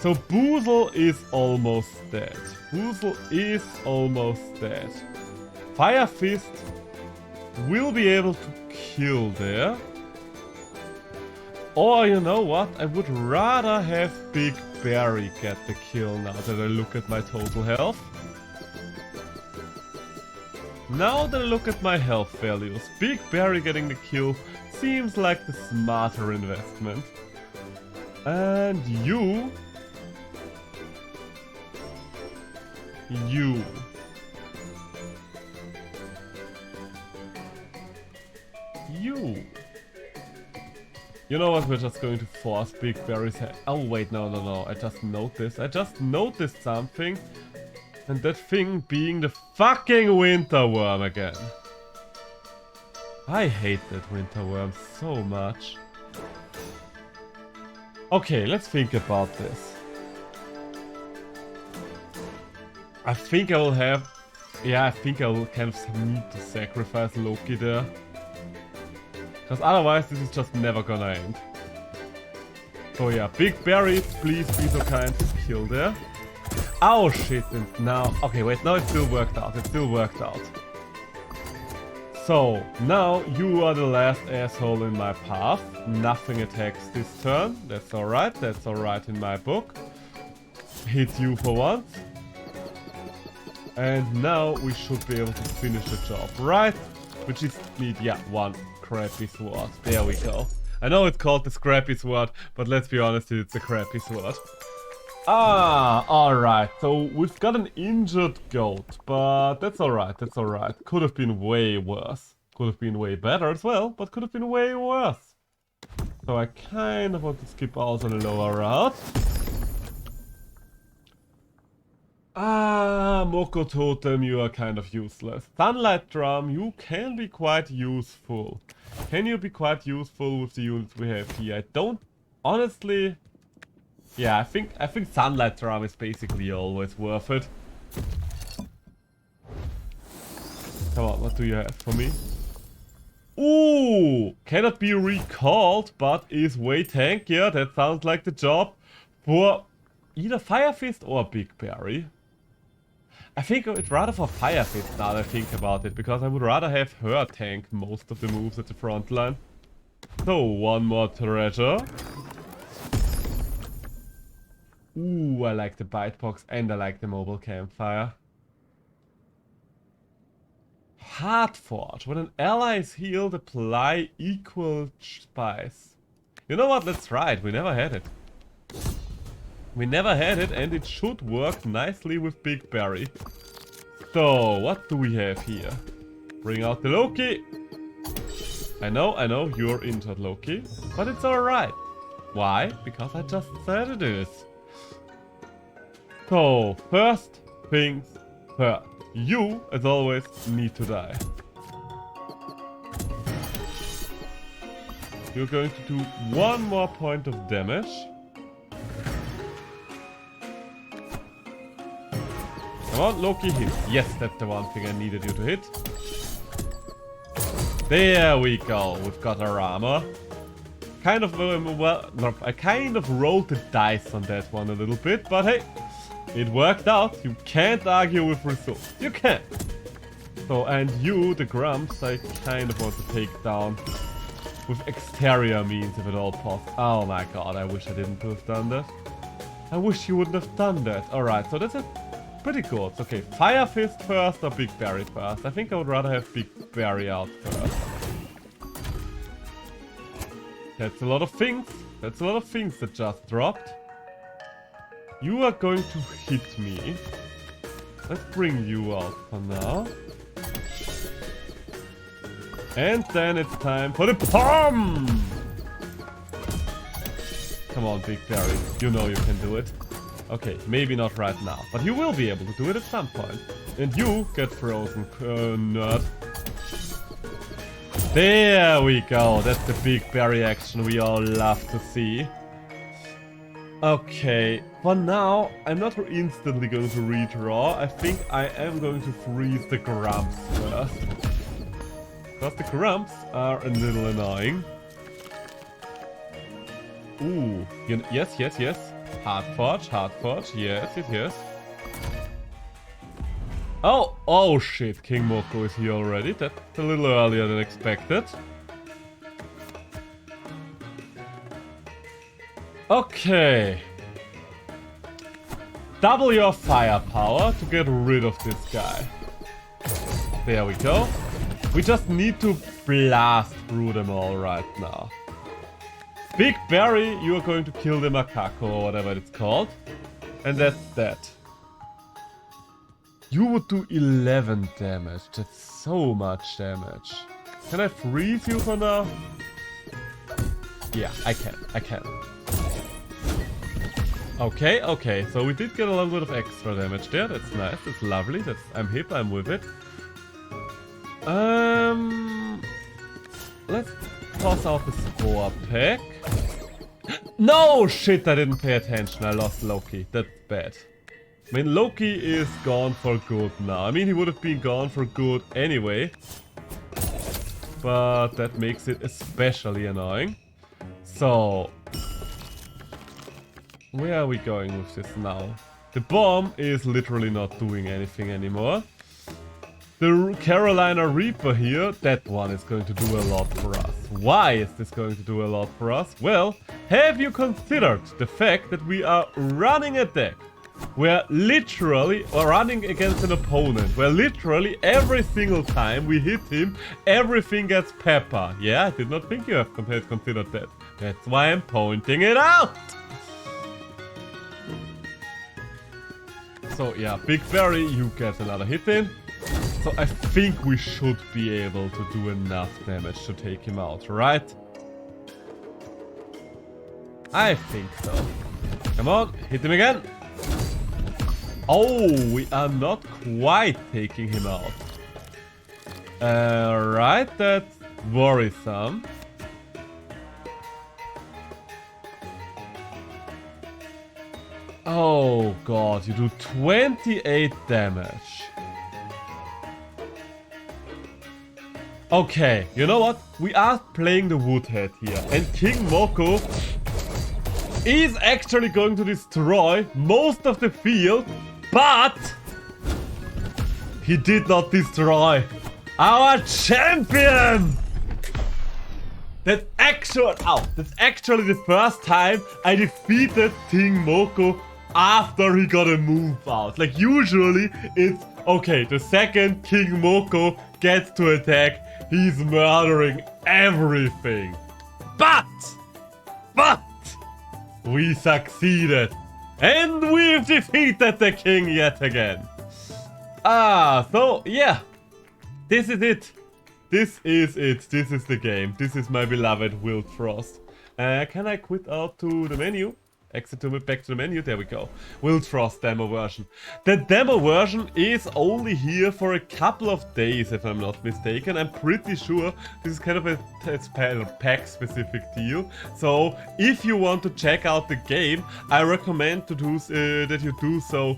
So Boozle is almost dead. Fire Fist will be able to kill there. Or you know what? I would rather have Big Barry get the kill now that I look at my total health. Now that I look at my health values, Big Barry getting the kill seems like the smarter investment. And you... You know what, we're just going to force Big Barry's head. Oh wait, no, I just noticed something. And that thing being the fucking winter worm again. I hate that winter worm so much. Okay, let's think about this. I think I will have... Yeah, I think I will kind of need to sacrifice Loki there. Because otherwise this is just never gonna end. So yeah, Big Barry, please be so kind to kill there. Oh shit, and now... Okay, wait, now it still worked out, So, now you are the last asshole in my path. Nothing attacks this turn, that's alright in my book. Hit you for once. And now we should be able to finish the job, right? We just need, yeah, one crappy sword. There we go. I know it's called the scrappy sword, but let's be honest, it's a crappy sword. Ah, alright. So we've got an injured goat, but that's alright, Could have been way worse. Could have been way better as well, but could have been way worse. So I kind of want to skip out on a lower route. Ah, Moko Totem, you are kind of useless. Sunlight Drum, you can be quite useful. Can you be quite useful with the units we have here? I don't... Honestly... Yeah, I think Sunlight Drum is basically always worth it. Come on, what do you have for me? Ooh! Cannot be recalled, but is way tankier. That sounds like the job for either Fire Fist or Big Barry. I think it's rather for Fire Fist now that I think about it, because I would rather have her tank most of the moves at the front line. So, one more treasure. Ooh, I like the bite box and I like the mobile campfire. Heartforge. When an ally is healed, apply equal spice. You know what? Let's try it. We never had it. And it should work nicely with Big Barry. So, what do we have here? Bring out the Loki. I know, you're injured, Loki. But it's alright. Why? Because I just said it is. So, first things first. You, as always, need to die. You're going to do one more point of damage. Come on, Loki, hit. Yes, that's the one thing I needed you to hit. There we go. We've got our armor. Kind of, I kind of rolled the dice on that one a little bit, but hey, it worked out. You can't argue with results. You can't. So, and you, the Grumps, I kind of want to take down with exterior means, if at all possible. Oh my god, I wish I didn't have done that. I wish you wouldn't have done that. Alright, so that's it. Pretty good. Okay, Fire Fist first or Big Barry first? I think I would rather have Big Barry out first. That's a lot of things. That just dropped. You are going to hit me. Let's bring you out for now. And then it's time for the POM! Come on, Big Barry. You know you can do it. Okay, maybe not right now, but you will be able to do it at some point. And you get frozen, nerd. There we go. That's the Big Barry action we all love to see. Okay, for now, I'm not instantly going to redraw. I think I am going to freeze the Grumps first. Because the Grumps are a little annoying. Ooh, yes. Heartforge, yes. Oh shit, King Moko is here already. That's a little earlier than expected. Okay. Double your firepower to get rid of this guy. There we go. We just need to blast through them all right now. Big Berry, you are going to kill the macaco or whatever it's called. And that's that. You would do 11 damage. That's so much damage. Can I freeze you for now? Yeah, I can. Okay, okay. So we did get a little bit of extra damage there. That's nice. That's lovely. I'm hip. I'm with it. Let's toss out the score pack. No! Shit, I didn't pay attention. I lost Loki. That's bad. I mean, Loki is gone for good now. I mean, he would have been gone for good anyway. But that makes it especially annoying. So, where are we going with this now? The bomb is literally not doing anything anymore. The Carolina Reaper here, that one is going to do a lot for us. Why is this going to do a lot for us? Well, have you considered the fact that we are running a deck where literally, or running against an opponent, where literally every single time we hit him, everything gets pepper. Yeah, I did not think you have considered that. That's why I'm pointing it out. So yeah, Big Berry, you get another hit in. So I think we should be able to do enough damage to take him out, right? I think so. Come on, hit him again. Oh, we are not quite taking him out. Right, that's worrisome. Oh god, you do 28 damage. Okay, you know what? We are playing the Woodhead here, and King Moko is actually going to destroy most of the field, but he did not destroy our champion! That's actually the first time I defeated King Moko after he got a move out. Like, usually it's, okay, the second King Moko gets to attack, he's murdering everything. But, we succeeded. And we've defeated the king yet again. So, yeah. This is it. This is it. This is the game. This is my beloved Wildfrost. Can I quit out to the menu? Exit to back to the menu. There we go. Wildfrost demo version. The demo version is only here for a couple of days, if I'm not mistaken. I'm pretty sure this is kind of a pack specific deal. So if you want to check out the game, I recommend to do that you do so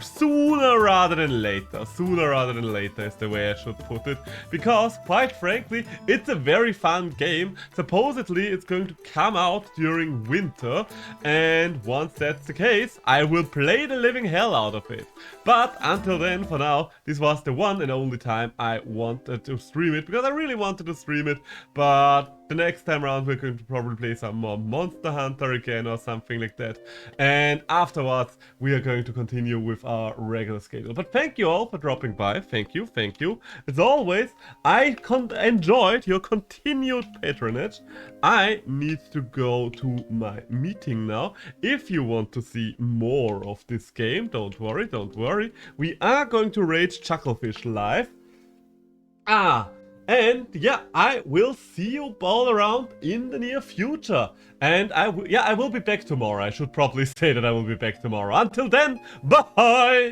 sooner rather than later. Sooner rather than later is the way I should put it. Because, quite frankly, it's a very fun game. Supposedly, it's going to come out during winter. And once that's the case, I will play the living hell out of it. But until then, for now, this was the one and only time I wanted to stream it. Because I really wanted to stream it. But the next time around, we're going to probably play some more Monster Hunter again or something like that. And afterwards, we are going to continue with our regular schedule. But thank you all for dropping by. Thank you, thank you. As always, I enjoyed your continued patronage. I need to go to my meeting now. If you want to see more of this game, don't worry, don't worry. We are going to raid Chucklefish live. And yeah, I will see you all around in the near future. And I will be back tomorrow. I should probably say that I will be back tomorrow. Until then, bye!